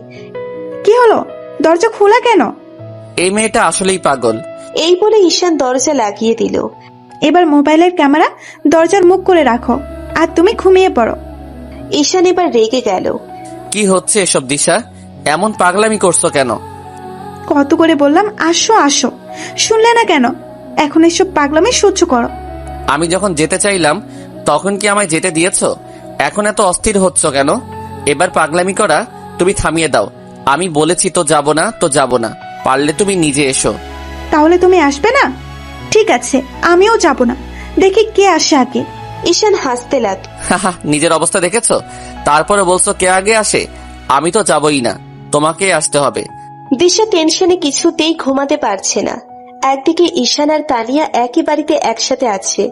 Speaker 1: কি হলো, দরজা খোলা কেন?
Speaker 5: এই মেয়েটা আসলেই পাগল।
Speaker 3: এই বলে ঈশান দরজা লাগিয়ে দিল।
Speaker 1: এবার মোবাইলের ক্যামেরা দরজার মুখ করে রাখো, আর তুমি ঘুমিয়ে পড়ো।
Speaker 3: ঈশান এবার রেগে গেল।
Speaker 5: কি হচ্ছে এসব দিশা? এমন পাগলামি করছো কেন?
Speaker 1: কত করে বললাম আসো আসো, শুনলে না কেন? এখন এসব পাগলামি সহ্য করো।
Speaker 5: আমি যখন যেতে চাইলাম তখন কি আমায় যেতে দিয়েছো? এখন এত অস্থির হচ্ছ কেন? এবার পাগলামি করা তুমি থামিয়ে দাও। আমি বলেছি তো যাব না, তো যাব না। পারলে তুমি নিজে এসো।
Speaker 1: তাহলে তুমি আসবে না? ঠিক আছে, আমিও যাব না, দেখি কে আসে আগে।
Speaker 3: ঈশান হাসতে লাগলো।
Speaker 5: হাহা, নিজের অবস্থা দেখেছো? তারপরে বলছো কে আগে আসে? আমি তো যাবই না, তোমাকে আসতে হবে।
Speaker 3: দিশা টেনশনে কিছুতেই ঘুমাতে পারছে না। একদিকে ঈশান আর তানিয়া একই বাড়িতে একসাথে আছে,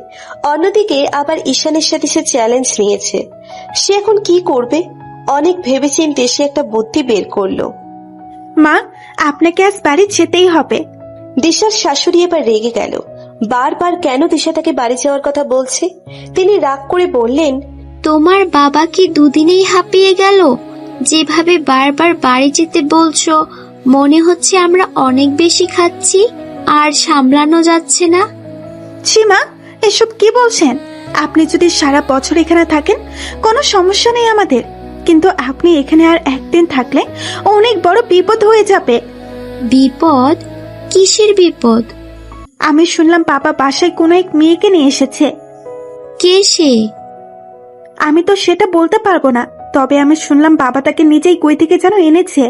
Speaker 3: অন্যদিকে আবার ঈশানের সাথে সে চ্যালেঞ্জ নিয়েছে। সে এখন কি করবে? অনেক ভেবেচিন্তে সে একটা বুদ্ধি বের করলো।
Speaker 1: মা, আপনাকে আজ বাড়ি যেতেই হবে।
Speaker 3: দিশার শাশুড়ি এবার রেগে গেল। বারবার কেন দিশা তাকে বাড়ি যাওয়ার কথা বলছে। তিনি রাগ করে বললেন,
Speaker 2: তোমার বাবা কি দুদিনেই হাঁপিয়ে গেল? যেভাবে বারবার বাড়ি যেতে বলছো, মনে হচ্ছে আমরা অনেক বেশি খাচ্ছি আর সামলানো যাচ্ছে না।
Speaker 1: ছি মা, এসব কি বলছেন? আপনি যদি সারা বছর এখানে থাকেন কোনো সমস্যা নেই আমাদের, কিন্তু আপনি এখানে আর একদিন থাকলে অনেক বড় বিপদ হয়ে যাবে।
Speaker 2: বিপদ? কিসের বিপদ?
Speaker 1: আমি শুনলাম বাবা বাসায় কোনো এক মেয়েকে নিয়ে এসেছে।
Speaker 2: কে সে?
Speaker 1: আমি তো সেটা বলতে পারবো না, তবে আমি শুনলাম বাবা তাকে নিজেই কই থেকে যেন এনেছে।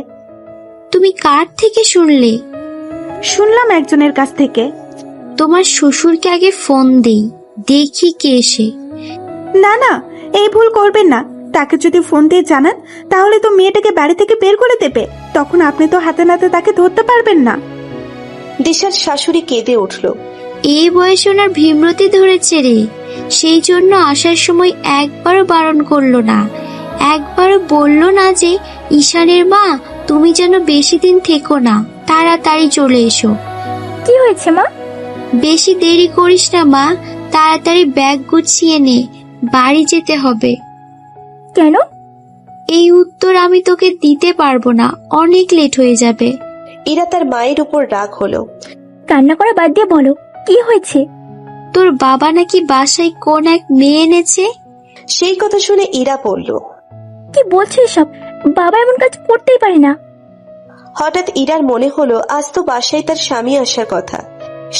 Speaker 2: তুমি কার থেকে শুনলে?
Speaker 1: শুনলাম একজনের কাছ থেকে।
Speaker 2: তোমার শ্বশুরকে আগে ফোন দেই, দেখি কে সে।
Speaker 1: না না, এই ভুল করবেন না। তাকে যদি ফোন দিয়ে জানান তাহলে তো মেয়েটাকে বাড়ি থেকে বের করে দেবে, তখন আপনি তো হাতে নাতে তাকে ধরতে পারবেন না।
Speaker 3: দিশার শাশুড়ি কেঁদে উঠল।
Speaker 2: এই বয়সে ওনার ভীমরতি ধরেছে রে, সেই জন্য আসার সময় একবারও বারণ করলো না, একবারও বললো না যে ঈশানের মা তুমি যেন বেশি দিন থেকো না, তাড়াতাড়ি চলে এসো।
Speaker 6: কি হয়েছে মা?
Speaker 2: বেশি দেরি করিস না মা, তাড়াতাড়ি ব্যাগ গুছিয়ে নে, বাড়ি যেতে হবে।
Speaker 6: কেন?
Speaker 2: এই উত্তর আমি তোকে দিতে পারবো না, অনেক লেট হয়ে যাবে।
Speaker 3: ইরা তার মায়ের উপর রাগ হলো।
Speaker 6: কান্না করা বাদ দিয়ে বলো, কি হয়েছে?
Speaker 2: তোর বাবা নাকি বাসায় কোন এক মেয়ে এনেছে।
Speaker 3: সেই কথা শুনে ইরা বলল,
Speaker 6: কি বলছিস সব? বাবা এমন কাজ করতেই পারে না।
Speaker 3: হঠাৎ ইরার মনে হলো আজ তো বাসায় তার স্বামী আসার কথা।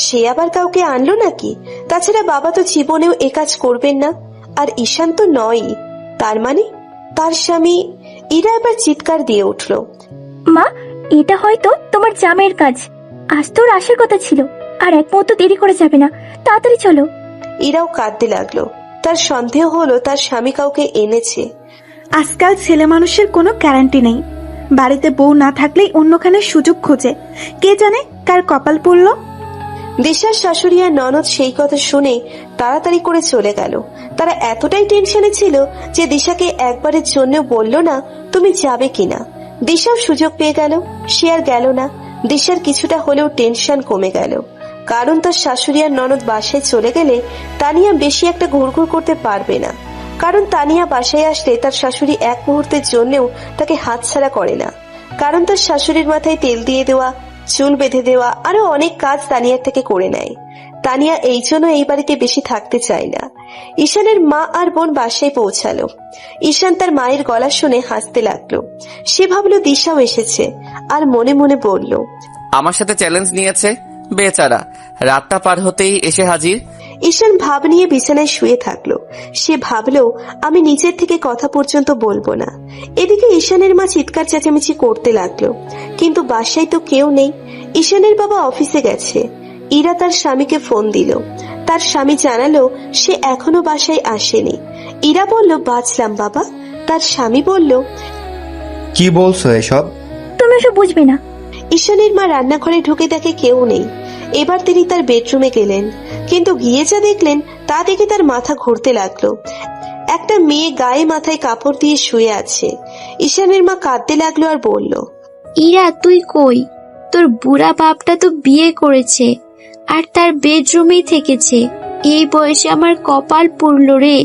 Speaker 3: সে আবার কাউকে আনলো নাকি? তাছাড়া বাবা তো জীবনেও এ কাজ করবেন না, আর ঈশান তো নয়ই। তার মানে তার স্বামী। ইরা এবার চিৎকার দিয়ে উঠল।
Speaker 6: মা, এটা হয়তো তোমার জামাইয়ের কাজ। আজ তোর আসার কথা ছিল, আর এক মুহূর্ত দেরি করে যাবে না। তাড়াতাড়ি চলো।
Speaker 3: ইরাও কাঁদতে লাগলো। তার সন্দেহ হলো তার স্বামী কাউকে এনেছে।
Speaker 1: আজকাল ছেলে মানুষের কোনো গ্যারান্টি নেই। বাড়িতে বউ না থাকলেই অন্যখানে সুযোগ খোঁজে। কে জানে কার কপাল পড়লো।
Speaker 3: দিশার শাশুড়ি আর ননদ সেই কথা শুনে তাড়াতাড়ি করে চলে গেল। তারা এতটাই টেনশনে ছিল যে দিশাকে একবারের জন্য বলল না তুমি যাবে কিনা। দিশাও সুযোগ পেয়ে গেল, সে আর গেল না। দিশার কিছুটা হলেও টেনশন কমে গেল, কারণ তার শাশুড়ি আর ননদ বাসায় চলে গেলে তানিয়া বেশি একটা ঘুরঘুর করতে পারবে না। কারণ তানিয়া বাসায় আসলে তার শাশুড়ি এক মুহূর্তের জন্যও তাকে হাতছাড়া করে না। কারণ তার শাশুড়ির মাথায় তেল দিয়ে দেওয়া, চুল বেঁধে দেওয়া, আরো অনেক কাজ তানিয়ার থেকে করে নেয়। তানিয়া এই জন্য এই বাড়িতে বেশি থাকতে চায় না। ঈশানের মা আর বোন বাসায় পৌঁছালো। ঈশান তার মায়ের গলা শুনে হাসতে লাগলো। সে ভাবলো দিশাও এসেছে, আর মনে মনে বলল,
Speaker 5: আমার সাথে চ্যালেঞ্জ নিয়েছে, বেচারা রাতটা পার হতেই এসে হাজির।
Speaker 3: ঈশান ভাব নিয়ে বিছানায় শুয়ে থাকলো। সে ভাবলো আমি নিচের থেকে কথা পর্যন্ত বলবো না। এদিকে ঈশানের মা চিৎকার চেঁচামেচি করতে লাগলো, কিন্তু বাসায় তো কেউ নেই। ঈশানের বাবা অফিসে গেছে। ইরা তার স্বামীকে ফোন দিল। তার স্বামী জানালো সে এখনো বাসায় আসেনি। ইরা বলল বাঁচলাম বাবা। তার স্বামী বলল,
Speaker 7: কি বলছো এসব?
Speaker 6: তুমি ওসব বুঝবে না।
Speaker 3: ঈশানের মা রান্নাঘরে ঢুকে দেখে কেউ নেই। এবার তিনি তার বেডরুমে গেলেন, কিন্তু গিয়ে যা দেখলেন তা দেখে তার মাথা ঘুরতে লাগলো। একটা মেয়ে গায়ে মাথায় কাপড় দিয়ে শুয়ে আছে। ঈশানের মা কাঁদতে লাগলো আর বলল,
Speaker 2: ইরা তুই কই? তোর বুড়া বাপটা তো বিয়ে করেছে আর তার বেডরুমেই থেকেছে। এই বয়সে আমার কপাল পুড়ল রে।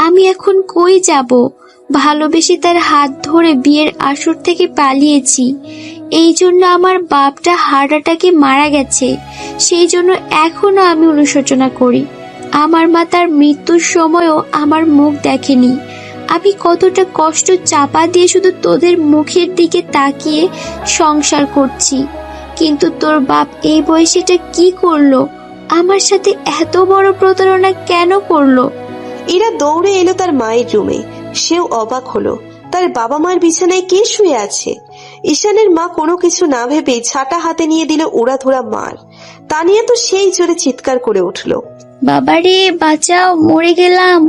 Speaker 2: আমি এখন কই যাব? ভালোবেসে তার হাত ধরে বিয়ের আসর থেকে পালিয়েছি। এই জন্য আমার বাপটা হার্ট অ্যাটাকে মারা গেছে। সেই জন্য এখনো আমি অনুশোচনা করি। আমার মা তার মৃত্যুর সময়ও আমার মুখ দেখেনি। আমি কতটা কষ্ট চাপা দিয়ে শুধু তোদের মুখের দিকে তাকিয়ে সংসার করছি। কিন্তু তোর বাপ এই বয়সে এটা কি করলো? আমার সাথে এত বড় প্রতারণা কেন করলো?
Speaker 3: ইরা দৌড়ে এলো তার মায়ের রুমে। সেও অবাক হলো, তার বাবা মার বিছানায় কে শুয়ে আছে। ঈশানের মা কোনো কিছু না ভেবে ছাটা হাতে নিয়ে দিল উড়াধুরা মার। তানিয়া তো সেই জোরে চিৎকার করে উঠল,
Speaker 2: বাবারে বাঁচাও, মরে গেলাম।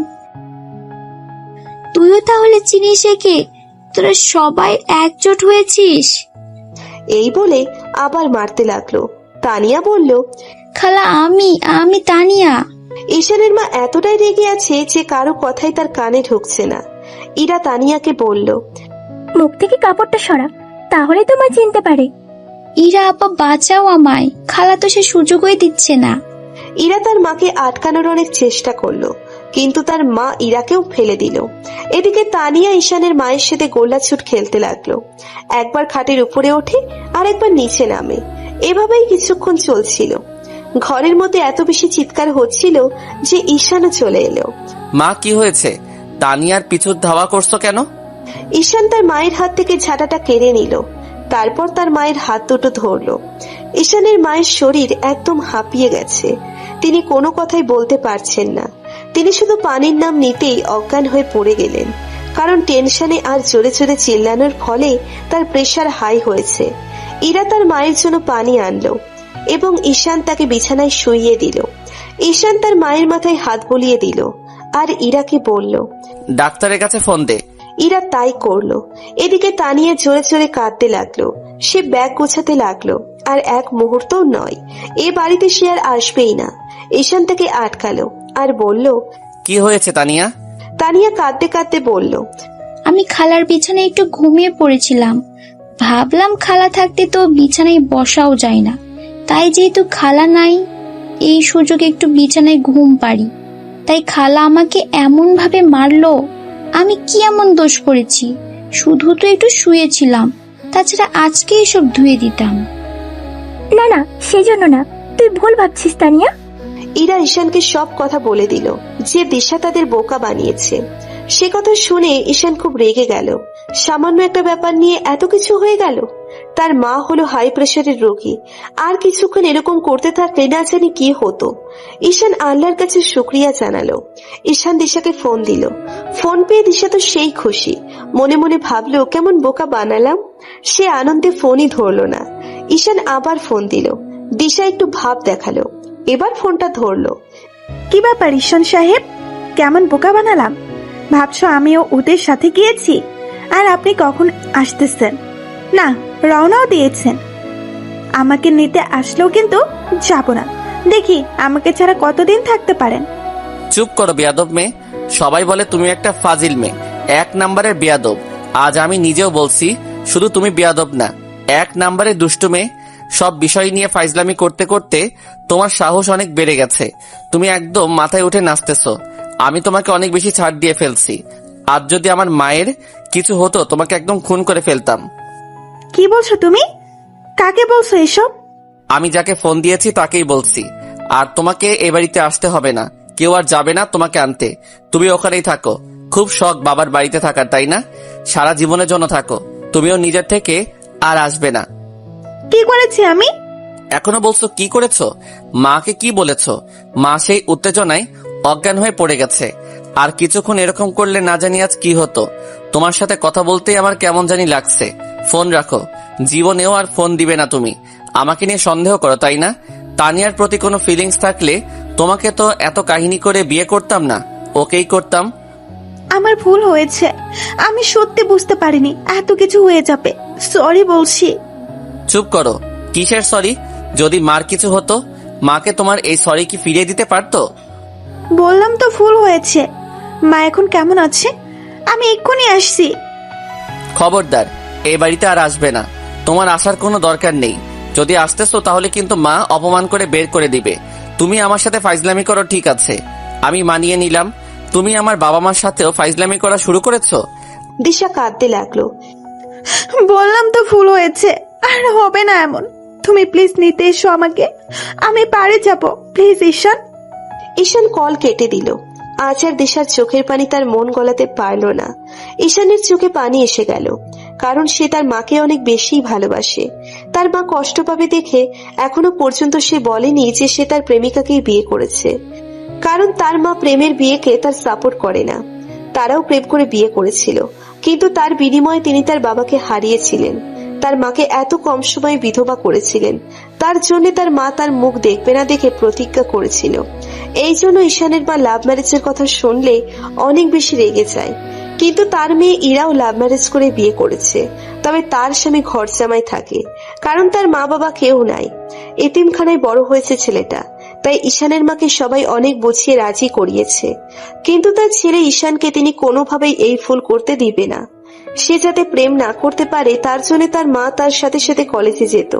Speaker 2: তুইও তাহলে চিনিস একে? তোরা সবাই একজোট হয়েছিস?
Speaker 3: এই বলে আবার মারতে লাগলো। তানিয়া বলল,
Speaker 2: খালা আমি তানিয়া।
Speaker 3: ঈশানের মা এতটাই রেগে আছে যে কারো কথাই তার কানে ঢুকছে না। ইরা তানিয়াকে বলল,
Speaker 6: মুখ থেকে কাপড়টা সরা, তাহলে তো মা চিনতে পারে।
Speaker 2: ইরা আপা বাঁচাও আমায়, খালা তো সে সুযোগই দিচ্ছে না।
Speaker 3: ইরা তার মাকে আটকানোর অনেক চেষ্টা করলো, কিন্তু তার মা ইরাকেও ফেলে দিল। এদিকে তানিয়া ঈশানের মায়ের সাথে গোল্লাছুট খেলতে লাগলো। একবার খাটের উপরে ওঠে আর একবার নিচে নামে। এভাবেই কিছুক্ষণ চলছিল। ঘরের মধ্যে এত বেশি চিৎকার হচ্ছিল যে ঈশানও চলে এলো।
Speaker 5: মা কি হয়েছে? তানিয়ার পিছু ধাওয়া করছো কেন?
Speaker 3: ঈশান তার মায়ের হাত থেকে ঝাঁটাটা কেড়ে নিল। তারপর তার মায়ের হাত দুটো ধরলো। ঈশানের মায়ের শরীর একদম হাঁপিয়ে গেছে। তিনি কোনো কথাই বলতে পারছেন না। তিনি শুধু পানির নাম নিতেই অজ্ঞান হয়ে পড়ে গেলেন, কারণ টেনশনে আর জোরে জোরে চিল্লানোর ফলে তার প্রেসার হাই হয়েছে। ইরা তার মায়ের জন্য পানি আনলো এবং ঈশান তাকে বিছানায় শুইয়ে দিল। ঈশান তার মায়ের মাথায় হাত বুলিয়ে দিল আর ইরাকে বলল,
Speaker 5: ডাক্তারের কাছে ফোন দে।
Speaker 3: ইরা তাই করলো। এদিকে তানিয়া জোরে জোরে কাঁদতে লাগলো। সে ব্যাগ গোছাতে লাগলো, আর এক মুহূর্তও নয়, এ বাড়িতে সে আর আসবেই না। ঈশান তাকে আটকালো আর বলল,
Speaker 5: কি হয়েছে তানিয়া?
Speaker 3: তানিয়া কাঁদতে কাঁদতে বলল,
Speaker 2: আমি খালার বিছানায় একটু ঘুমিয়ে পড়েছিলাম। ভাবলাম খালা থাকতে তো বিছানায় বসাও যায় না, তাই যেহেতু খালা নাই, এই সুযোগে একটু বিছানায় ঘুম পারি। তাই খালা আমাকে এমন ভাবে মারলো। আমি কি এমন দোষ করেছি? শুধু তো একটু শুয়েছিলাম, তাছাড়া আজকে এসব ধুয়ে দিতাম।
Speaker 6: না না, সেই জন্য না, তুই ভুল ভাবছিস তানিয়া।
Speaker 3: ইরা ঈশানকে সব কথা বলে দিল যে দিশা তাদের বোকা বানিয়েছে। সে কথা শুনে ঈশান খুব রেগে গেল। সামান্য একটা ব্যাপার নিয়ে এত কিছু হয়ে গেল। তার মা হলো হাই প্রেশারের রোগী, আর কিছুক্ষণ এরকম করতে থাকলে না জানি কি হতো। ঈশান আল্লাহর কাছে শুকরিয়া জানালো। ঈশান দিশাকে ফোন দিল। ফোন পেয়ে দিশা তো সেই খুশি, মনে মনে ভাবলো কেমন বোকা বানালাম। সে আনন্দে ফোনই ধরলো না। ঈশান আবার ফোন দিল। দিশা একটু ভাব দেখালো, এবার ফোনটা ধরলো।
Speaker 1: কি ব্যাপার ঈশান সাহেব, কেমন বোকা বানালাম? ভাবছো আমিও ওদের সাথে গিয়েছি? আর আপনি কখন আসতেছেন? না, রওনাও দিয়েছেন। আমাকে নিতে আসলেও কিন্তু যাব না। দেখি আমাকে ছাড়া কতদিন থাকতে পারেন।
Speaker 5: চুপ করো বেয়াদব মেয়ে। সবাই বলে তুমি একটা ফাজিল মেয়ে, 1 নাম্বারের বেয়াদব। আজ আমি নিজেও বলছি, শুধু তুমি বেয়াদব না, 1 নাম্বারের দুষ্টু মেয়ে। সব বিষয় নিয়ে ফাইজলামি করতে করতে তোমার সাহস অনেক বেড়ে গেছে। তুমি একদম মাথায় উঠে নাচতেছো। আমি তোমাকে অনেক বেশি ছাড় দিয়ে ফেলছি। আজ যদি আমার মায়ের কিছু হতো তোমাকে একদম খুন করে ফেলতাম।
Speaker 1: কি বলছো তুমি? কাকে বলছো এসব?
Speaker 5: আমি যাকে ফোন দিয়েছি তাকেই বলছি। আর তোমাকে এ বাড়িতে আসতে হবে না, কেউ আর যাবে না তোমাকে আনতে। তুমি ওখানেই থাকো। খুব শখ বাবার বাড়িতে থাকার, তাই না? সারা জীবনের জন্য থাকো। তুমিও নিজের থেকে আর আসবে না।
Speaker 1: কি করেছি আমি?
Speaker 5: এখনো বলছো কি করেছো? মাকে কি বলেছো? মা সেই উত্তেজনায় অজ্ঞান হয়ে পড়ে গেছে। আর কিছুক্ষণ এরকম করলে না জানি আজ কি হতো। তোমার সাথে কথা বলতেই আমার কেমন জানি লাগছে। ফোন রাখো। জীবনেও আর ফোন দিবে না তুমি। আমাকে নিয়ে সন্দেহ করো, তাই না? তানিয়ার প্রতি কোনো ফিলিংস থাকলে তোমাকে তো এত কাহিনী করে বিয়ে করতাম না, ওকেই করতাম।
Speaker 1: আমার ভুল হয়েছে, আমি সত্যি বুঝতে পারিনি এত কিছু হয়ে যাবে। সরি বলছি।
Speaker 5: চুপ করো। কিসের সরি? যদি মার কিছু হতো, মাকে তোমার এই সরি কি ফিরিয়ে দিতে পারতো?
Speaker 1: বললাম তো ভুল হয়েছে। মা এখন কেমন আছে? আমি এক্ষুনি আসছি।
Speaker 5: খবরদার, এই বাড়িতে আর আসবে না। তোমার আসার কোনো দরকার নেই। যদি আসতেছো তাহলে কিন্তু মা অপমান করে বের করে দিবে। তুমি আমার সাথে ফাইজলামি করো, ঠিক আছে, আমি মানিয়ে নিলাম। তুমি আমার বাবা মার সাথেও ফাইজলামি করা শুরু করেছো।
Speaker 3: দিশা কাঁদতে লাগলো।
Speaker 1: বললাম তো ভুল হয়েছে, আর হবে না এমন। তুমি প্লিজ নিতে এসো আমাকে, আমি পারে যাব প্লিজ ঈশান।
Speaker 3: ঈশান কল কেটে দিল। আজ আর দিশার চোখের পানি তার মন গলাতে পারল না। ঈশানের চোখে পানি এসে গেল, কারণ সে তার মাকে অনেক বেশি ভালোবাসে। তার মা কষ্ট পাবে দেখে এখনো পর্যন্ত সে বলেনি যে সে তার প্রেমিকাকেই বিয়ে করেছে, কারণ তার মা প্রেমের বিয়েকে তার সাপোর্ট করে না। তারাও প্রেম করে বিয়ে করেছিল, কিন্তু তার বিনিময়ে তিনি তার বাবাকে হারিয়েছিলেন। তার মাকে এত কম সময়ে বিধবা করেছিলেন। তার জন্য তার মা তার মুখ দেখবে না দেখে প্রতিজ্ঞা করেছিল। এই জন্য ঈশানের মা লাভ ম্যারেজের কথা শুনলে অনেক বেশি রেগে যায়। কিন্তু তার মেয়ে ইরাও লাভ ম্যারেজ করে বিয়ে করেছে, তবে তার স্বামী ঘর জামাই থাকে, কারণ তার মা বাবা কেউ নাই। এতিমখানায় বড় হয়েছে ছেলেটা, তাই ঈশানের মাকে সবাই অনেক বুঝিয়ে রাজি করিয়েছে। কিন্তু তার ছেলে ঈশানকে তিনি কোনোভাবেই এই ভুল করতে দিবে না। সে যাতে প্রেম না করতে পারে তার জন্য তার মা তার সাথে সাথে কলেজে যেত।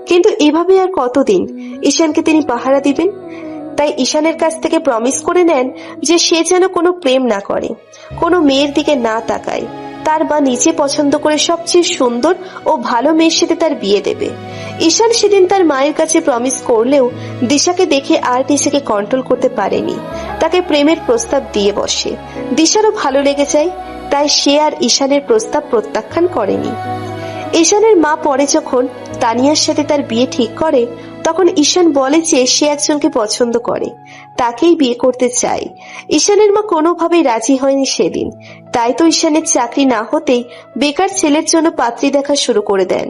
Speaker 3: কিন্তু এভাবে আর কতদিন ঈশানকে তিনি পাহারা দিবেন? তাই ঈশানের কাছ থেকে প্রমিস করে নেন যে সে যেন কোনো প্রেম না করে, কোনো মেয়ের দিকে না তাকায়। তার মা নিজে পছন্দ করে সবচেয়ে সুন্দর ও ভালো মেয়ের সাথে তার বিয়ে দেবে। ঈশান সেদিন তার মায়ের কাছে প্রমিস করলেও দিশাকে দেখে আর নিজেকে কন্ট্রোল করতে পারেনি। তাকে প্রেমের প্রস্তাব দিয়ে বসে। দিশারও ভালো লেগে যায়, তাই সে আর ঈশানের প্রস্তাব প্রত্যাখ্যান করেনি। ঈশানের মা পরে যখন তানিয়ার সাথে তার বিয়ে ঠিক করে, তখন ঈশান বলে যে সে একজনকে পছন্দ করে, তাকেই বিয়ে করতে চায়। ঈশানের মা কোনোভাবেই রাজি হয়নি সেদিন। তাই তো ঈশানের চাকরি না হতেই বেকার ছেলের জন্য পাত্রী দেখা শুরু করে দেন।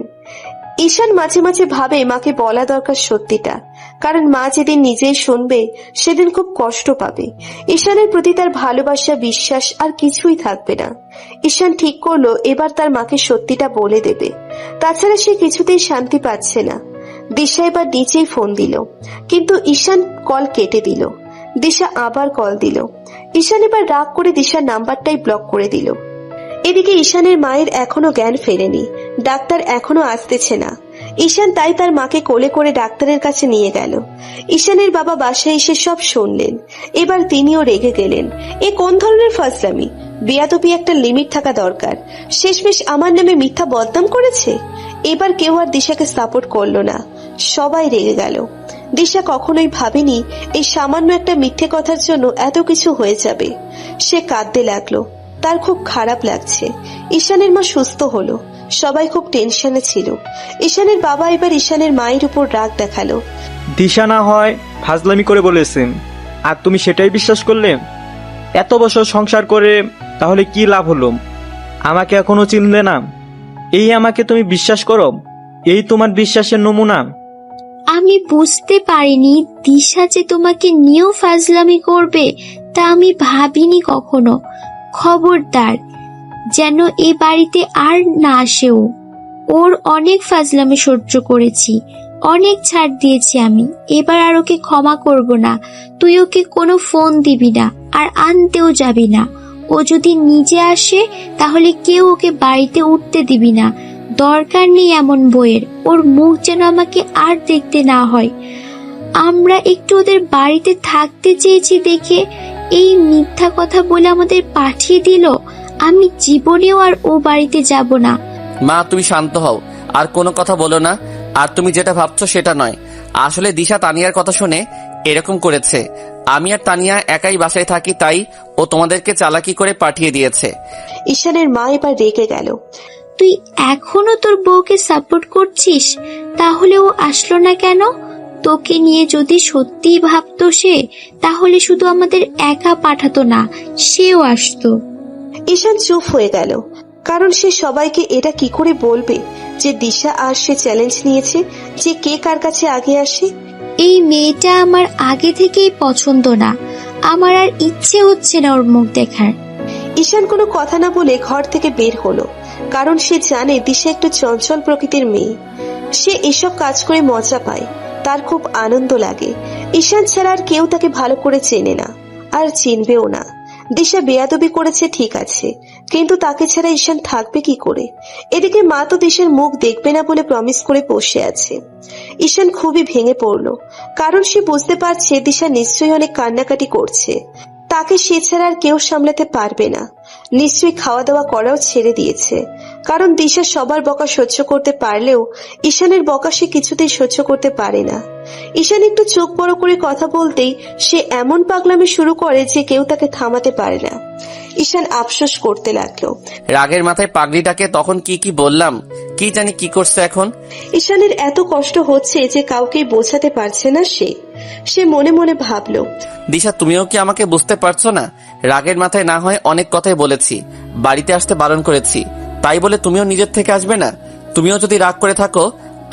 Speaker 3: ঈশান মাঝে মাঝে ভাবে মাকে বলা দরকার সত্যিটা, কারণ মা যেদিন নিজেই শুনবে সেদিন খুব কষ্ট পাবে। ঈশানের প্রতি তার ভালোবাসা, বিশ্বাস আর কিছুই থাকবে না। ঈশান ঠিক করলো এবার তার মাকে সত্যিটা বলে দেবে। তাছাড়া সে কিছুতেই শান্তি পাচ্ছে না। দিশা এবার নিচেই ফোন দিল, কিন্তু ঈশান কল কেটে দিল। দিশা আবার কল দিল। ঈশান এবার রাগ করে দিশার নাম্বারটাই ব্লক করে দিল। এদিকে ঈশানের মায়ের এখনো জ্ঞান ফেরেনি, ডাক্তার এখনো আসতেছে না। ঈশান তাই তার মাকে কোলে করে ডাক্তারের কাছে নিয়ে গেল। ঈশানের বাবা বাসায় এসে সব শুনলেন। এবার তিনিও রেগে গেলেন। এ কোন ধরনের ফাজলামি? বেয়াদবি একটা লিমিট থাকা দরকার। শেষমেশ আমার নামে মিথ্যা বদনাম করেছে। এবার কেউ আর দিশাকে সাপোর্ট করলো না, সবাই রেগে গেল। দিশা কখনোই ভাবেনি এই সামান্য একটা মিথ্যে কথার জন্য এত কিছু হয়ে যাবে। সে কাঁদতে লাগলো। তার খুব খারাপ লাগছে। ঈশানের মা সুস্থ হলো, সবাই খুব টেনশনে ছিল। ঈশানের বাবা এবার ঈশানের মায়ের উপর রাগ দেখালো।
Speaker 4: দিশা না হয় ফাজলামি করে বলেছেন, আর তুমি সেটাই বিশ্বাস করলে? এত বছর সংসার করে তাহলে কি লাভ হলো? আমাকে এখনো চিনলে না? এই আমাকে তুমি বিশ্বাস করো? এই তোমার বিশ্বাসের নমুনা?
Speaker 2: আমি বুঝতে পারিনি দিশা যে তোমাকে নিয়েও ফাজলামি করবে, তা আমি ভাবিনি কখনো। খবরদার যেন এ বাড়িতে আর না আসেও। ওর অনেক ফাজলামি সহ্য করেছি, অনেক ছাড় দিয়েছি আমি। এবার আর ওকে ক্ষমা করব না। তুই ওকে কোনো ফোন দিবি না, আর আনতেও যাবি না। ও যদি নিজে আসে তাহলে কেউ ওকে বাড়িতে উঠতে দিবি না। দরকার নেই এমন বইয়ের। ওর মুখ যেন আমাকে আর দেখতে না হয়। আমরা একটু ওদের বাড়িতে থাকতে চেয়েছি দেখে এই মিথ্যা কথা বলে আমাদের পাঠিয়ে দিল। আমি জীবনেও আর ও বাড়িতে যাব না।
Speaker 5: মা, তুমি শান্ত হও, আর কোনো কথা বলো না। আর তুমি যেটা ভাবছো সেটা নয়। আসলে দিশা তানিয়ার কথা শুনে এরকম করেছে। আমি আর তানিয়া একাই বাসায় থাকি, তাই ও তোমাদেরকে চালাকি করে পাঠিয়ে দিয়েছে।
Speaker 3: ঈশানের মা এবার রেগে গেল।
Speaker 2: তুই এখনো তোর বউকে সাপোর্ট করছিস? তাহলে ও আসলো না কেন? তোকে নিয়ে যদি সত্যিই ভাবতো সে, তাহলে শুধু আমাদের একা পাঠাতো না, সেও আসতো।
Speaker 3: ঈশান চুপ হয়ে গেল, কারণ সে সবাইকে এটা কি করে বলবে যে দিশা আর সে চ্যালেঞ্জ নিয়েছে যে কে কার কাছে আগে আসে।
Speaker 2: এই মেয়েটা আমার আগে থেকেই পছন্দ না। আমার আর ইচ্ছে হচ্ছে না ওর মুখ দেখার।
Speaker 3: ঈশান কোনো কথা না বলে ঘর থেকে বের হলো, কারণ সে জানে দিশা একটু চঞ্চল প্রকৃতির মেয়ে। সে এসব কাজ করে মজা পায়, তার খুব আনন্দ লাগে। ঈশান ছাড়া আর কেউ তাকে ভালো করে চেনে না, আর চিনবেও না। দিশা বেয়াদবি করেছে ঠিক আছে, কিন্তু তাকে ছাড়া ঈশান থাকবে কি করে? এদিকে মা তো দিশার মুখ দেখবে না বলে প্রমিস করে বসে আছে। ঈশান খুবই ভেঙে পড়লো, কারণ সে বুঝতে পারছে দিশা নিশ্চয়ই অনেক কান্নাকাটি করছে। তাকে সে ছাড়া আর কেউ সামলাতে পারবে না। নিশ্চয়ই খাওয়া দাওয়া করাও ছেড়ে দিয়েছে, কারণ দিশা সবার বকা সহ্য করতে পারলেও ঈশানের বকা সে কিছুতেই সহ্য করতে পারে না। ঈশান একটু চোখ বড় করে কথা বলতেই সে এমন পাগলামি শুরু করে যে কেউ তাকে থামাতে পারে না। ঈশান আফসোস করতে লাগলো।
Speaker 5: রাগের মাথায় পাগড়িটাকে তখন কি কি বললাম, কি জানি কি করছে এখন।
Speaker 3: ঈশানের এত কষ্ট হচ্ছে যে কাউকে বোঝাতে পারছে না সে মনে মনে ভাবলো,
Speaker 5: দিশা, তুমিও কি আমাকে বুঝতে পারছো না? রাগের মাথায় না হয় অনেক কথাই বলেছি, বাড়িতে আসতে বারণ করেছি, তাই বলে তুমিও নিজের থেকে আসবে না? তুমিও যদি রাগ করে থাকো,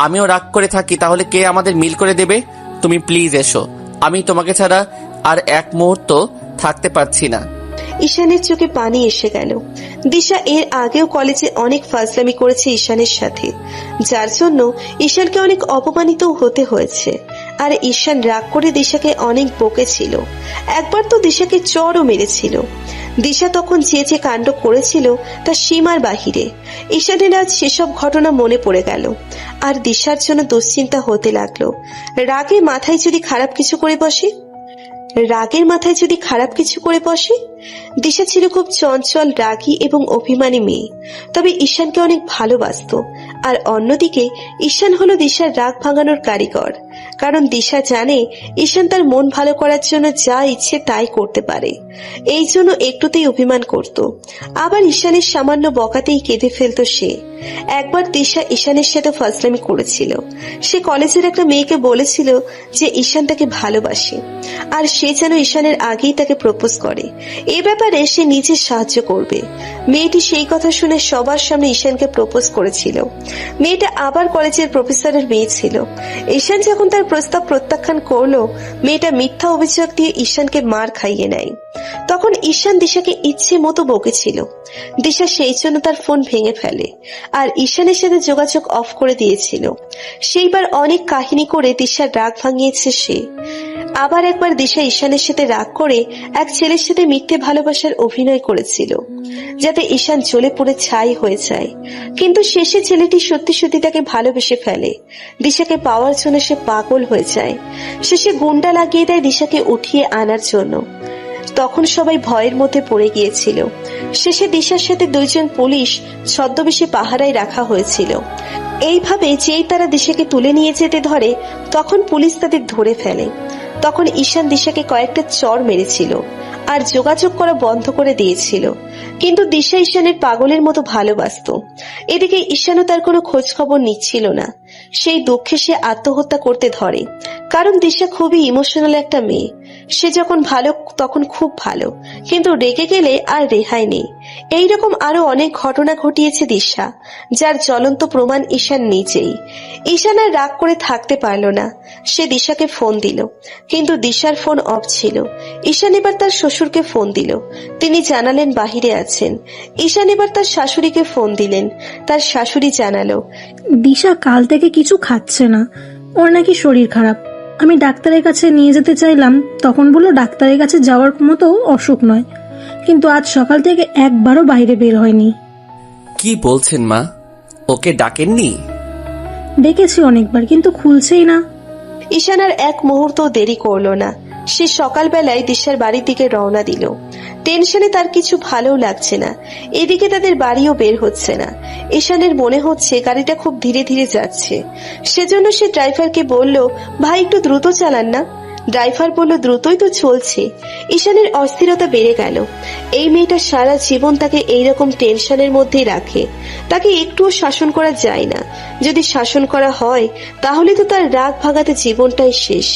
Speaker 5: আমিও রাগ করে থাকি, তাহলে কে আমাদের মিল করে দেবে? তুমি প্লিজ এসো, আমি তোমাকে ছাড়া আর এক মুহূর্ত থাকতে পারছি না।
Speaker 3: ঈশানের চোখে পানি এসে গেল। দিশা এর আগেও কলেজে অনেক ফাজলামি করেছে ঈশানের সাথে, যার জন্য ঈশানকে অনেক অপমানিত হতে হয়েছে। আর ঈশান রাগ করে দিশাকে অনেক বকেছিল, একবার তো দিশাকে চড়ও মেরেছিল। দিশা তখন যে যে কাণ্ড করেছিল তা সীমার বাহিরে। ঈশানের আজ সেসব ঘটনা মনে পড়ে গেল, আর দিশার জন্য দুশ্চিন্তা হতে লাগলো। রাগে মাথায় যদি খারাপ কিছু করে বসে, রাগের মাথায় যদি খারাপ কিছু করে বসে। দিশা ছিল খুব চঞ্চল, রাগী এবং অভিমানী মেয়ে, তবে ঈশানকে অনেক ভালোবাসতো। আর অন্যদিকে ঈশান হলো দিশার রাগ ভাঙানোর কারিগর, কারণ দিশা জানে ঈশান তার মন ভালো করার জন্য যা ইচ্ছে তাই করতে পারে। এই জন্য একটুতেই অভিমান করত, আবার ঈশানের সামান্য বকাতেই কেঁদে ফেলত সে। একবার দিশা ঈশানের সাথে ফাজলামি করেছিল। সে কলেজের একটা মেয়েকে বলেছিল যে ঈশান তাকে ভালোবাসে, আর সে যেন ঈশানের আগেই তাকে প্রপোজ করে। এ ব্যাপারে সে নিজে সাহায্য করবে। মেয়েটি সেই কথা শুনে সবার সামনে ঈশানকে প্রপোজ করেছিল। মেয়েটা আবার কলেজের প্রফেসরের মেয়ে ছিল। ঈশান যখন তার প্রস্তাব প্রত্যাখ্যান করলো, মেয়েটা মিথ্যা অভিযোগ দিয়ে ঈশানকে মার খাইয়ে নেয়। তখন ঈশান দিশাকে ইচ্ছে মতো বকেছিল। দিশা সেই জন্য তার ফোন ভেঙে ফেলে, আর ঈশানের সাথে যোগাযোগ অফ করে দিয়েছিল। সেইবার অনেক কাহিনী করে দিশার রাগ ভাঙিয়েছে সে। আবার একবার দিশা ঈশানের সাথে রাগ করে এক ছেলের সাথে মিথ্যে ভালোবাসার অভিনয় করেছিল, যাতে ঈশান জ্বলে পড়ে ছাই হয়ে যায়। কিন্তু শেষে ছেলেটি সত্যি সত্যি তাকে ভালোবেসে ফেলে। দিশাকে পাওয়ার জন্য সে পাগল হয়ে যায়। শেষে গুন্ডা লাগিয়ে দেয় দিশাকে উঠিয়ে আনার জন্য। তখন সবাই ভয়ের মধ্যে পড়ে গিয়েছিল। শেষে দিশার সাথে দুইজন পুলিশ ছদ্মবেশে পাহারায় রাখা হয়েছিল। এইভাবে যেই তারা দিশাকে তুলে নিয়ে যেতে ধরে, তখন পুলিশ তাদের ধরে ফেলে। তখন ঈশান দিশাকে কয়েকটা চড় মেরেছিল, আর যোগাযোগ করা বন্ধ করে দিয়েছিল। কিন্তু দিশা ঈশানের পাগলের মতো ভালোবাসতো। এদিকে ঈশানও তার কোনো খোঁজ খবর নিচ্ছিল না। সেই দুঃখে সে আত্মহত্যা করতে ধরে, কারণ দিশা খুবই ইমোশনাল একটা মেয়ে। সে যখন ভালো তখন খুব ভালো, কিন্তু রেগে গেলে আর রেহাই নেই। এইরকম আরো অনেক ঘটনা ঘটিয়েছে দিশা, যার জ্বলন্ত প্রমাণ ঈশান নিজেই। ঈশান আর রাগ করে থাকতে পারল না। সে দিশাকে ফোন দিল, কিন্তু দিশার ফোন অফ ছিল। ঈশান এবার তার শ্বশুরকে ফোন দিল, তিনি জানালেন বাহিরে আছেন। ঈশান এবার তার শাশুড়িকে ফোন দিলেন, তার শাশুড়ি জানালো
Speaker 11: দিশা কাল থেকে কিছু খাচ্ছে না, ওর নাকি শরীর খারাপ। আমি ডাক্তারের কাছে নিয়ে যেতে চাইলাম, তখন বললো ডাক্তারের কাছে যাওয়ার মতো অসুখ নয়, কিন্তু আজ সকাল থেকে একবারও বাইরে বের হয়নি।
Speaker 5: কি বলছেন মা? ওকে ডাকেননি?
Speaker 11: ডেকেছি অনেকবার, কিন্তু খুলছেই না।
Speaker 3: ঈশান আর এক মুহূর্ত দেরি করলো না। সে সকালবেলায় দিশার বাড়ির দিকে রওনা দিল। টেনশনে তার কিছু ভালো লাগছে না। এদিকে তাদের বাড়িও বের হচ্ছে না। ঈশানের মনে হচ্ছে গাড়িটা খুব ধীরে ধীরে যাচ্ছে। সেজন্য সে ড্রাইভারকে বলল, ভাই একটু দ্রুত চালান না। ড্রাইভার বলল, দ্রুতই তো চলছে। ঈশানের অস্থিরতা বেড়ে গেল। এই মেয়েটা সারা জীবন তাকে এইরকম টেনশনের মধ্যেই রাখে। তাকে একটুও শাসন করা যায় না। যদি শাসন করা হয় তাহলে তো তার রাগ ভাগাতে জীবনটাই শেষ।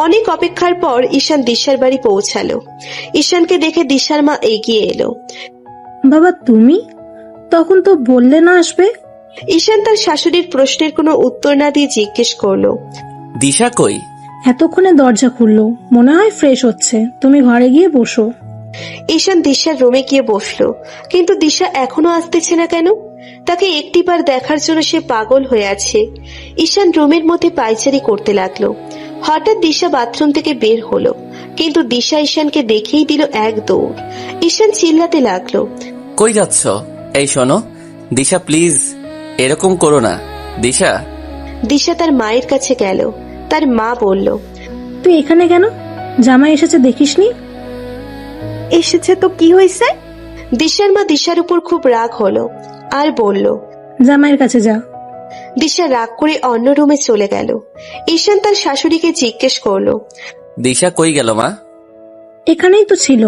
Speaker 3: অনেক অপেক্ষার পর ঈশান দিশার বাড়ি পৌঁছালো। ঈশানকে দেখে দিশার মা এগিয়ে এলো।
Speaker 11: বাবা তুমি তখন তো বললে না আসবে।
Speaker 3: ঈশান তার শাশুড়ির প্রশ্নের কোনো উত্তর না দিয়ে জিজ্ঞেস করলো,
Speaker 5: দিশা কই?
Speaker 11: এতক্ষণে দরজা খুললো, মনে হয় ফ্রেশ হচ্ছে, তুমি ঘরে গিয়ে বসো।
Speaker 3: ঈশান দিশার রুমে গিয়ে বসলো, কিন্তু দিশা এখনো আসতেছে না কেন? তাকে একটিবার দেখার জন্য সে পাগল হয়ে আছে। ঈশান রুমের মধ্যে পায়চারি করতে লাগলো। হঠাৎ দিশা বাথরুম থেকে বের হলো, কিন্তু দিশা ঈশানকে দেখেই দিল এক দৌড়। ঈশান চিল্লাতে লাগলো,
Speaker 5: কই যাচ্ছ? এই শোনো দিশা, প্লিজ এরকম করো না দিশা।
Speaker 3: দিশা তার মায়ের কাছে গেল। তার মা বলল,
Speaker 11: তুই এখানে কেন? জামাই এসেছে দেখিসনি?
Speaker 1: এসেছে তো কি হয়েছে?
Speaker 3: দিশার মা দিশার উপর খুব রাগ হলো আর বলল,
Speaker 11: জামাইয়ের কাছে যা।
Speaker 3: দিশা রাগ করে অন্য রুমে চলে গেল। ঈশান তার শাশুড়িকে জিজ্ঞেস করলো,
Speaker 5: দিশা কই গেল মা?
Speaker 11: এখানেই তো ছিল।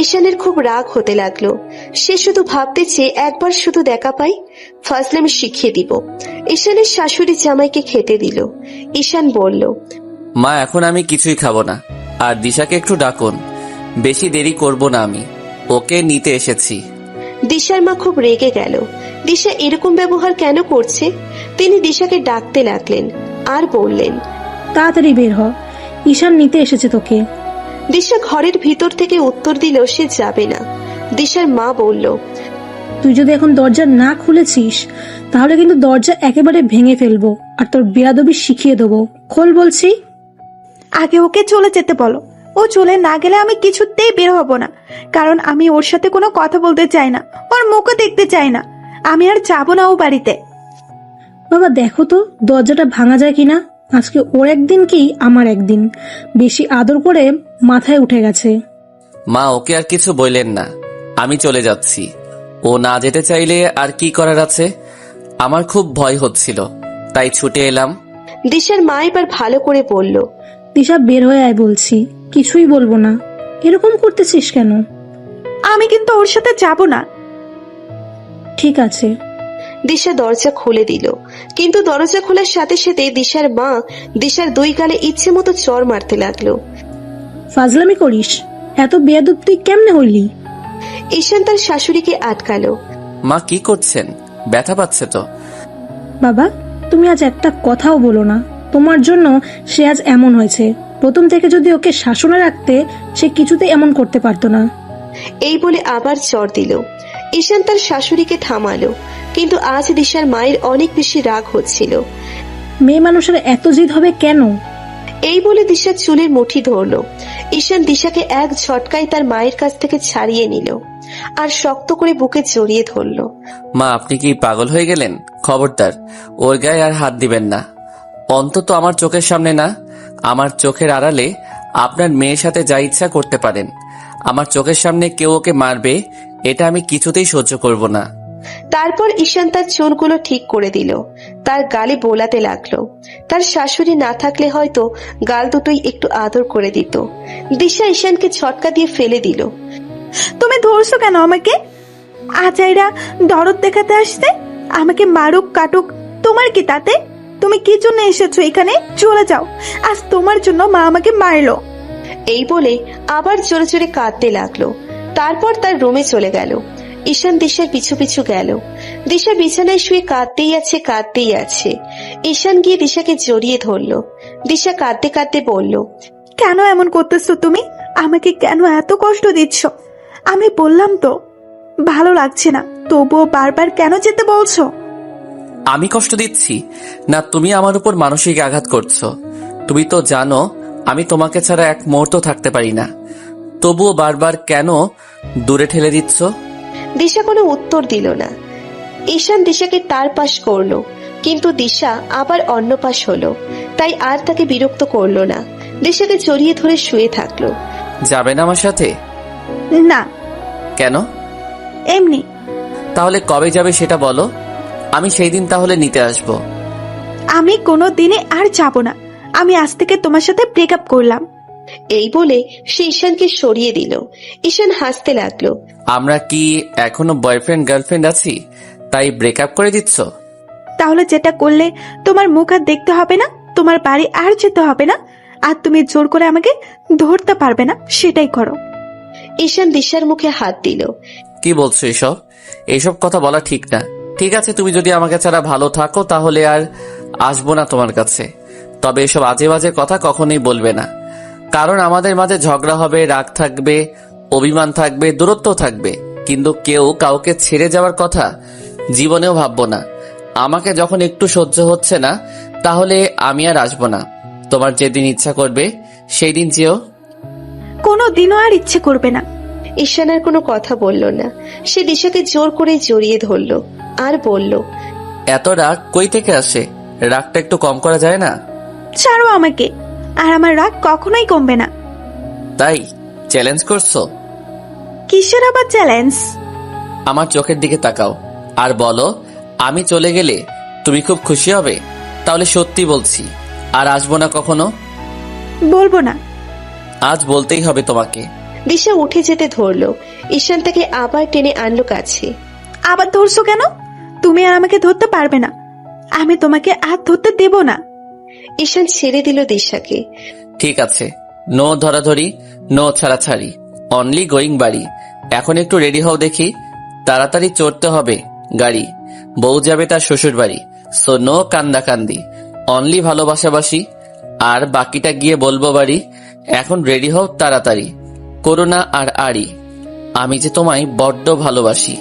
Speaker 3: ঈশানের খুব রাগ হতে লাগলো। সে শুধু ভাবতেছে একবার শুধু দেখা পাই, ফাজলামি শিখিয়ে দিব। ঈশানের শাশুড়ি জামাইকে খেতে দিল। ঈশান বলল,
Speaker 5: মা এখন আমি কিছুই খাবো না, আর দিশাকে একটু ডাকুন। বেশি দেরি করব না, আমি ওকে নিতে এসেছি।
Speaker 3: দিশার মা খুব রেগে গেল। দিশা এরকম ব্যবহার কেন করছে? তিনি দিশাকে ডাকতে লাগলেন আর বললেন,
Speaker 11: তাড়াতাড়ি বের হ, ঈশান নিতে এসেছে তোকে।
Speaker 3: দিশা ঘরের ভিতর থেকে উত্তর দিল সে যাবে না। দিশার মা বলল,
Speaker 11: তুই যদি এখন দরজা না খুলেছিস তাহলে কিন্তু দরজা একেবারে ভেঙে ফেলবো আর তোর বেয়াদবি শিখিয়ে দেবো। খোল বলছি।
Speaker 1: আগে ওকে চলে যেতে বলো। ও চলে না গেলে আমি কিছুতেই বের হব না, কারণ আমি ওর সাথে কোনো কথা বলতে চাই না, ওর মুখও দেখতে চাই না। আমি আর যাবো না ও বাড়িতে।
Speaker 11: বাবা দেখো তো দরজাটা ভাঙা যায় কিনা। আজকে ওর একদিন কি আমার একদিন, বেশি আদর করে মাথায় উঠে গেছে।
Speaker 5: মা ওকে আর কিছু বললেন না, আমি চলে যাচ্ছি। ও না যেতে চাইলে আর কি করার আছে? আমার খুব ভয় হচ্ছিল, তাই ছুটে এলাম।
Speaker 3: দিশার মা এবার ভালো করে বলল,
Speaker 11: দিশা বের হয়ে আয় বলছি, কিছুই বলবো না। এরকম করতেছিস কেন?
Speaker 1: আমি কিন্তু ওর সাথে যাব না।
Speaker 11: ঠিক আছে।
Speaker 3: দিশা দরজা খুলে দিল, কিন্তু দরজা খোলার সাথে সাথে দিশার মা দিশার দুই গালে ইচ্ছে মতো চর মারতে লাগলো।
Speaker 11: ফাজলামি করিস? এত বেয়াদব তুই কেমনে হইলি?
Speaker 3: ঈশান তার শাশুড়িকে আটকালো।
Speaker 5: মা কি করছেন? ব্যথা পাচ্ছে তো?
Speaker 11: বাবা তুমি আজ একটা কথাও বলো না, তোমার জন্য সে আজ এমন হয়েছে। প্রথম থেকে যদি ওকে শাসনে রাখতে, সে কিছুতে এমন করতে পারতো না।
Speaker 3: এই বলে আবার চর দিল। ঈশান তার শাশুড়িকে থামালো, কিন্তু আজ দিশার মায়ের অনেক বেশি রাগ হচ্ছিল।
Speaker 11: মেয়ে মানুষের এত জিদ হবে কেন?
Speaker 3: এই বলে দিশার চুলের মুঠি ধরলো। ঈশান দিশাকে এক ঝটকায় তার মায়ের কাছ থেকে ছাড়িয়ে নিল আর শক্ত করে বুকে জড়িয়ে ধরলো।
Speaker 5: মা আপনি কি পাগল হয়ে গেলেন? খবরদার ওর গায়ে আর হাত দিবেন না, অন্তত আমার চোখের সামনে না। আমার চোখের আড়ালে আপনার মেয়ের সাথে যা ইচ্ছা করতে পারেন, আমার চোখের সামনে কেউ ওকে মারবে এটা আমি কিছুতেই সহ্য করব না।
Speaker 3: তারপর ঈশান তার চুলগুলো ঠিক করে দিল, তার গালে বোলাতে লাগলো। তার শাশুড়ি না থাকলে হয়তো গাল দুটোই একটু আদর করে দিত। দিশা ঈশানকে ঝটকা দিয়ে ফেলে দিল।
Speaker 1: তুমি ধরছো কেন আমাকে? আজাইরা দরদ দেখাতে আসতে, আমাকে মারুক কাটুক তোমার কি তাতে? তুমি কি জন্য এসেছো এখানে? চলে যাও, আজ তোমার জন্য মা আমাকে মারলো।
Speaker 3: এই বলে আবার জোরে জোরে কাঁদতে লাগলো। তারপর তার রুমে চলে গেল। ঈশান দিশার পিছু পিছু গেল। দিশা বিছানায় শুয়ে কাঁদতেই আছে। ঈশান গিয়ে দিশাকে জড়িয়ে ধরলো। দিশা কাঁদতে কাঁদতে বলল,
Speaker 1: কেন এমন করতেছো তুমি? আমাকে কেন এত কষ্ট দিচ্ছ? আমি বললাম তো ভালো লাগছে না, তবুও বারবার কেন যেতে বলছো?
Speaker 5: আমি কষ্ট দিচ্ছি না, তুমি আমার উপর মানসিক আঘাত করছো। তুমি তো জানো আমি তোমাকে ছাড়া এক মুহূর্ত থাকতে পারি না, তবুও বারবার কেন দূরে ঠেলে দিচ্ছ?
Speaker 3: দিশা কোনো উত্তর দিল না। ঈশান দিশাকে তার পাশ করলো, কিন্তু দিশা আবার অন্য পাশ হলো। তাই আর তাকে বিরক্ত করলো না, দিশাকে জড়িয়ে ধরে শুয়ে থাকলো।
Speaker 5: যাবে না আমার সাথে?
Speaker 1: না।
Speaker 5: কেন?
Speaker 1: এমনি।
Speaker 5: তাহলে কবে যাবে সেটা বলো, আমি সেই দিন তাহলে নিতে আসবো।
Speaker 1: আমি কোনো দিনে আর যাব না। আমি আজ থেকে তোমার সাথে ব্রেকআপ করলাম।
Speaker 3: এই বলে সে ঈশানকে সরিয়ে দিল। ঈশান হাসতে লাগলো।
Speaker 5: আমরা কি এখনো বয়ফ্রেন্ড গার্লফ্রেন্ড আছি তাই ব্রেকআপ করে দিচ্ছ?
Speaker 1: তাহলে যেটা করলে তোমার মুখ আর দেখতে হবে না, তোমার বাড়ি আর যেতে হবে না, আর তুমি জোর করে আমাকে ধরতে পারবে না, সেটাই করো।
Speaker 3: ঈশান দিশার মুখে হাত দিল।
Speaker 5: কি বলছো এইসব কথা বলা ঠিক না। ঠিক আছে, তুমি যদি আমাকে ছাড়া ভালো থাকো তাহলে আর আসবো না তোমার কাছে, তবে এসব আজে বাজে কথা কখনোই বলবে না, কারণ আমাদের মাঝে ঝগড়া হবে, রাগ থাকবে, অভিমান থাকবে, দূরত্ব থাকবে, কিন্তু কেউ কাউকে ছেড়ে যাওয়ার কথা জীবনেও ভাববো না। আমাকে যখন একটু সহ্য হচ্ছে না তাহলে আমি আর আসবো না। তোমার যেদিন ইচ্ছা করবে সেই দিন যেও।
Speaker 1: কোনো দিনও আর ইচ্ছে করবে না।
Speaker 3: ঈশান আর কোনো কথা বলল না। সে দিশাকে জোর করে জড়িয়ে ধরলো আর বলল,
Speaker 5: এত রাগ কই থেকে আসে? রাগটা একটু কম করা যায় না?
Speaker 1: ছাড়ো আমাকে, আর আমার রাগ কখনোই কমবে না।
Speaker 5: তাই চ্যালেঞ্জ করছো?
Speaker 1: কিসের আবার চ্যালেঞ্জ?
Speaker 5: আমার চোখের দিকে তাকাও আর বলো, আমি চলে গেলে তুমি খুব খুশি হবে? তাহলে সত্যি বলছি, আর আসবো না কখনো।
Speaker 1: বলবো না।
Speaker 5: আজ বলতেই হবে তোমাকে।
Speaker 3: দিশা উঠে যেতে ধরলো। ঈশান তাকে আবার টেনে আনলো কাছে।
Speaker 1: আবার ধরছো কেন? তুমি আর আমাকে ধরতে পারবে না, আমি তোমাকে আর ধরতে দেব না।
Speaker 3: ঈশান ছেড়ে দিল দিশাকে।
Speaker 5: ঠিক আছে, নো ধরাধরি, নো ছাড়াছাড়ি, অনলি গোয়িং বাড়ি। এখন একটু রেডি হও দেখি, তাড়াতাড়ি চড়তে হবে গাড়ি। বউ যাবে তার শ্বশুর বাড়ি, সো নো কান্দাকান্দি, অনলি ভালোবাসাবাসি, আর বাকিটা গিয়ে বলবো বাড়ি। এখন রেডি হও তাড়াতাড়ি, করোনা আর আড়ি। আমি যে তোমায় বড্ড ভালোবাসি।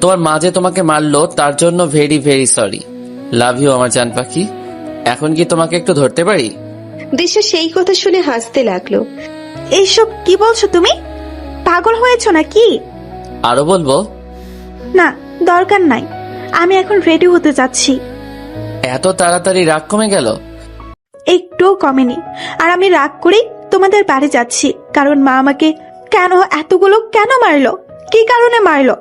Speaker 5: তোমার মা যে তোমাকে মারলো তার জন্য very very sorry. Love you আমার জান পাখি। এখন কি তোমাকে একটু ধরতে পারি?
Speaker 3: দিশা সেই কথা শুনে হাসতে লাগলো।
Speaker 1: এইসব কি বলছো তুমি? পাগল হয়েছো না কি?
Speaker 5: আরো বলবো?
Speaker 1: না, দরকার নাই, আমি এখন রেডি হতে যাচ্ছি।
Speaker 5: এত তাড়াতাড়ি রাগ কমে গেল?
Speaker 1: একটুও কমেনি। আর আমি রাগ করেই তোমাদের বাড়ি যাচ্ছি, কারণ মা আমাকে কেন মারলো, কি কারণে মারলো,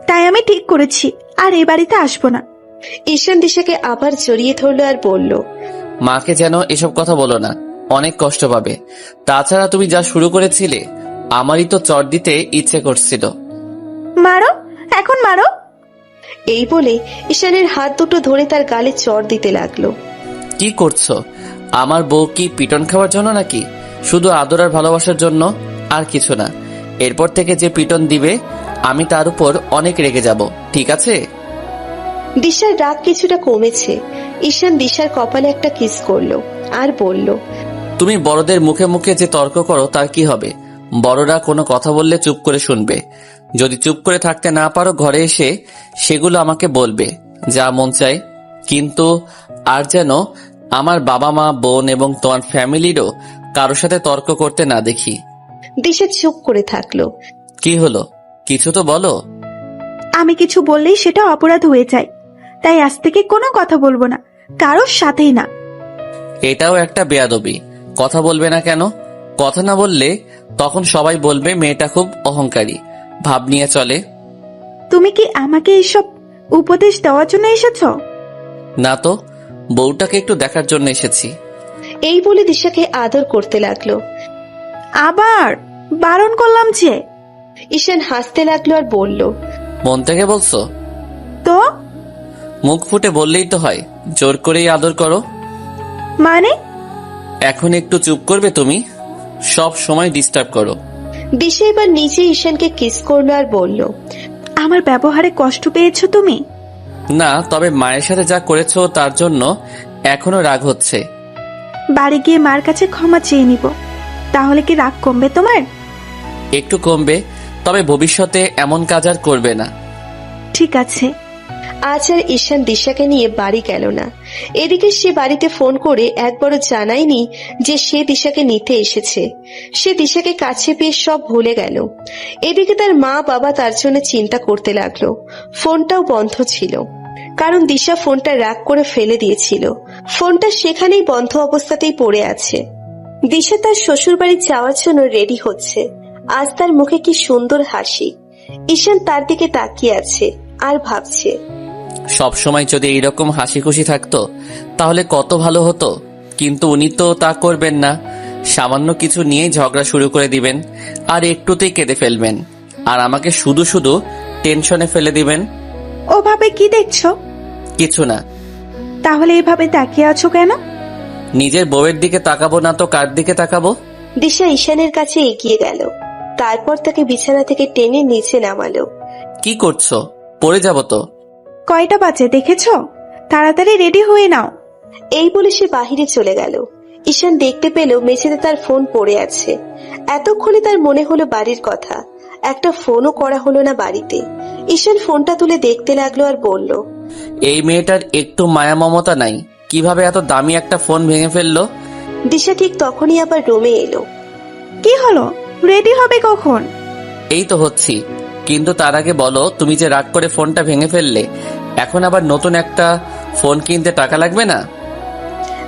Speaker 1: তাই আমি ঠিক করেছি আর এই বাড়িতে আসবো না।
Speaker 3: ঈশান দিশাকে আবার জড়িয়ে ধরলো আর বলল,
Speaker 5: মাকে যেন এসব কথা বলো না, অনেক কষ্ট পাবে। তাছাড়া তুমি যা শুরু করেছিলে আমারই তো চট দিতে ইচ্ছে করছিল।
Speaker 1: মারো, এখন মারো।
Speaker 3: এই বলে ঈশানের হাত দুটো ধরে তার গালে চড় দিতে লাগলো।
Speaker 5: কি করছো? আমার বউ কি পিটন খাওয়ার জন্য নাকি? শুধু আদর আর ভালোবাসার জন্য, আর কিছু না। এরপর থেকে যে পিটন দিবে আমি তার উপর অনেক রেগে যাব, ঠিক আছে?
Speaker 3: দিশার রাগ কিছুটা কমেছে। ঈশান দিশার কপালে একটা কিস করলো আর বলল,
Speaker 5: তুমি বড়দের মুখে মুখে যে তর্ক করো তার কি হবে? বড়রা কোনো কথা বললে চুপ করে শুনবে। যদি চুপ করে থাকতে না পারো ঘরে এসে সেগুলো আমাকে বলবে, যা মন চায়। কিন্তু আর যেন আমার বাবা মা, বোন এবং তোমার ফ্যামিলিরও কারোর সাথে তর্ক করতে না দেখি।
Speaker 3: দিশা চুপ করে থাকলো।
Speaker 5: কি হলো? কিছু তো বলো।
Speaker 1: আমি কিছু বললেই সেটা অপরাধ হয়ে যায়, তাই আজ থেকে কোনো কথা বলবো না, কারোর সাথেই না।
Speaker 5: এটাও একটা বেয়াদবি। কথা বলবে না কেন? কথা না বললে তখন সবাই বলবে মেয়েটা খুব অহংকারী, ভাব নিয়ে চলে।
Speaker 1: তুমি কি আমাকে এইসব উপদেশ দেওয়ার জন্য এসেছো?
Speaker 5: না তো, বউটাকে একটু দেখার জন্য এসেছি।
Speaker 3: এই বলে দিশাকে আদর করতে লাগলো।
Speaker 1: আবার বারণ করলাম যে।
Speaker 3: ঈশান হাসতে লাগলো আর বলল,
Speaker 5: মন থেকে বলছো?
Speaker 1: তো
Speaker 5: মুখ ফুটে বললেই তো হয়, জোর করেই আদর করো।
Speaker 1: মানে?
Speaker 5: এখন একটু চুপ করবে তুমি? সব সময় ডিস্টার্ব করো।
Speaker 3: দিশা এবার নিজে ঈশানকে কিস করলো আর বলল,
Speaker 1: আমার ব্যবহারে কষ্ট পেয়েছো তুমি?
Speaker 5: না, তবে মায়ের সাথে যা করেছো তার জন্য এখনো রাগ হচ্ছে।
Speaker 1: বাড়ি গিয়ে মার কাছে ক্ষমা চেয়ে নিব, তাহলে কি রাগ কমবে তোমার?
Speaker 5: একটু কমবে, তবে ভবিষ্যতে এমন কাজ আর করবে না।
Speaker 1: ঠিক আছে।
Speaker 3: আজ আর ঈশান দিশাকে নিয়ে বাড়ি গেল না। এদিকে সে বাড়িতে ফোন করে একবারও জানায়নি যে সে দিশাকে নিতে এসেছে। সে দিশাকে কাছে পেয়ে সব ভুলে গেল। এদিকে তার মা বাবা তার জন্য চিন্তা করতে লাগলো। ফোনটাও বন্ধ ছিল, কারণ দিশা ফোনটা রাগ করে ফেলে দিয়েছিল। ফোনটা সেখানেই বন্ধ অবস্থাতেই পড়ে আছে। দিশা তার শ্বশুর বাড়ি যাওয়ার জন্য রেডি হচ্ছে। আজ তার মুখে কি সুন্দর হাসি। ঈশান তার দিকে তাকিয়ে আছে আর ভাবছে,
Speaker 5: সব সময় যদি এইরকম হাসি খুশি থাকতো তাহলে কত ভালো হতো। কিন্তু উনি তো তা করবেন না। সামান্য কিছু নিয়েই ঝগড়া শুরু করে দিবেন, আর একটুতেই কেঁদে ফেলবেন, আর আমাকে শুধু শুধু টেনশনে ফেলে দিবেন।
Speaker 1: ওভাবে কি দেখছো?
Speaker 5: কিছু না।
Speaker 1: তাহলে এভাবে তাকিয়ে আছো কেন?
Speaker 5: নিজের বউয়ের দিকে তাকাবো না তো কার দিকে তাকাবো?
Speaker 3: দিশা ঈশানের কাছে এগিয়ে গেল। তারপর তাকে বিছানা থেকে টেনে নিচে নামালো।
Speaker 5: কি করছো? পড়ে যাবো তো।
Speaker 1: কয়টা বাজে দেখেছো? তাড়াতাড়ি রেডি হয়ে নাও।
Speaker 3: এই বলে সে বাহিরে চলে গেল। ঈশান দেখতে পেল মেঝেতে তার ফোন পড়ে আছে। এতক্ষণে তার মনে হলো বাড়ির কথা। একটা ফোনও করা হলো না বাড়িতে। ঈশান ফোনটা তুলে দেখতে লাগলো আর বলল,
Speaker 5: এই মেয়েটার একটু মায়া মমতা নাই, কিভাবে এত দামি একটা ফোন ভেঙে ফেললো?
Speaker 3: দিশা ঠিক তখনই আবার রুমে এলো।
Speaker 1: কি হলো? রেডি হবে কখন?
Speaker 5: এই তো হচ্ছি, কিন্তু তার আগে বলো, তুমি যে রাগ করে ফোনটা ভেঙে ফেললে, এখন আবার নতুন একটা ফোন কিনতে টাকা লাগবে না?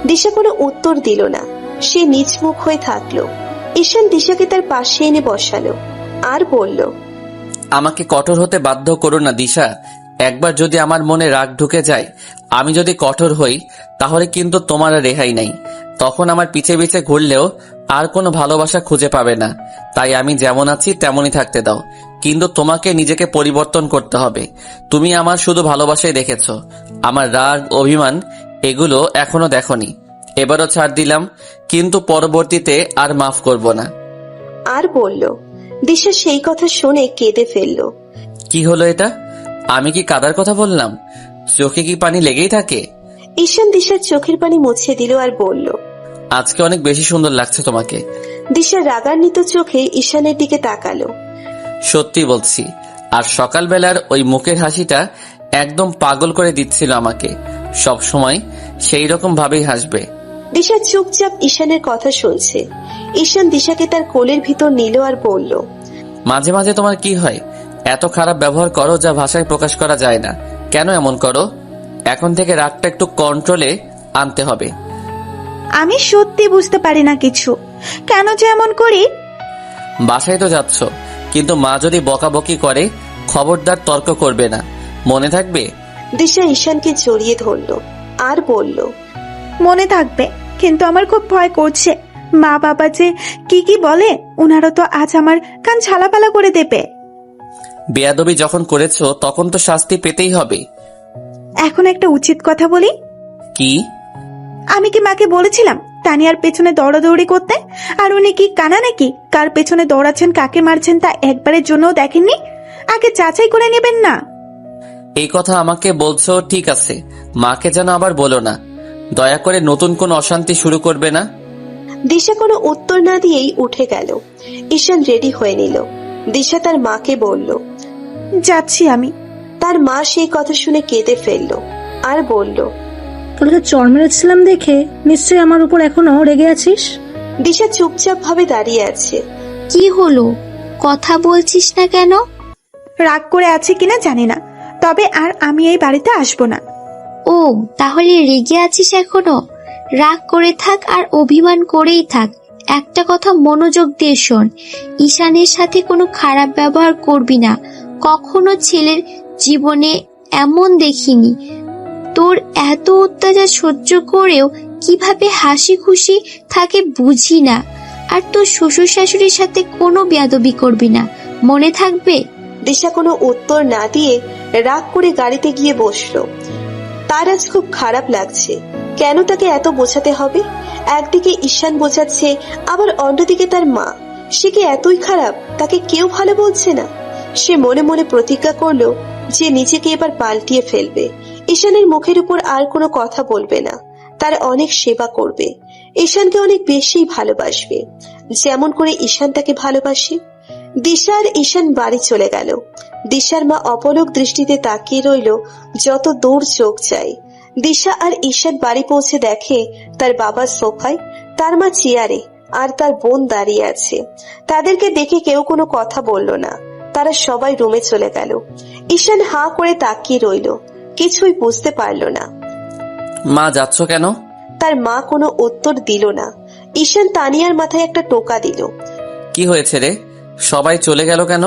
Speaker 3: দিশা কোনো উত্তর দিল না। সে নিচমুখ হয়ে থাকলো। ঈশান দিশাকে তার পাশে এনে বসালো আর বলল,
Speaker 5: আমাকে কঠোর হতে বাধ্য করো না দিশা। একবার যদি আমার মনে রাগ ঢুকে যায়, আমি যদি কঠোর হই, তাহলে কিন্তু তোমার আর রেহাই নাই। তখন আমার পিছে পিছে ঘুরলেও আর কোনো ভালোবাসা খুঁজে পাবে না। তাই আমি যেমন আছি তেমনই থাকতে দাও, কিন্তু তোমাকে নিজেকে পরিবর্তন করতে হবে। তুমি আমার শুধু ভালোবাসাই দেখেছো, আমার রাগ অভিমান এগুলো এখনো দেখোনি। এবারও ছাড় দিলাম, কিন্তু পরবর্তীতে আর মাফ করব না।
Speaker 3: আর বলল। দিশা সেই কথা শুনে কেঁদে ফেলল।
Speaker 5: কি হলো এটা? আমি কি কাদার কথা বললাম? চোখে কি পানি লেগেই থাকে?
Speaker 3: ঈশান দিশার চোখের পানি মুছে দিল আর বলল,
Speaker 5: আজকে অনেক বেশি সুন্দর লাগছে তোমাকে।
Speaker 3: দিশা রাগান্বিত চোখে ঈশানের দিকে তাকালো।
Speaker 5: সত্যি বলছি, আর সকালবেলার ওই মুখের হাসিটা একদম পাগল করে দিচ্ছিল আমাকে। সব সময় সেই রকম ভাবেই হাসবে।
Speaker 3: দিশা চুপচাপ ঈশানের কথা শুনছে। ঈশান দিশাকে তার কোলের ভিতর নিল আর বলল,
Speaker 5: মাঝে মাঝে তোমার কি হয়? এত খারাপ ব্যবহার করো যা ভাষায় প্রকাশ করা যায় না। কেন এমন করো? এখন থেকে রাগটা একটু কন্ট্রোলে আনতে হবে।
Speaker 1: আমি সত্যি বুঝতে পারি না কিছু, কেন যে এমন করি।
Speaker 5: বাসায় তো যাচ্ছ, কিন্তু মা যদি বকাবকি করে, খবরদার তর্ক করবে না, মনে থাকবে?
Speaker 3: দিশা ঈশানকে জড়িয়ে ধরল আর বলল,
Speaker 1: মনে থাকবে, কিন্তু আমার খুব ভয় করছে। মা বাবা যে কি কি বলে, ওনারা তো আজ আমার কান ঝালাপালা করে দেবে।
Speaker 5: বেয়াদবি যখন করেছো তখন তো শাস্তি পেতেই হবে।
Speaker 1: এখন একটা উচিত কথা বলি।
Speaker 5: কি?
Speaker 1: আমি কি মাকে বলেছিলাম তানিয়ার পেছনে দৌড়াদৌড়ি করতে? আর উনি কি কানা নাকি? কার পেছনে দৌড়াচ্ছেন, কাকে মারছেন তা একবারের জন্যও দেখেননি? আগে যাচাই করে নেবেন না?
Speaker 5: এই কথা আমাকে বলছো ঠিক আছে, মাকে যেন আবার বলো না। দয়া করে নতুন কোন অশান্তি শুরু করবে না।
Speaker 3: দিশা কোনো উত্তর না দিয়েই উঠে গেল। ঈশান রেডি হয়ে নিল। দিশা তার মাকে বলল,
Speaker 1: যাচ্ছি আমি।
Speaker 3: তার মা সেই কথা শুনে কেঁদে ফেলল আর বলল,
Speaker 11: কালকে চর মেরেছিলাম দেখে নিশ্চয়ই আমার উপর এখনো রেগে আছিস?
Speaker 3: দিশা চুপচাপ ভাবে দাঁড়িয়ে আছে।
Speaker 2: কি হলো? কথা বলছিস না কেন?
Speaker 1: রাগ করে আছে কিনা জানি না, তবে আর আমি এই বাড়িতে আসবো না।
Speaker 2: ও, তাহলে রেগে আছিস এখনো? রাগ করে থাক আর অভিমান করেই থাক। একটা কথা মনোযোগ দিয়ে শোন, ঈশানের সাথে কোনো খারাপ ব্যবহার করবি না। কখনো ছেলের জীবনে এমন দেখিনি। তোর এত অত্যাচার সহ্য করেও কিভাবে হাসি খুশি থাকে বুঝি না। আর তোর শ্বশুর শাশুড়ির সাথে কোনো বেয়াদবি করবি না, মনে থাকবে।
Speaker 3: দিশা কোনো উত্তর না দিয়ে রাগ করে গাড়িতে গিয়ে বসলো। তার আজ খুব খারাপ লাগছে। কেন তাকে এত বোঝাতে হবে? একদিকে ঈশান বোঝাচ্ছে, আবার অন্যদিকে তার মা। সে কি এতই খারাপ? তাকে কেউ ভালো বলছে না। সে মনে মনে প্রতিজ্ঞা করলো যে নিজেকে এবার পাল্টিয়ে ফেলবে। ঈশানের মুখের উপর আর কোনো কথা বলবে না, তার অনেক সেবা করবে, ঈশানকে অনেক বেশি ভালোবাসবে, যেমন করে ঈশান তাকে ভালোবাসে। দিশা আর ঈশান বাড়ি চলে গেল। দিশার মা অপলক দৃষ্টিতে তাকিয়ে রইল যত দূর চোখ যায়। দিশা আর ঈশান বাড়ি পৌঁছে দেখে তার বাবা সোফায়, তার মা চেয়ারে, আর তার বোন দাঁড়িয়ে আছে। তাদেরকে দেখে কেউ কোনো কথা বলল না, তারা সবাই রুমে চলে গেল। ঈশান হাঁ করে তাকিয়ে রইল, কিছুই বুঝতে পারল না।
Speaker 5: মা, যাচ্ছ কেন?
Speaker 3: তার মা কোনো উত্তর দিল না। ঈশান তানিয়ার মাথায় একটা টোকা দিল।
Speaker 5: কি হয়েছে রে? সবাই চলে গেল কেন?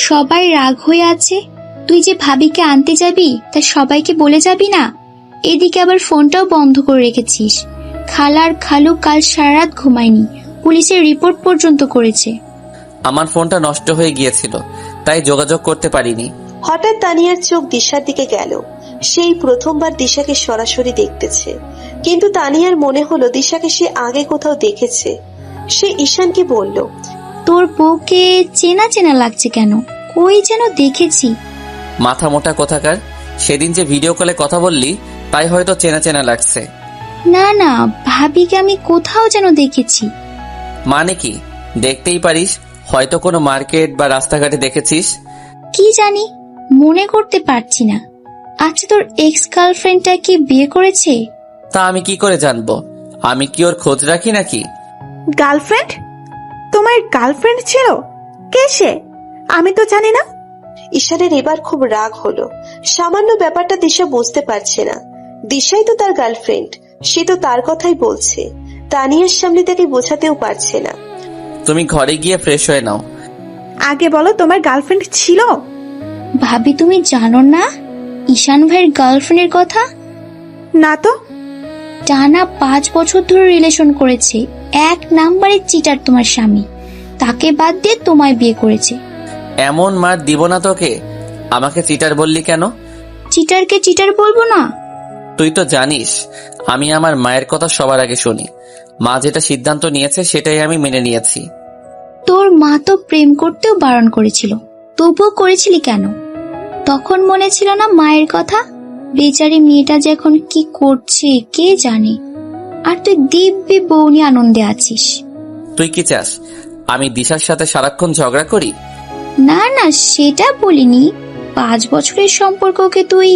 Speaker 2: সবাই রাগ হয়ে আছে। তুই যে ভাবিকে আনতে যাবি তা সবাইকে বলে যাবি না? এদিকে আবার ফোনটাও বন্ধ করে রেখেছিস। খালার খালু কাল সারা রাত ঘুমায়নি, পুলিশের রিপোর্ট পর্যন্ত করেছে।
Speaker 5: আমার ফোনটা নষ্ট হয়ে গিয়েছিল, তাই যোগাযোগ করতে পারিনি।
Speaker 3: হঠাৎ তানিয়ার চোখ দিশার দিকে গেল। সেই প্রথমবার দিশাকে সরাসরি দেখতেছে, কিন্তু তানিয়ার মনে হলো দিশাকে সে আগে কোথাও দেখেছে। সে ঈশানকে বলল,
Speaker 2: তোর বউকে চেনা চেনা লাগছে কেন? কই যেন দেখেছি।
Speaker 5: মাথা মোটা কোথাকার, সেদিন যে ভিডিও কলে কথা বললি তাই হয়তো চেনা চেনা লাগছে।
Speaker 2: না না, ভাবিকে আমি কোথাও যেন দেখেছি।
Speaker 5: মানে কি? দেখতেই পারিস, হয়তো কোনো মার্কেট বা রাস্তাঘাটে দেখেছিস।
Speaker 2: কি জানি, মনে করতে পারছি না। আচ্ছা, তোর এক্স গার্লফ্রেন্ডটা কি বিয়ে করেছে?
Speaker 5: তা আমি কি করে জানবো? আমি কি ওর খোঁজ রাখি নাকি?
Speaker 1: গার্লফ্রেন্ড? তোমার গার্লফ্রেন্ড ছিল? কে সে? আমি তো জানি না।
Speaker 3: ঈশানের এবার খুব রাগ হলো। সামান্য ব্যাপারটা দিশা বুঝতে পারছে না। দিশাই তো তার গার্লফ্রেন্ড, সে তো তার কথাই বলছে। তানিয়ার সামনে তাকে বোঝাতেও পারছে না।
Speaker 5: তুমি ঘরে গিয়ে ফ্রেশ হয়ে নাও।
Speaker 1: আগে বলো, তোমার গার্লফ্রেন্ড ছিল?
Speaker 2: ভাবি, তুমি জানো না ঈশান ভাইয়ের গার্লফ্রেন্ডের কথা?
Speaker 1: না তো।
Speaker 2: টানা 5 বছর ধরে রিলেশন করেছে। 1 নাম্বারের চিটার তোমার স্বামী, তাকে বাদ দিয়ে তোমায় বিয়ে করেছে।
Speaker 5: এমন মার দিব না তোকে। আমাকে চিটার বললি কেন?
Speaker 2: চিটারকে চিটার বলবো না?
Speaker 5: তুই তো জানিস আমি আমার মায়ের কথা সবার আগে শুনি। মা যেটা সিদ্ধান্ত নিয়েছে সেটাই আমি মেনে নিয়েছি।
Speaker 2: তোর মা তো প্রেম করতেও বারণ করেছিল, তবুও করেছিলি কেন? তখন মনে ছিল না মায়ের কথা? বেচারি মেয়েটা যে এখন কি করছে কে জানে। আর তুই দিব্যি বউ নিয়ে আনন্দে আছিস।
Speaker 5: তুই কি চাস আমি দিশার সাথে সারাক্ষণ ঝগড়া করি?
Speaker 2: না না, সেটা বলিনি। 5 বছরের সম্পর্ককে তুই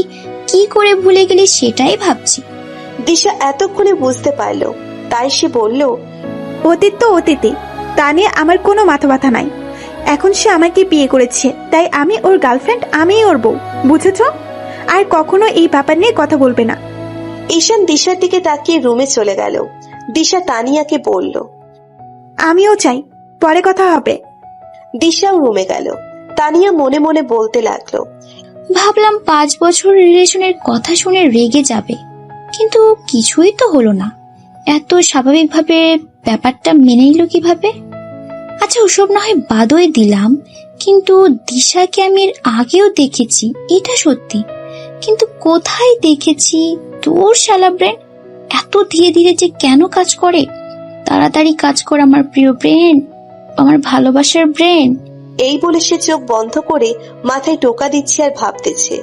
Speaker 2: কি করে ভুলে গেলি সেটাই ভাবছি।
Speaker 3: দিশা এতক্ষণে বুঝতে পারলো, তাই সে বলল,
Speaker 1: অতীত তো অতীতে, তা নিয়ে আমার কোনো মাথা ব্যথা নাই। এখন সে আমাকে বিয়ে করেছে, তাই আমি ওর গার্লফ্রেন্ড, আমিই ওর বউ, বুঝেছো? আর কখনো এই ব্যাপার নিয়ে কথা বলবে না।
Speaker 3: ঈশান দিশার দিকে তাকিয়ে রুমে চলে গেল। দিশা তানিয়াকে বলল,
Speaker 1: আমিও চাই, পরে কথা হবে।
Speaker 3: দিশাও রুমে গেল। তানিয়া মনে মনে বলতে লাগলো,
Speaker 2: ভাবলাম 5 বছর রিলেশনের কথা শুনে রেগে যাবে, কিন্তু কিছুই তো হলো না। এত স্বাভাবিকভাবে ব্যাপারটা মেনে নিল কিভাবে? আচ্ছা, ওসব না হয় বাদই দিলাম, কিন্তু দিশাকে আমি এর আগেও দেখেছি, এটা সত্যি। কিন্তু কোথায় দেখেছি? তোর শালা ব্রেন এত ধীরে ধীরে যে কেন কাজ করে? তাড়াতাড়ি কাজ কর আমার প্রিয় ব্রেন, আমার ভালোবাসার ব্রেন।
Speaker 3: এই বলে সে চোখ বন্ধ করে মাথায় টোকা দিচ্ছে আর ভাবতেছে।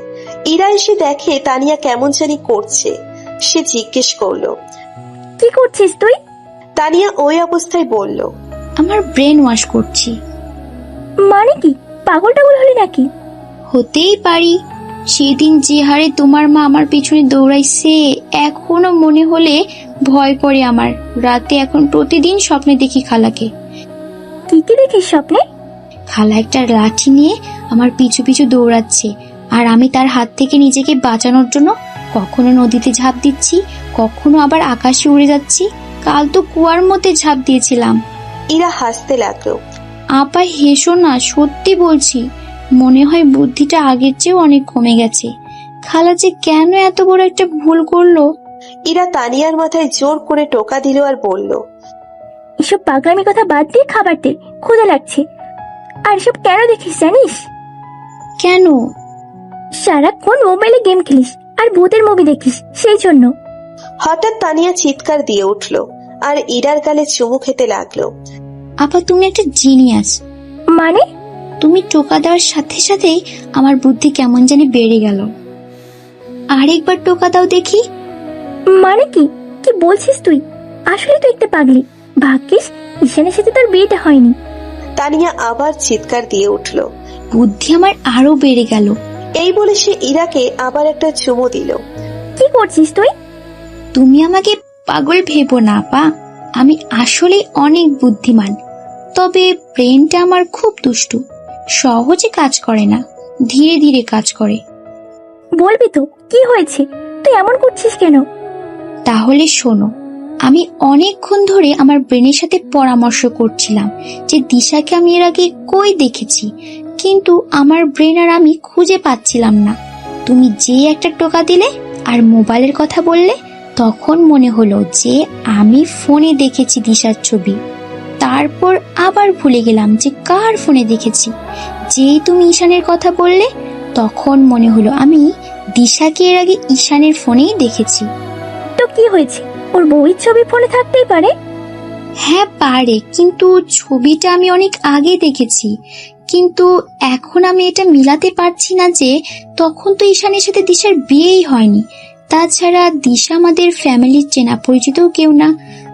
Speaker 3: ইরা এসে দেখে তানিয়া কেমন জানি করছে। সে জিজ্ঞেস করলো,
Speaker 6: কি করছিস তুই?
Speaker 3: তানিয়া ওই অবস্থায় বলল,
Speaker 2: আমার ব্রেন ওয়াশ করছি।
Speaker 6: মানে কি, পাগল টাগল হলি নাকি?
Speaker 2: হতেই পারি। সেদিন যে হারে তোমার মা আমার পিছনে দৌড়াইছে, এখনো মনে হলে ভয় করে আমার। রাতে এখন প্রতিদিন স্বপ্নে দেখি খালাকে।
Speaker 6: কি কি দেখিস স্বপ্নে?
Speaker 2: খালা একটা লাঠি নিয়ে আমার পিছু পিছু দৌড়াচ্ছে, আর আমি তার হাত থেকে নিজেকে বাঁচানোর জন্য কখনো নদীতে ঝাঁপ দিচ্ছি, কখনো আবার আকাশে উড়ে যাচ্ছি। কাল তো কুয়ার মধ্যে ঝাঁপ দিয়েছিলাম।
Speaker 3: ইরা হাসতে লাগলো।
Speaker 2: আপা হেসো না, সত্যি বলছি। মনে হয় বুদ্ধিটা আগের চেয়েও অনেক কমে গেছে। খালা যে কেন এত বড় একটা ভুল করলো।
Speaker 3: ইরা তানিয়ার মাথায় জোর করে টোকা দিল আর বলল,
Speaker 6: এসব পাগলামি কথা বাদ দিয়ে খাবার দে, ক্ষুধা লাগছে। আর এসব কেন দেখিস জানিস?
Speaker 2: কেন?
Speaker 6: সারাক্ষণ মোবাইলে গেম খেলিস আর ভূতের মুভি দেখিস, সেই জন্য।
Speaker 3: হঠাৎ তানিয়া চিৎকার দিয়ে উঠল আর ইরার গালে চুমু খেতে লাগলো।
Speaker 2: আপা তুমি একটা জিনিয়াস।
Speaker 6: মানে?
Speaker 2: তুমি টোকা দেওয়ার সাথে সাথেই আমার বুদ্ধি কেমন জানি বেড়ে গেল। আরেকবার টোকা দাও দেখি।
Speaker 6: মানে কি কি বলছিস তুই? আসলে তুই একটা পাগলি। ভাগ্যিস ঈশানের সাথে তোর বিয়েটা হয়নি।
Speaker 3: তানিয়া আবার চিৎকার দিয়ে উঠল।
Speaker 2: বুদ্ধি আমার আরো বেড়ে গেল।
Speaker 3: এই বলে সে ইরাকে আবার একটা চুমু দিল।
Speaker 6: কি করছিস তুই?
Speaker 2: তুমি আমাকে পাগল ভেবো না আপা, আমি আসলে অনেক বুদ্ধিমান। তবে ব্রেনটা আমার খুব দুষ্টু, সহজে কাজ করে না, ধীরে ধীরে কাজ করে।
Speaker 6: বলবি তো কি হয়েছে? তুই এমন করছিস কেন?
Speaker 2: তাহলে শোনো, আমি অনেকক্ষণ ধরে আমার ব্রেনের সাথে পরামর্শ করছিলাম যে দিশাকে আমি এর আগে কই দেখেছি, কিন্তু আমার ব্রেন আর আমি খুঁজে পাচ্ছিলাম না। তুমি যে একটা টোকা দিলে আর মোবাইলের কথা বললে, তখন মনে হলো যে আমি ফোনে দেখেছি দিশার ছবি। তারপর আবার ভুলে গেলাম যে কার ফোনে দেখেছি। যেই তুমি ঈশানের কথা বললে, তখন মনে হলো আমি দিশাকে এর আগে ঈশানের ফোনেই দেখেছি।
Speaker 6: তো কি হয়েছে? ওর বউয়ের ছবি ফোনে থাকতেই পারে।
Speaker 2: হ্যাঁ পারে, কিন্তু ছবিটা আমি অনেক আগে দেখেছি। কিন্তু এখন আমি এটা মিলাতে পারছি না যে তখন তো ঈশানের সাথে দিশার বিয়েই হয়নি। তাছাড়া দিশা আমাদের ফ্যামিলির চেনা পরিচিতও কেউ না,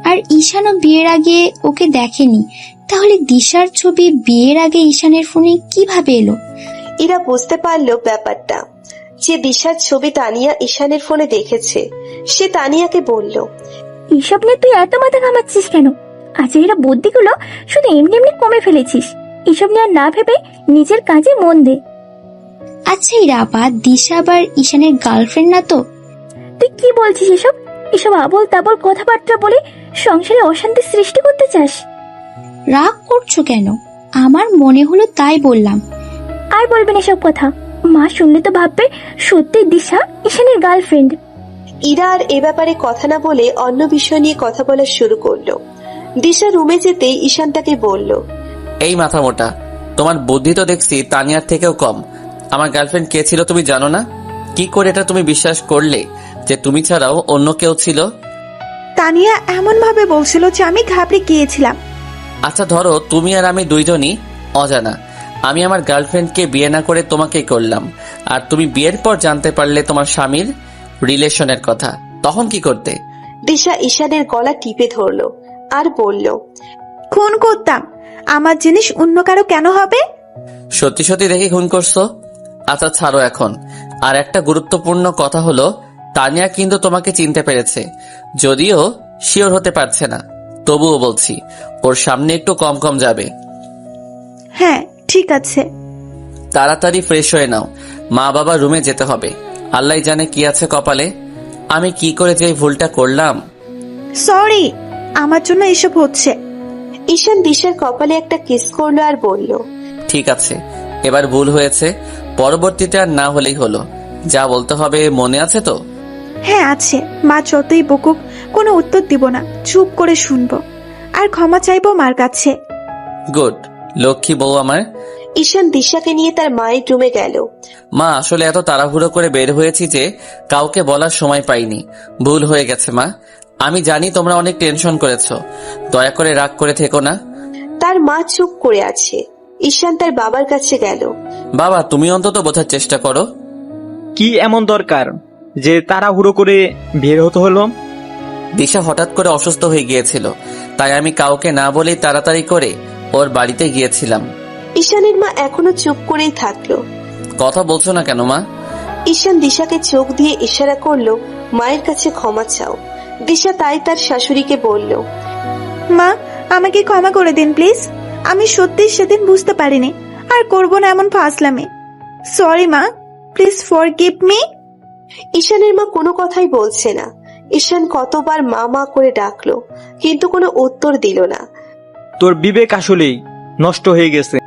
Speaker 2: আর ঈশানও বিয়ের আগে ওকে দেখেনি। তাহলে দিশার ছবি বিয়ের আগে ঈশানের ফোনে কিভাবে এলো?
Speaker 3: ইরা বুঝতে পারলো ব্যাপারটা, যে দিশার ছবি তানিয়া ঈশানের ফোনে দেখেছে। সে তানিয়াকে বলল,
Speaker 6: এইসব নিয়ে তুই এত মাথা ঘামাচ্ছিস কেন? আচ্ছা, এরা বুদ্ধিগুলো শুধু এমনি এমনি কমে ফেলেছিস। এসব নিয়ে আর না ভেবে নিজের কাজে মন দে।
Speaker 2: আচ্ছা ইরা আপা, দিশা আবার ঈশানের গার্লফ্রেন্ড না তো?
Speaker 6: তুই কি বলছিস এসব? এসব আবল তাবল কথাবার্তা বলে সংসারে অশান্তি সৃষ্টি করতে চাস?
Speaker 2: রাগ করছো কেন? আমার মনে হলো তাই বললাম।
Speaker 6: আর বলবেন এসব কথা। মা শুনলে তো ভাববে সত্যি দিশা ঈশানের গার্লফ্রেন্ড।
Speaker 3: ইরা আর এ ব্যাপারে কথা না বলে অন্য বিষয় নিয়ে কথা বলা শুরু করলো। দিশা রুমে যেতেই ঈশান তাকে বলল,
Speaker 5: এই মাথা মোটা, তোমার বুদ্ধি তো দেখছি তানিয়ার থেকেও কম। আমার গার্লফ্রেন্ড কে ছিল তুমি জানো না? কি করে এটা তুমি বিশ্বাস করলে যে তুমি ছাড়াও অন্য কেউ ছিল?
Speaker 1: তানিয়া এমন ভাবে বলছিল যে আমি ঘাবড়ে গিয়েছিলাম।
Speaker 5: আচ্ছা ধরো তুমি আর আমি দুইজনই অজানা। আমি আমার গার্লফ্রেন্ডকে বিয়ে না করে তোমাকেই করলাম, আর তুমি বিয়ের পর জানতে পারলে তোমার স্বামীর রিলেশনের কথা, তখন কি করতে?
Speaker 3: দিশা ঈশানের গলা টিপে ধরলো আর বলল,
Speaker 1: খুন করতাম। আমার জিনিস অন্য কারো কেন হবে?
Speaker 5: সত্যি সত্যি দেখে খুন করছো? আচ্ছা ছাড়ো এখন। আর একটা গুরুত্বপূর্ণ কথা হলো, তানিয়া কিন্তু তোমাকে চিনতে পেরেছে, যদিও শিওর হতে পারছে না। তবুও বলছি, ওর সামনে একটু কম কম যাবে।
Speaker 1: হ্যাঁ ঠিক আছে।
Speaker 5: তাড়াতাড়ি ফ্রেশ হয়ে নাও, মা বাবা রুমে যেতে হবে। আল্লাহ জানে কি আছে কপালে। আমি কি করে যে ভুলটা করলাম।
Speaker 1: সরি, আমার জন্য এসব হচ্ছে।
Speaker 3: ঈশান দিশার কপালে একটা কিস করলো আর বলল,
Speaker 5: ঠিক আছে, এবার ভুল হয়েছে, পরবর্তীতে আর না হলেই হলো। যা বলতে হবে মনে আছে তো?
Speaker 1: হ্যাঁ আছে। মা যতই বকুক কোনো উত্তর দিব না, চুপ করে শুনবো আর ক্ষমা চাইবো মার কাছে।
Speaker 5: গুড, লক্ষ্মী বউ আমার।
Speaker 3: ঈশান দিশাকে নিয়ে তার মায়ের রুমে গেল।
Speaker 5: মা আসলে এত তাড়াহুড়ো করে বের হয়েছি যে কাউকে বলার সময় পাইনি। ভুল হয়ে গেছে মা। আমি জানি তোমরা অনেক টেনশন করেছো, দয়া করে রাগ করে থেকো না।
Speaker 3: তার মা চুপ করে আছে। ঈশান তার বাবার কাছে গেল।
Speaker 5: বাবা তুমি অন্তত বোঝার চেষ্টা করো।
Speaker 4: কি এমন দরকার যে তাড়াহুড়ো করে বের হতে হলো?
Speaker 5: দিশা হঠাৎ করে অসুস্থ হয়ে গিয়েছিল, তাই আমি কাউকে না বলেই তাড়াতাড়ি করে ওর বাড়িতে গিয়েছিলাম।
Speaker 3: ঈশানের মা এখনো চুপ করেই থাকলো।
Speaker 5: কথা বলছো না কেন মা?
Speaker 3: ঈশান দিশাকে চোখ দিয়ে ইশারা করলো মায়ের কাছে ক্ষমা চাও। দিশা তাই তার শাশুড়িকে বলল,
Speaker 1: মা আমাকে ক্ষমা করে দিন প্লিজ। আমি সত্যি সেদিন বুঝতে পারিনি, আর করবো না এমন ফাজলামি। সরি মা, প্লিজ ফরগিভ মি।
Speaker 3: ঈশানের মা কোনো কথাই বলছে না। ঈশান কতবার মা মা করে ডাকলো, কিন্তু কোনো উত্তর দিল না।
Speaker 4: তোর বিবেক আসলেই নষ্ট হয়ে গেছে।